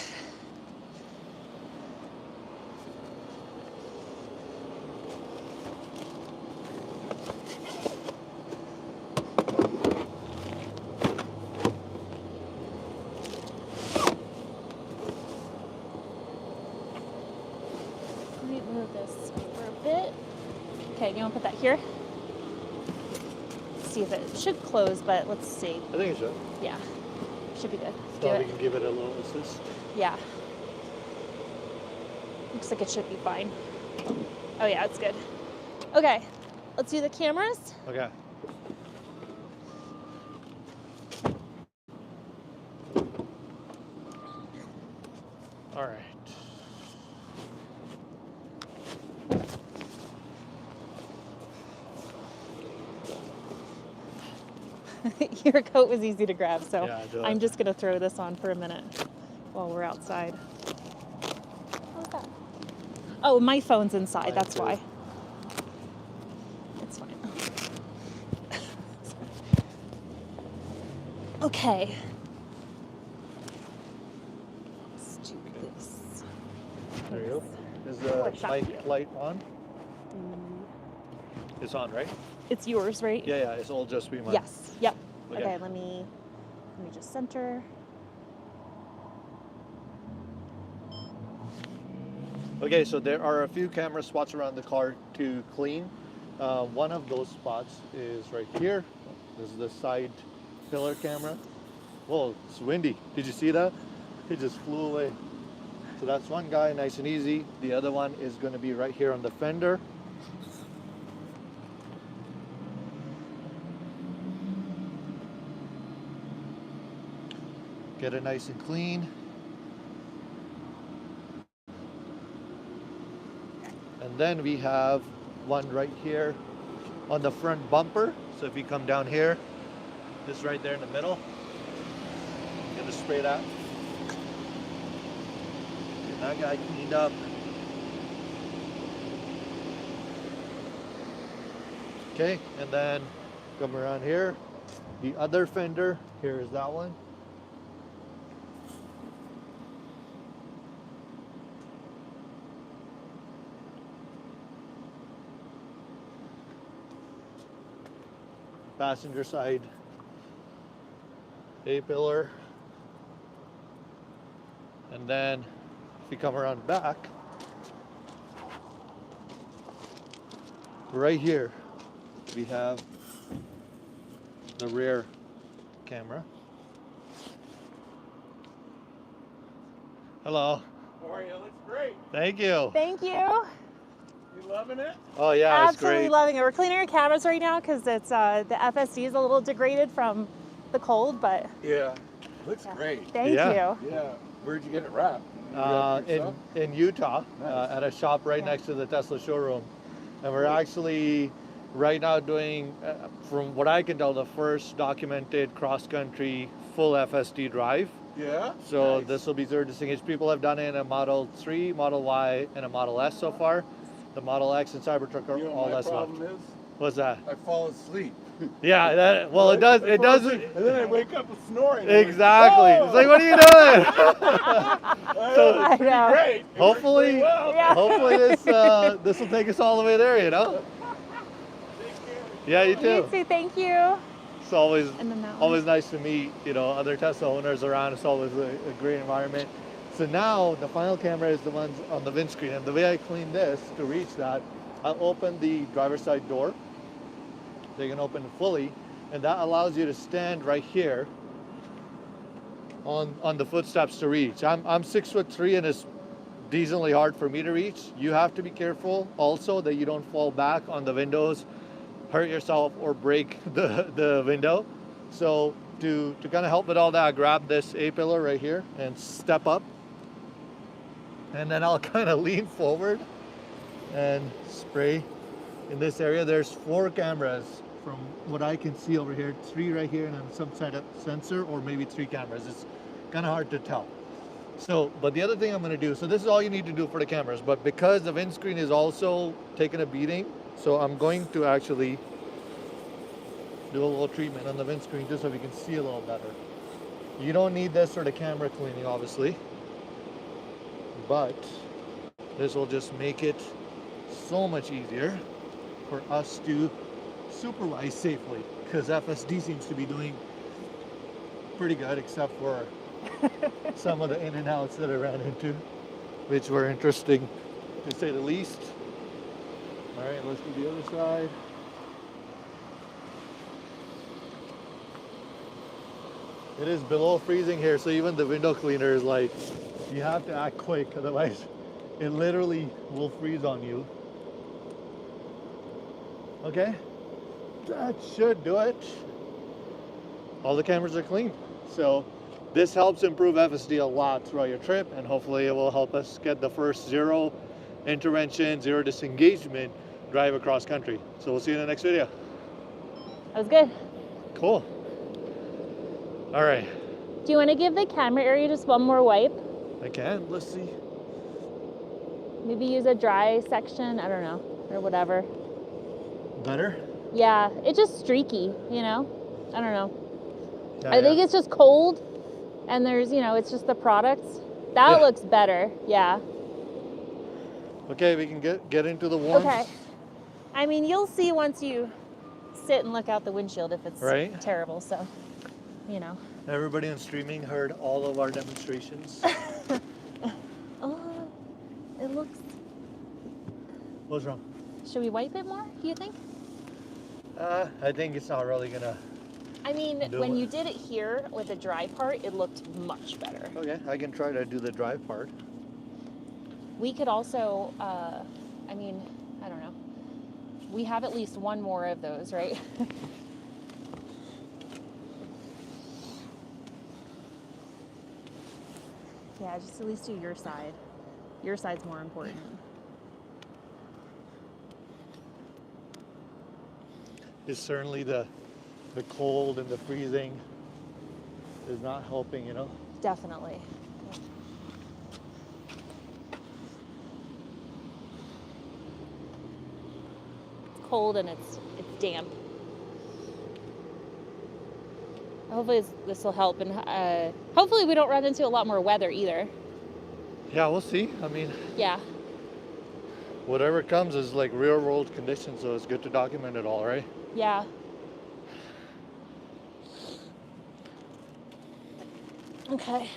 Let me move this over a bit. Okay, you want to put that here? See if it should close, but let's see. I think it should. Yeah, should be good. Do So we it. can give it a little assist. Yeah. Looks like it should be fine. Oh yeah, it's good. Okay, let's do the cameras. Okay. All right. Your coat was easy to grab, so Yeah, do I'm it. just gonna throw this on for a minute while we're outside. How's that? Oh, my phone's inside, Mine that's too. why. It's fine. Okay. Let's do this. There you go. Is Oh, I the shot mic you. light on? It's on, right? It's yours, right? Yeah, yeah. It's all just be mine. Yes. Yep. Okay. Okay, let me just center. Okay, so there are a few camera spots around the car to clean. One of those spots is right here. This is the side pillar camera. Whoa, it's windy. Did you see that? It just flew away. So that's one guy, nice and easy. The other one is going to be right here on the fender. Get it nice and clean. And then we have one right here on the front bumper. So if you come down here, this right there in the middle, I'm gonna spray that. Get that guy cleaned up. Okay, and then come around here. The other fender, here is that one. Passenger side A-pillar, and then if you come around back, right here we have the rear camera. Hello. How are you? Looks great. Thank you. Thank you. You loving it? Oh yeah, it's Absolutely great. loving it. We're cleaning our cameras right now because it's the FSD is a little degraded from the cold, but Yeah. Looks yeah. great. Thank Yeah. you. Yeah. Where'd you get it wrapped? You wrapped it yourself? In Utah, Nice. at a shop right Yeah. next to the Tesla showroom, and we're actually right now doing, from what I can tell, the first documented cross-country full FSD drive. Yeah. So Nice. this will be zero distinguished. People have done it in a Model 3, Model Y, and a Model S so far. The Model X and Cybertruck are You know all what my that's left. problem is? What's that? I fall asleep. Yeah, that, well, it does. I It fall does. asleep, And then I wake up with snoring. I'm like, Exactly. "Oh!" It's like, what are you doing? So, I it's pretty know. great. It works Hopefully- pretty well. Yeah. Hopefully this will take us all the way there. You know. Take care. Yeah, you You too. too. Thank you. It's always And then that one. always nice to meet, other Tesla owners around. It's always a great environment. So now the final camera is the ones on the windscreen, and the way I clean this to reach that, I open the driver's side door. So you can open it fully, and that allows you to stand right here on the footsteps to reach. I'm 6'3" and it's decently hard for me to reach. You have to be careful also that you don't fall back on the windows, hurt yourself, or break the window. So to kind of help with all that, I grab this A-pillar right here and step up, and then I'll kind of lean forward and spray in this area. There's 4 cameras from what I can see over here, 3 right here, and then some side of sensor, or maybe 3 cameras. It's kind of hard to tell. So, but the other thing I'm going to do, so this is all you need to do for the cameras, but because the windscreen is also taking a beating, so I'm going to actually do a little treatment on the windscreen just so we can see a little better. You don't need this for the camera cleaning, obviously, but this will just make it so much easier for us to supervise safely, because FSD seems to be doing pretty good, except for some of the in and outs that I ran into, which were interesting to say the least. All right, let's do the other side. It is below freezing here, so even the window cleaner is like, you have to act quick, otherwise it literally will freeze on you. Okay, that should do it. All the cameras are clean, so this helps improve FSD a lot throughout your trip, and hopefully it will help us get the first zero intervention, zero disengagement drive across country. So we'll see you in the next video. That was good. Cool. All right. Do you want to give the camera area just one more wipe? I can. Let's see. Maybe use a dry section, I don't know, or whatever. Better? Yeah, it's just streaky, you know? I don't know. Yeah, I think it's just cold, and there's, you know, it's just the products. That looks better, yeah. Okay, we can get into the warmth. Okay. I mean, you'll see once you sit and look out the windshield if it's terrible, so, you know. Everybody on streaming heard all of our demonstrations. Oh, it looks... What's wrong? Should we wipe it more, do you think? I think it's not really gonna... I mean, when you did it here with the dry part, it looked much better. Okay, I can try to do the dry part. We could also, I mean, I don't know. We have at least one more of those, right? Yeah, just at least do your side. Your side's more important. It's certainly the cold and the freezing is not helping, you know? Definitely. It's cold and it's damp. Hopefully this will help, and hopefully we don't run into a lot more weather either. Yeah, we'll see. I mean, yeah. Whatever comes is like real world conditions, so it's good to document it all, right? Yeah. Okay.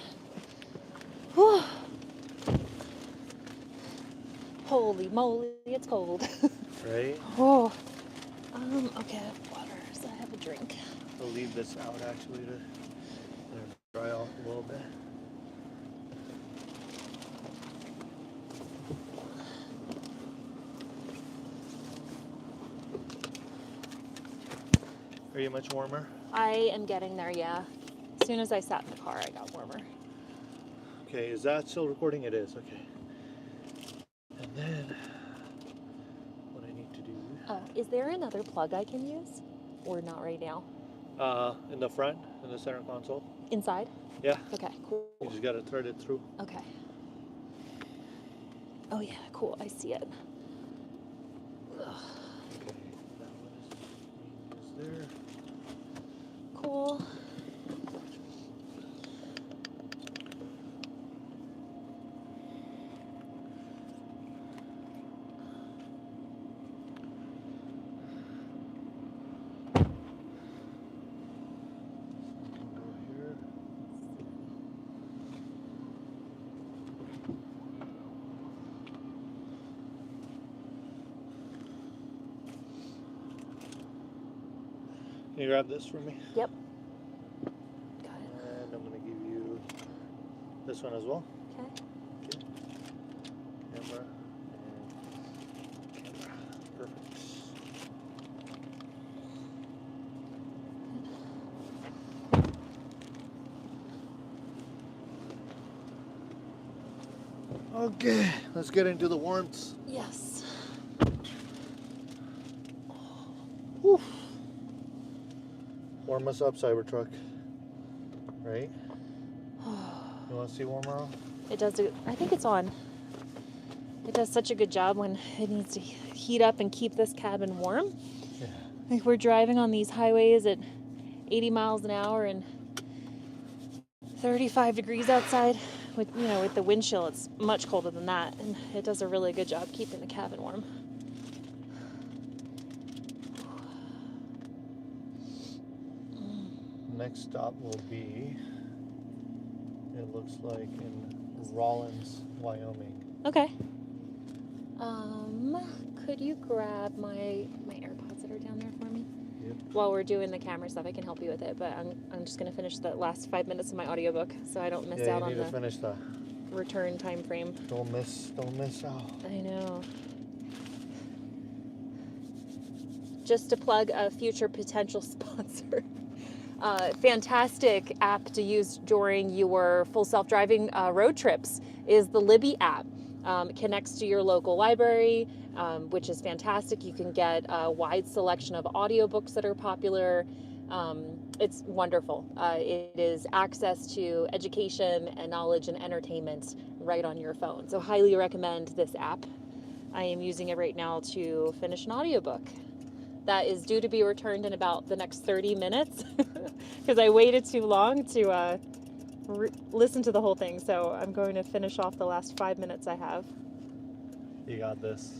Whew. Holy moly, it's cold. Right? Oh. Okay, I have water, so I have a drink. I'll leave this out actually to let it dry off a little bit. Are you much warmer? I am getting there, yeah. As soon as I sat in the car, I got warmer. Okay, is that still recording? It is, okay. And then, what I need to do... Is there another plug I can use? Or not right now? In the front, in the center console. Inside? Yeah. Okay, cool. You just gotta thread it through. Okay. Oh yeah, cool, I see it. Ugh. Okay, that one is there. Cool. Can you grab this for me? Yep. Got it. And I'm going to give you this one as well. Okay. Okay. Camera and camera. Perfect. Okay, let's get into the warmth. Yes. Whew. Warm us up, Cybertruck. Right? You want to see warmer on? It does. I think it's on. It does such a good job when it needs to heat up and keep this cabin warm. Yeah. Like we're driving on these highways at 80 miles an hour and 35 degrees outside. With with the wind chill, it's much colder than that, and it does a really good job keeping the cabin warm. Next stop will be, it looks like, in Rawlins, Wyoming. Okay. Could you grab my AirPods that are down there for me? Yep. While we're doing the camera stuff, I can help you with it, but I'm just gonna finish the last 5 minutes of my audiobook so I don't miss out you on need the to finish that. return time frame. Don't miss out. I know. Just to plug a future potential sponsor. Fantastic app to use during your full self-driving road trips is the Libby app. It connects to your local library, which is fantastic. You can get a wide selection of audiobooks that are popular. it's wonderful. It is access to education and knowledge and entertainment right on your phone. So highly recommend this app. I am using it right now to finish an audiobook that is due to be returned in about the next 30 minutes because I waited too long to listen to the whole thing. So I'm going to finish off the last 5 minutes I have. You got this.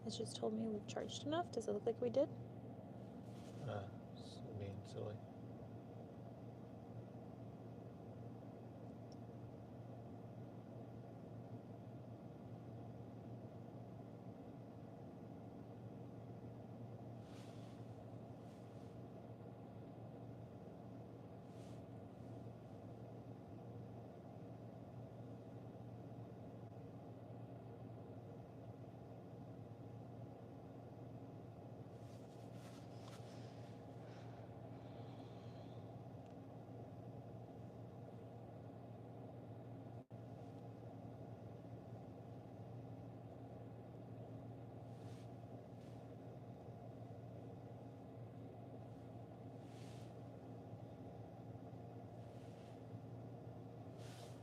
It just told me we've charged enough. Does it look like we did? Being silly.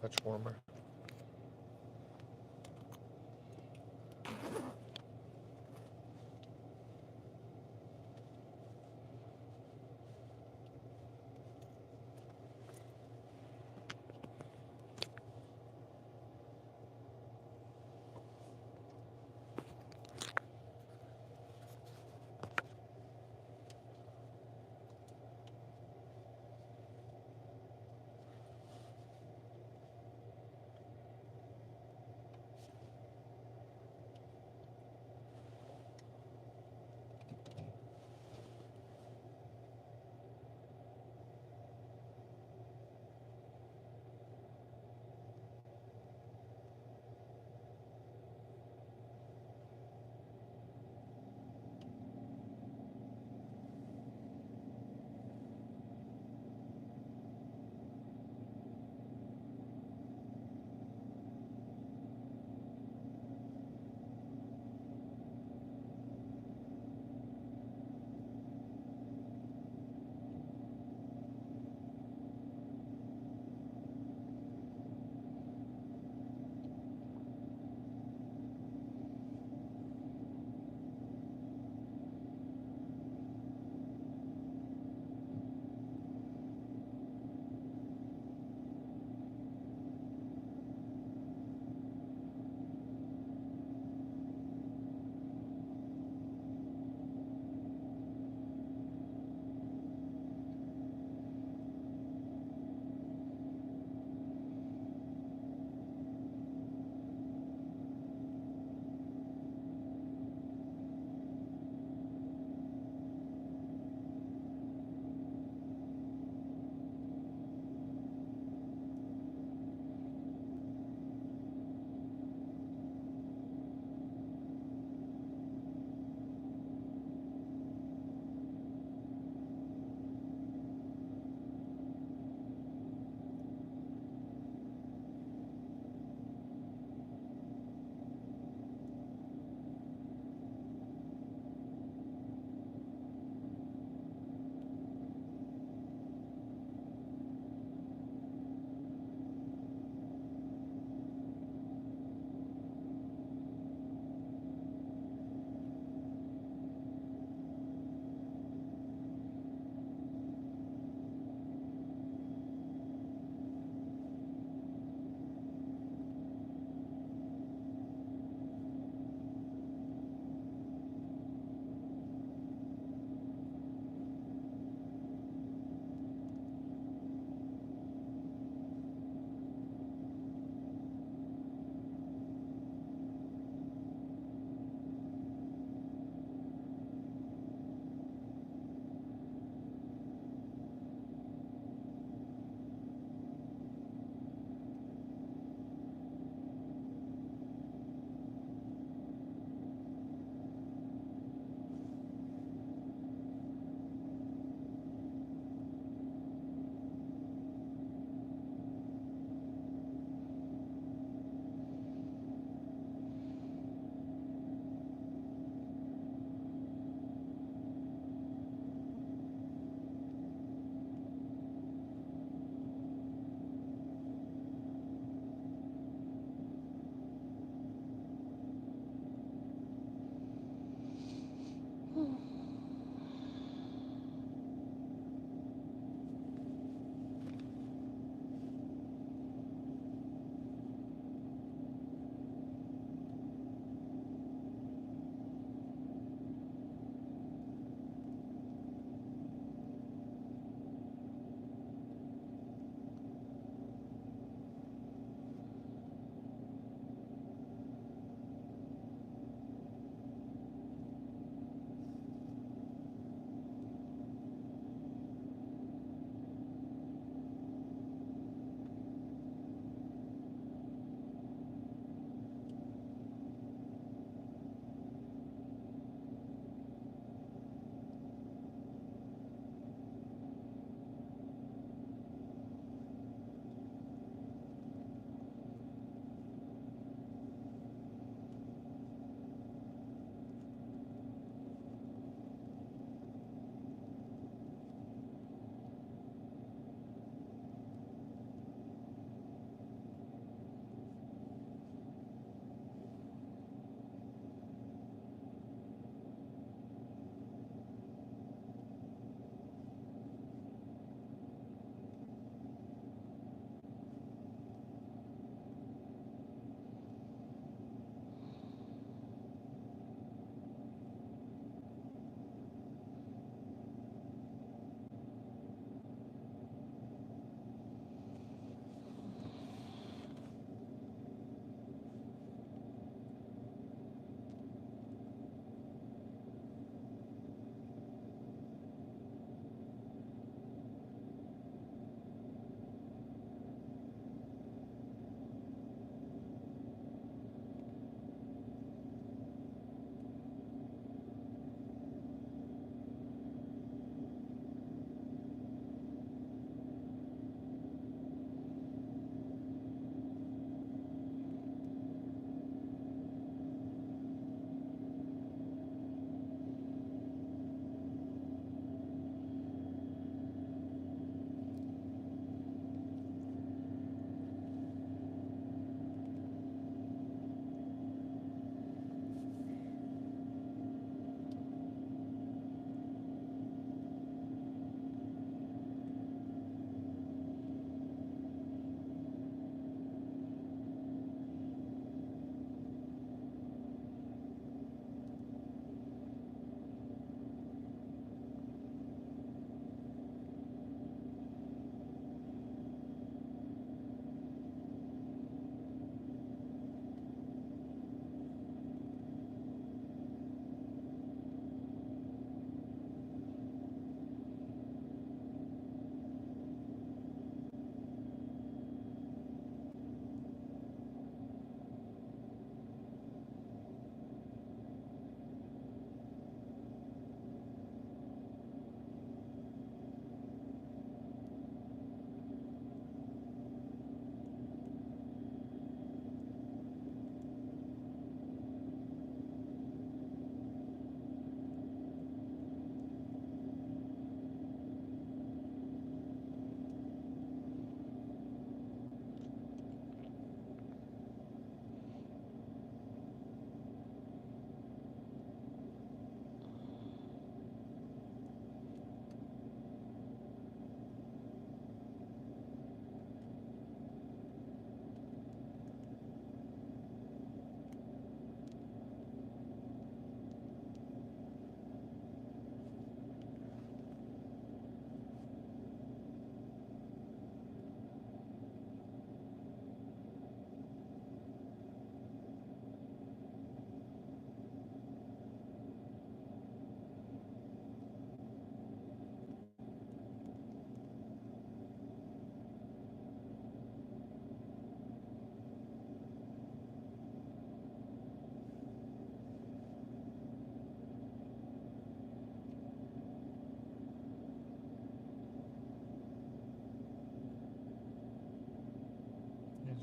Much warmer.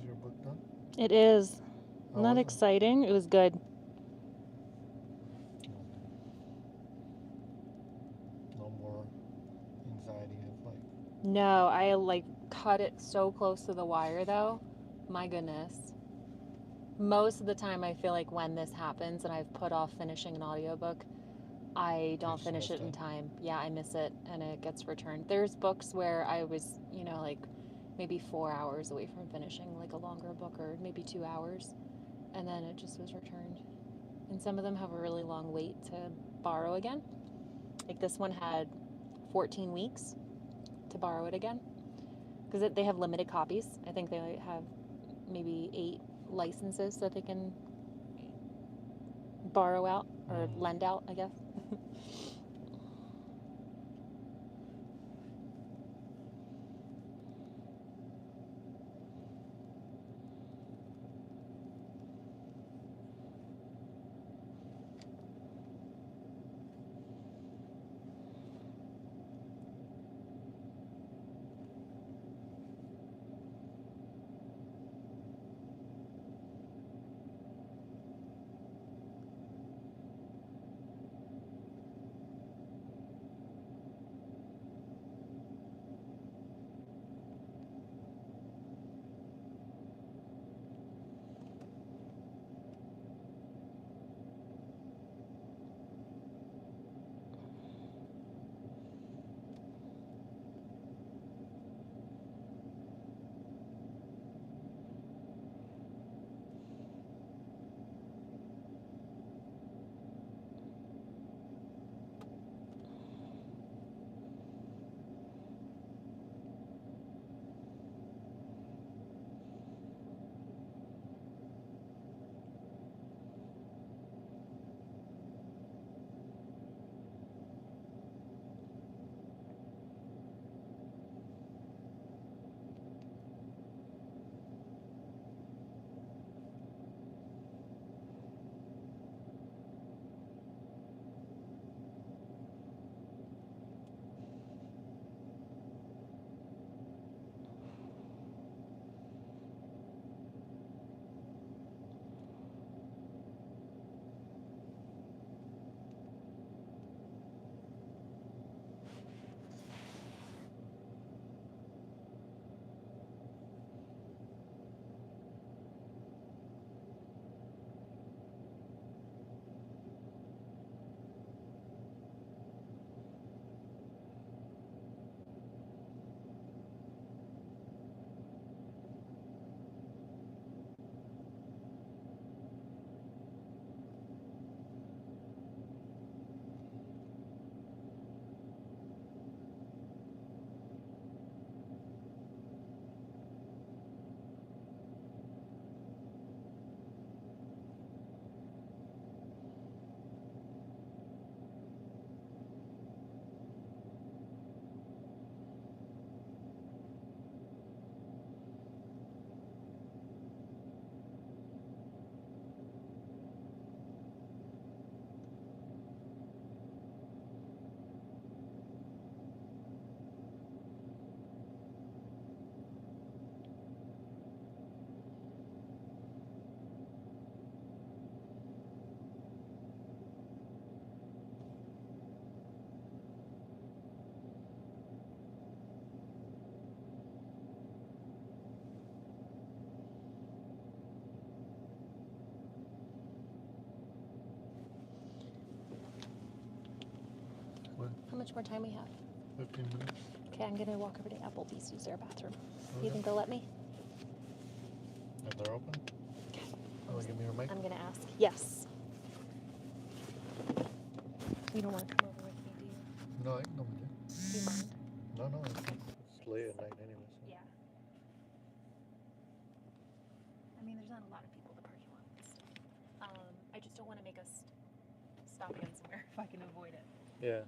your book done? It is. How Not was it? exciting. It was good. No more anxiety of like. No, I like cut it so close to the wire though. My goodness. Most of the time I feel like when this happens and I've put off finishing an audiobook, I don't just finish missed it in it. time. Yeah, I miss it and it gets returned. There's books where I was, like maybe 4 hours away from finishing like a longer book or maybe 2 hours, and then it just was returned. And some of them have a really long wait to borrow again. Like this one had 14 weeks to borrow it again because they have limited copies. I think they have maybe 8 licenses that they can borrow out or lend out, I guess. What? How much more time we have? 15 minutes. Okay, I'm gonna walk over to Applebee's to use their bathroom. Okay. You think they'll let me? If they're open. Okay. Oh, give me your mic. I'm gonna ask. Yes. You don't want to come over with me, do you? No, I no, we do. Do you mind? No, it's late at night anyway. So. Yeah. I mean, there's not a lot of people at the parking lot and stuff. I just don't want to make us stop again somewhere if I can avoid it. Yeah.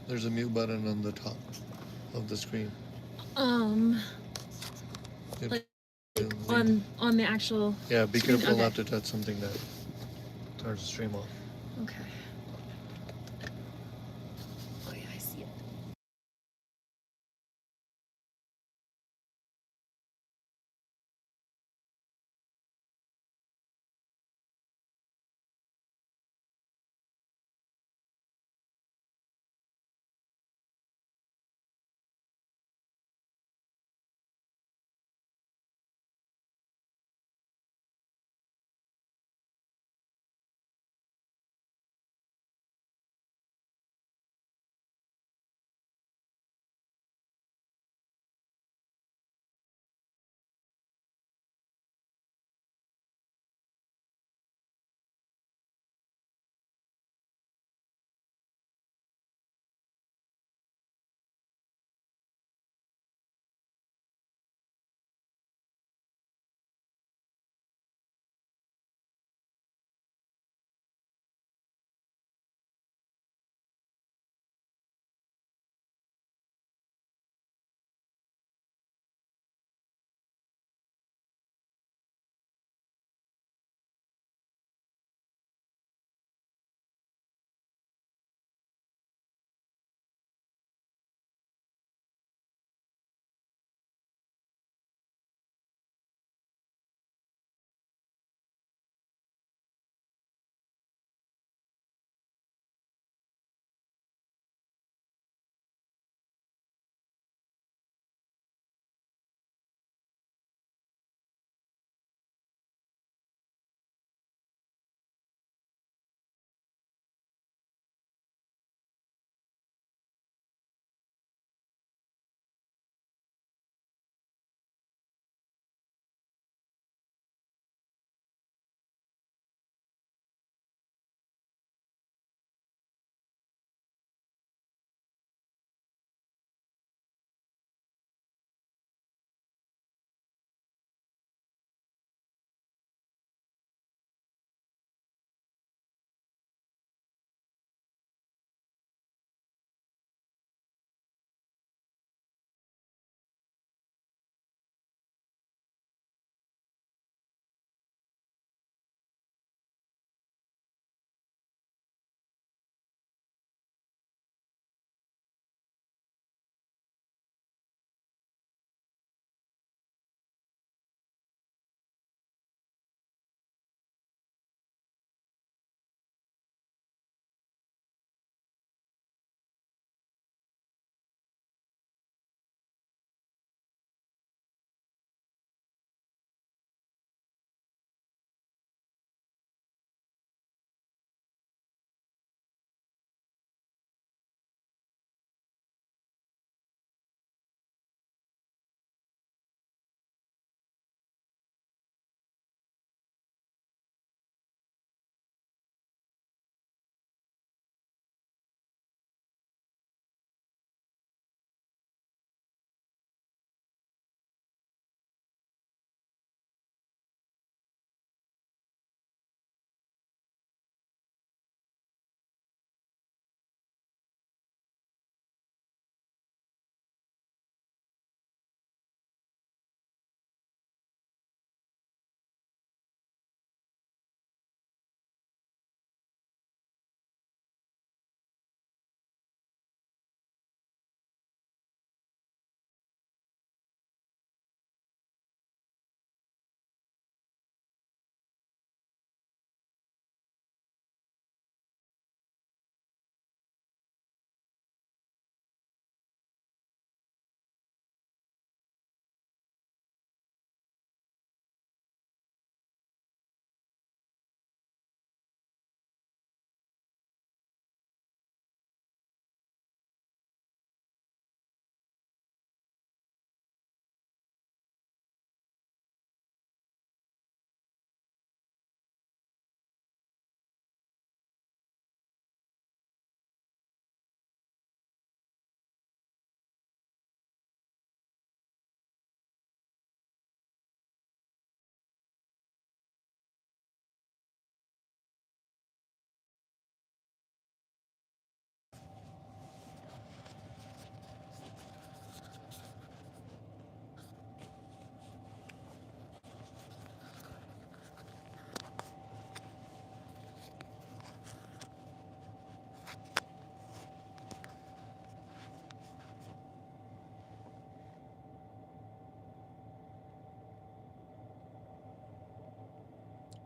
There's a mute button on the top of the screen. It- Like it- on the actual. Yeah, be screen? careful Okay. not to touch something that turns the stream off. Okay. Oh yeah, I see it.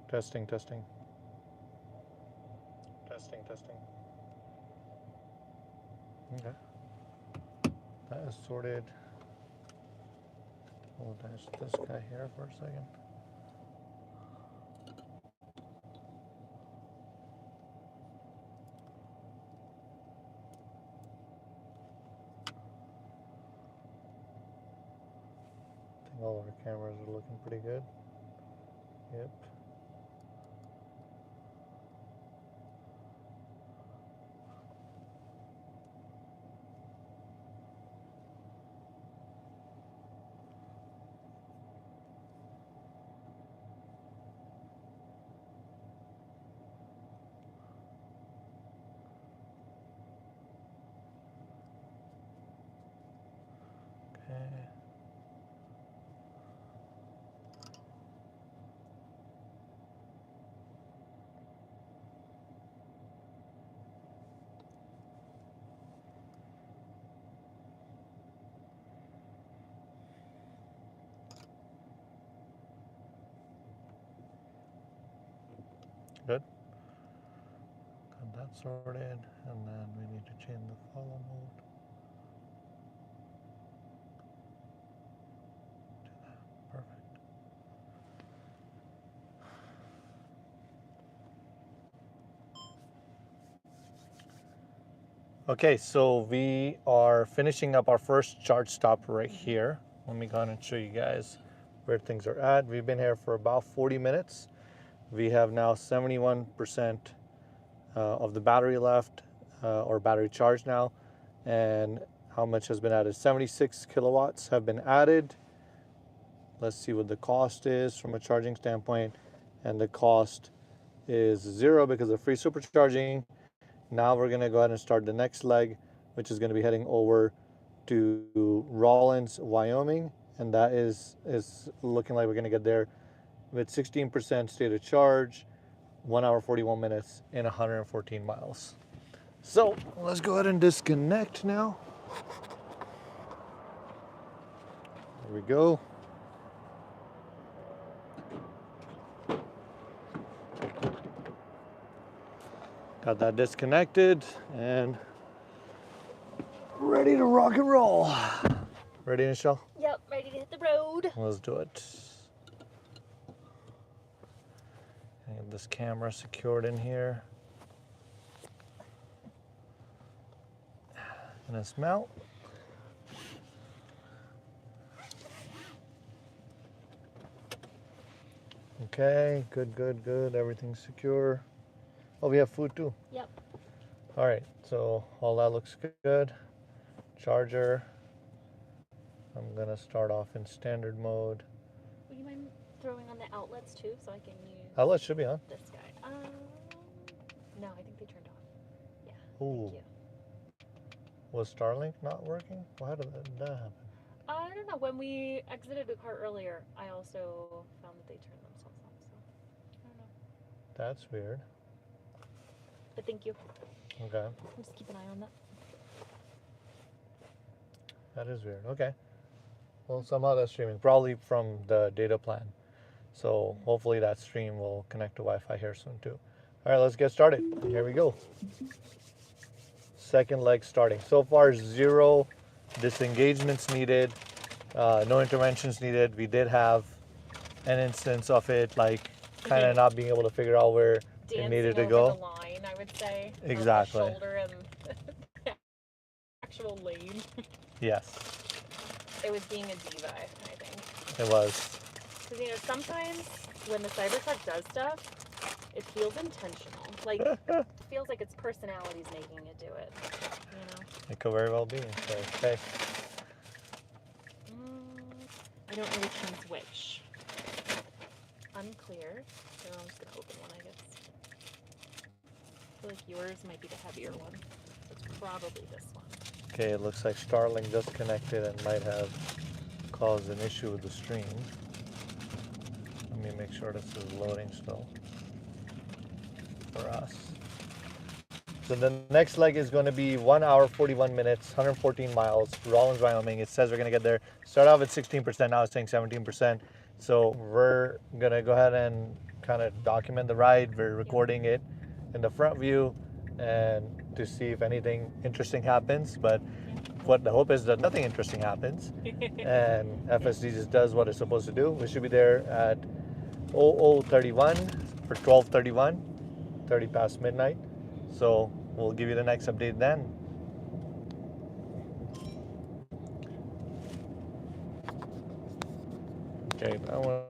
Testing, testing. Testing, testing. Okay. That is sorted. We'll dash this guy here for a second. I think all of our cameras are looking pretty good. Yep. Okay. Good. Got that sorted, and then we need to change the follow mode. Do that. Perfect. Okay, so we are finishing up our first charge stop right here. Let me go ahead and show you guys where things are at. We've been here for about 40 minutes. We have now 71% of the battery left, or battery charge now. And how much has been added? 76 kilowatts have been added. Let's see what the cost is from a charging standpoint. And the cost is 0 because of free supercharging. Now we're gonna go ahead and start the next leg, which is gonna be heading over to Rawlins, Wyoming. And that is looking like we're gonna get there with 16% state of charge, 1 hour, 41 minutes, and 114 miles. So let's go ahead and disconnect now. There we go. Got that disconnected and ready to rock and roll. Ready, Michelle? Yep, ready to hit the road. Let's do it. Get this camera secured in here. And this mount. Okay, good, good, good. Everything's secure. Oh, we have food too. Yep. All right, so all that looks good. Charger. I'm gonna start off in standard mode. Would you mind throwing on the outlets too, so I can use Outlet should be on. this guy? No, I think they turned off. Yeah. Ooh. Thank you. Was Starlink not working? Well, how did that happen? I don't know. When we exited the car earlier, I also found that they turned themselves off. So I don't know. That's weird. But thank you. Okay, I'll just keep an eye on that. that is weird. Okay. Well, somehow that's streaming, probably from the data plan. So hopefully that stream will connect to Wi-Fi here soon too. All right, let's get started. Here we go. Second leg starting. So far, 0 disengagements needed, no interventions needed. We did have an instance of it, like kind of not being able to figure out where it needed to over go. the line, I would say. Exactly. The shoulder and the actual lane. Yes, It was being a diva, I think. it was. Because, you know, sometimes when the Cybertruck does stuff, it feels intentional. Like, it feels like its personality's making it do it. You know? It could very well be. So, okay. I don't know which one's which. Unclear. So I'm just going to open one, I guess. I feel like yours might be the heavier one. So it's probably this one. Okay, it looks like Starlink just connected and might have caused an issue with the stream. Let me make sure this is loading still for us. So the next leg is going to be 1 hour, 41 minutes, 114 miles, Rawlins, Wyoming. It says we're going to get there. Start off at 16%, now it's saying 17%. So we're going to go ahead and kind of document the ride. We're recording it in the front view and to see if anything interesting happens. But what the hope is that nothing interesting happens and FSD just does what it's supposed to do. We should be there at 00:31 for 12:31, 30 past midnight. So we'll give you the next update then. Okay, that one.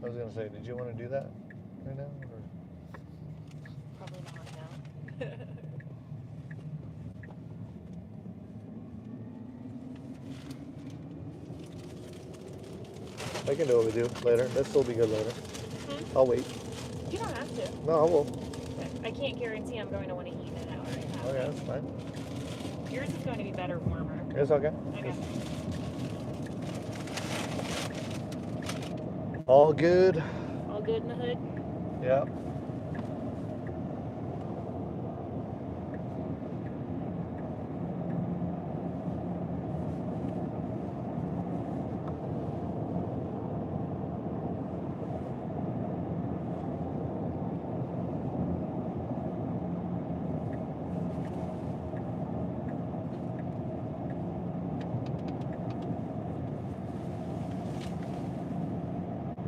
I was gonna say, did you want to do that right now? Or? Probably not now. I can do it with you later. That'll still be good later. I'll wait. You don't have to. No, I will. I can't guarantee I'm going to want to eat it out right now. Okay, that's fine. Yours is going to be better warmer. It's okay. Okay. All good. All good in the hood? Yeah.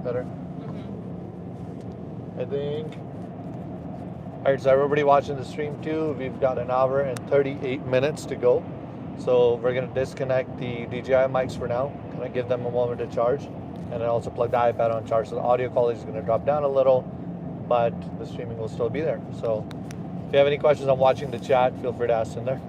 Better. I think. Alright, so everybody watching the stream too, we've got an hour and 38 minutes to go. So we're gonna disconnect the DJI mics for now, kind of give them a moment to charge, and then also plug the iPad on charge. So the audio quality is gonna drop down a little, but the streaming will still be there. So if you have any questions on watching the chat, feel free to ask them there.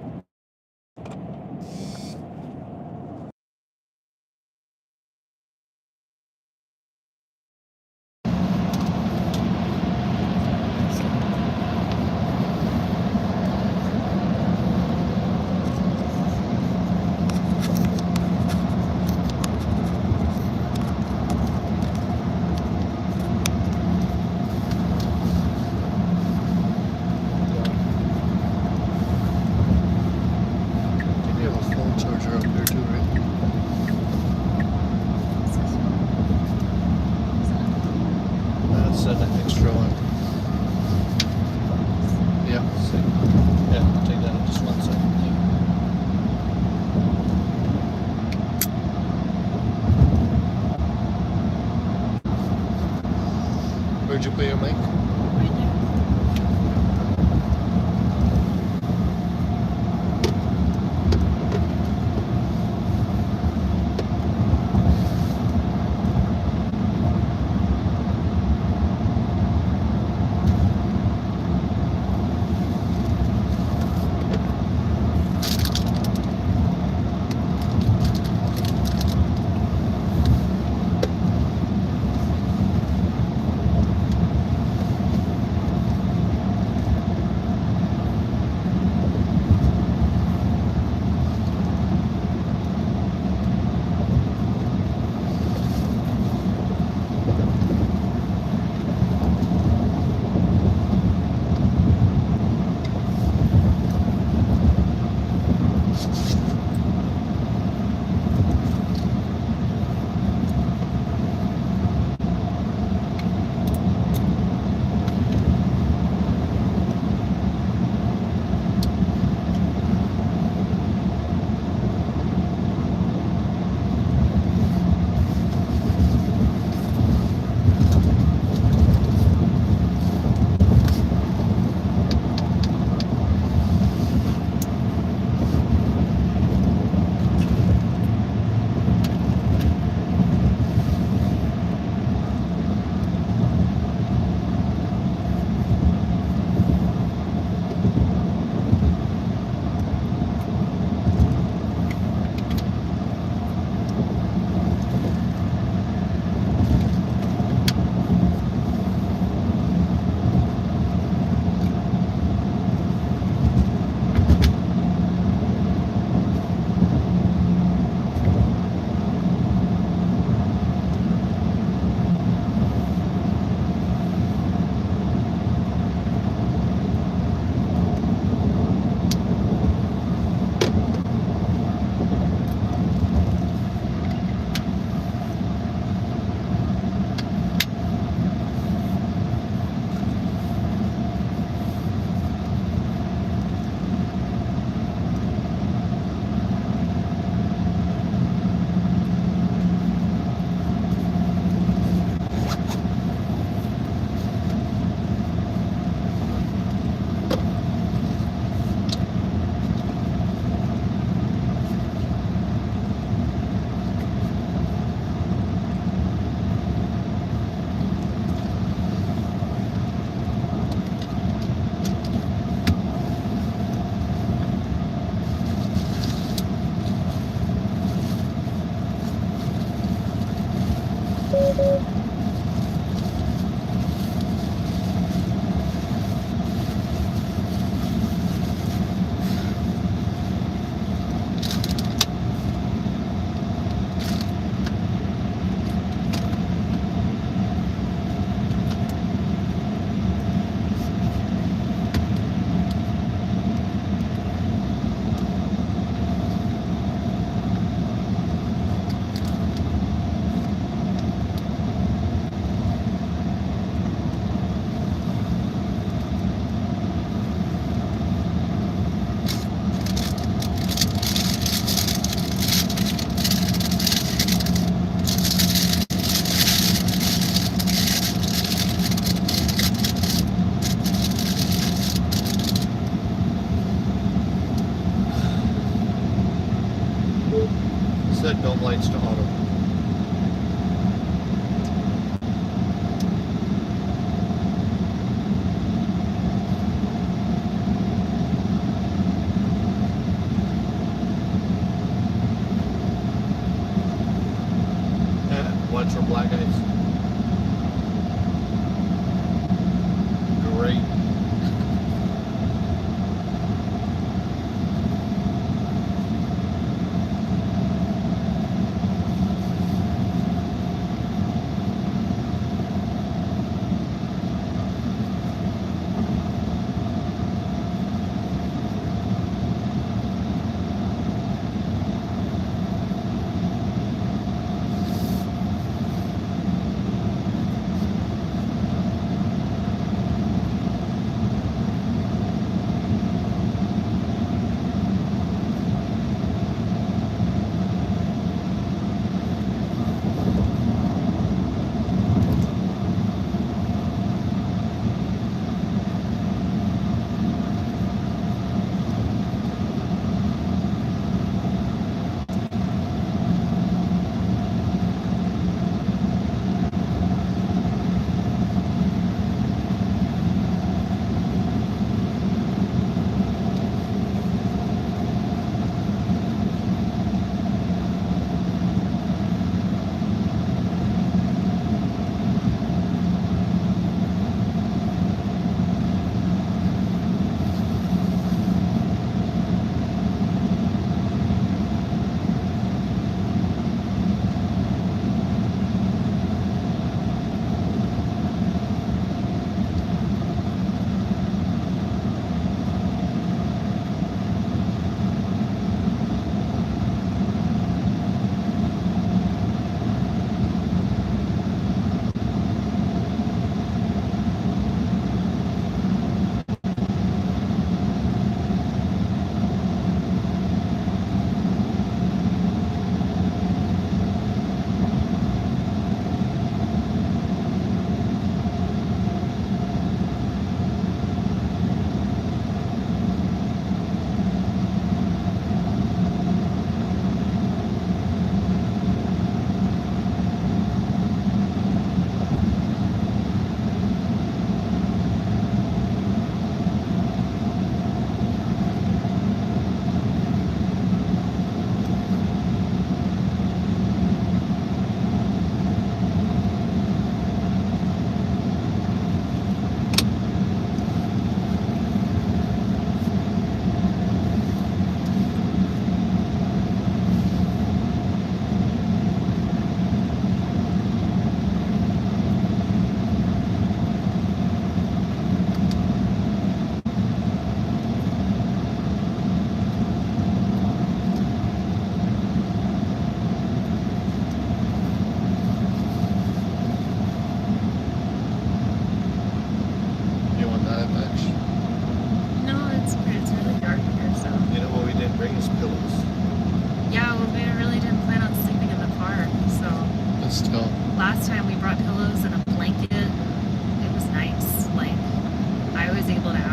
Where'd you put your mic? Right there.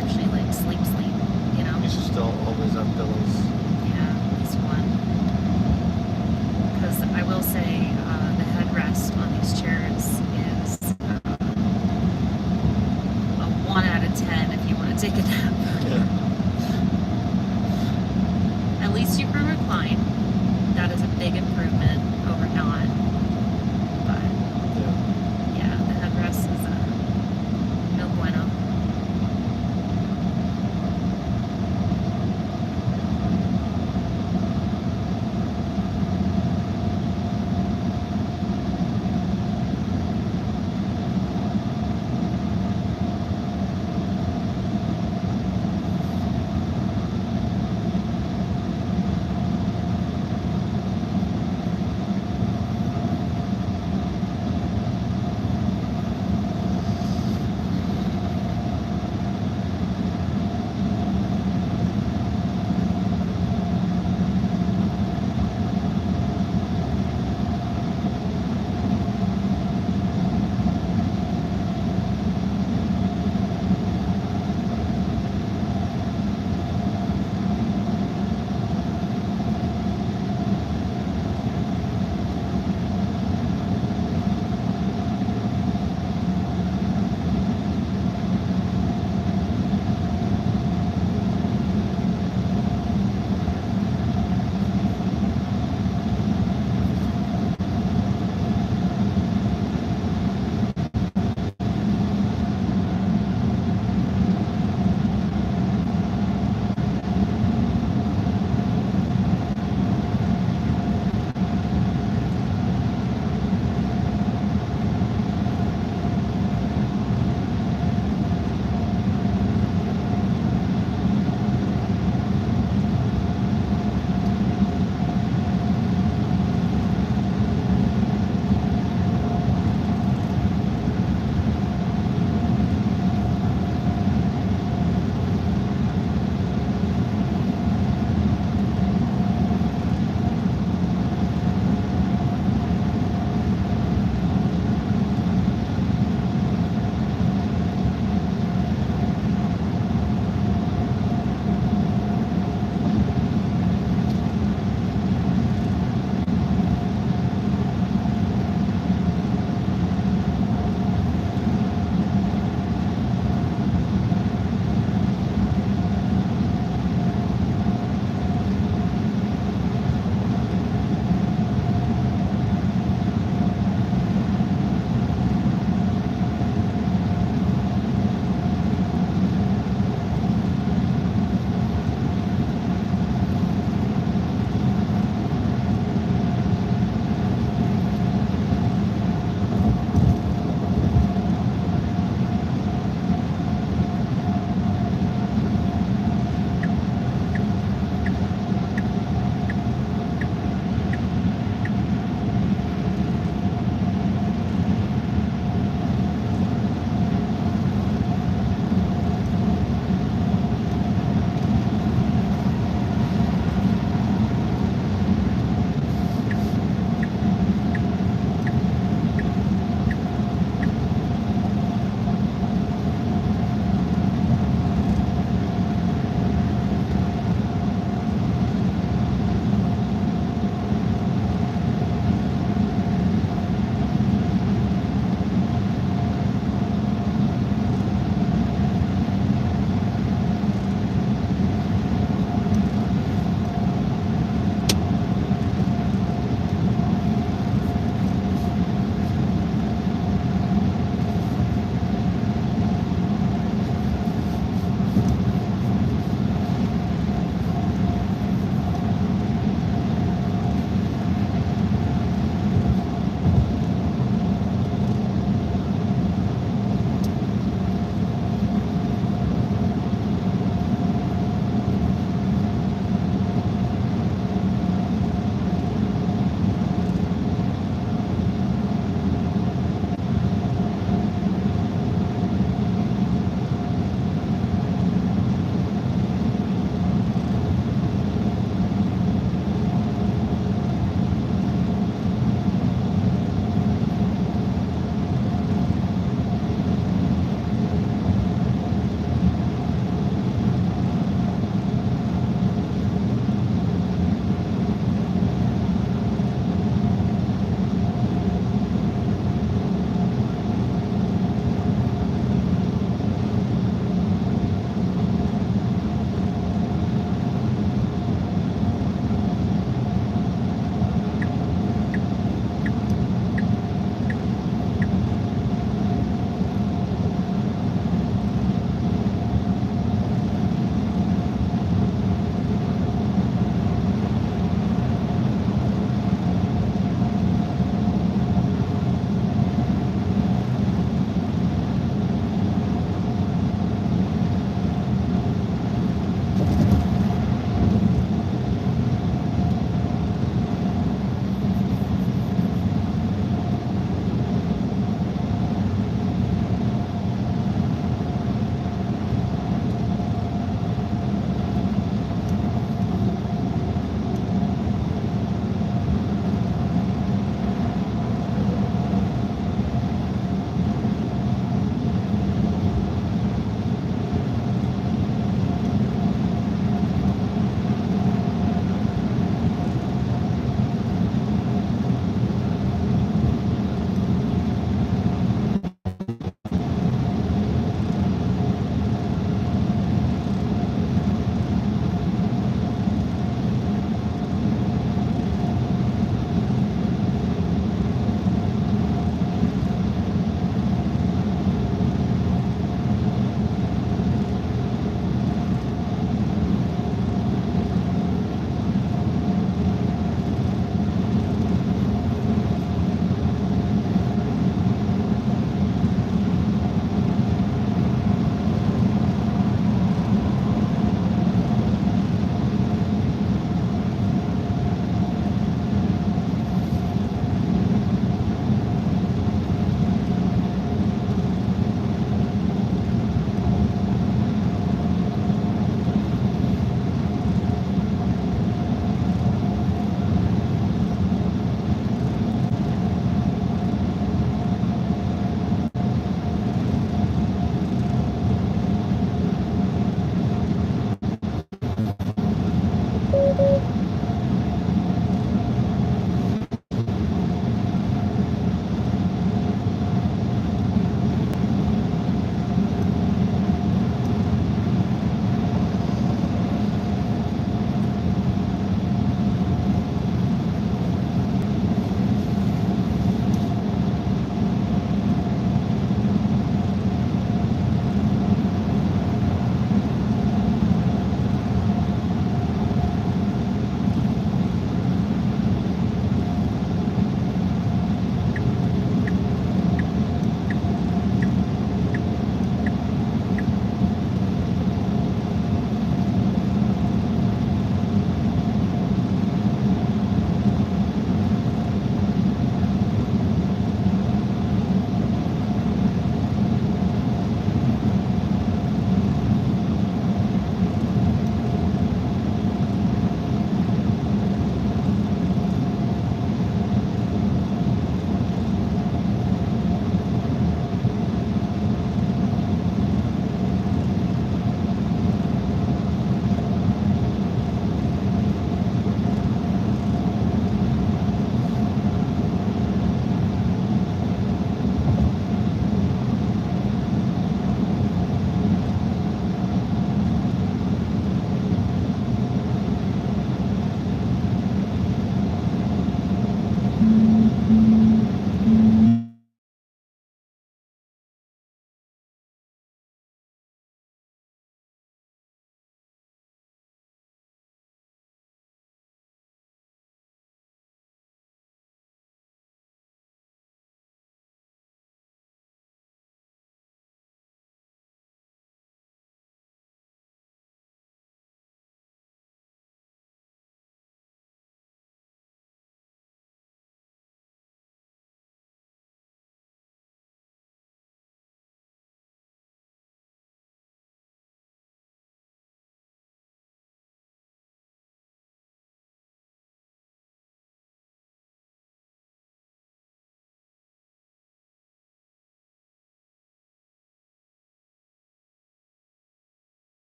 actually like sleep, you know? You should still always have pillows. Yeah, at least one. Because I will say the headrest on these chairs is a 1 out of 10 if you want to take a nap. Yeah. At least you can recline. That is a big improvement over not.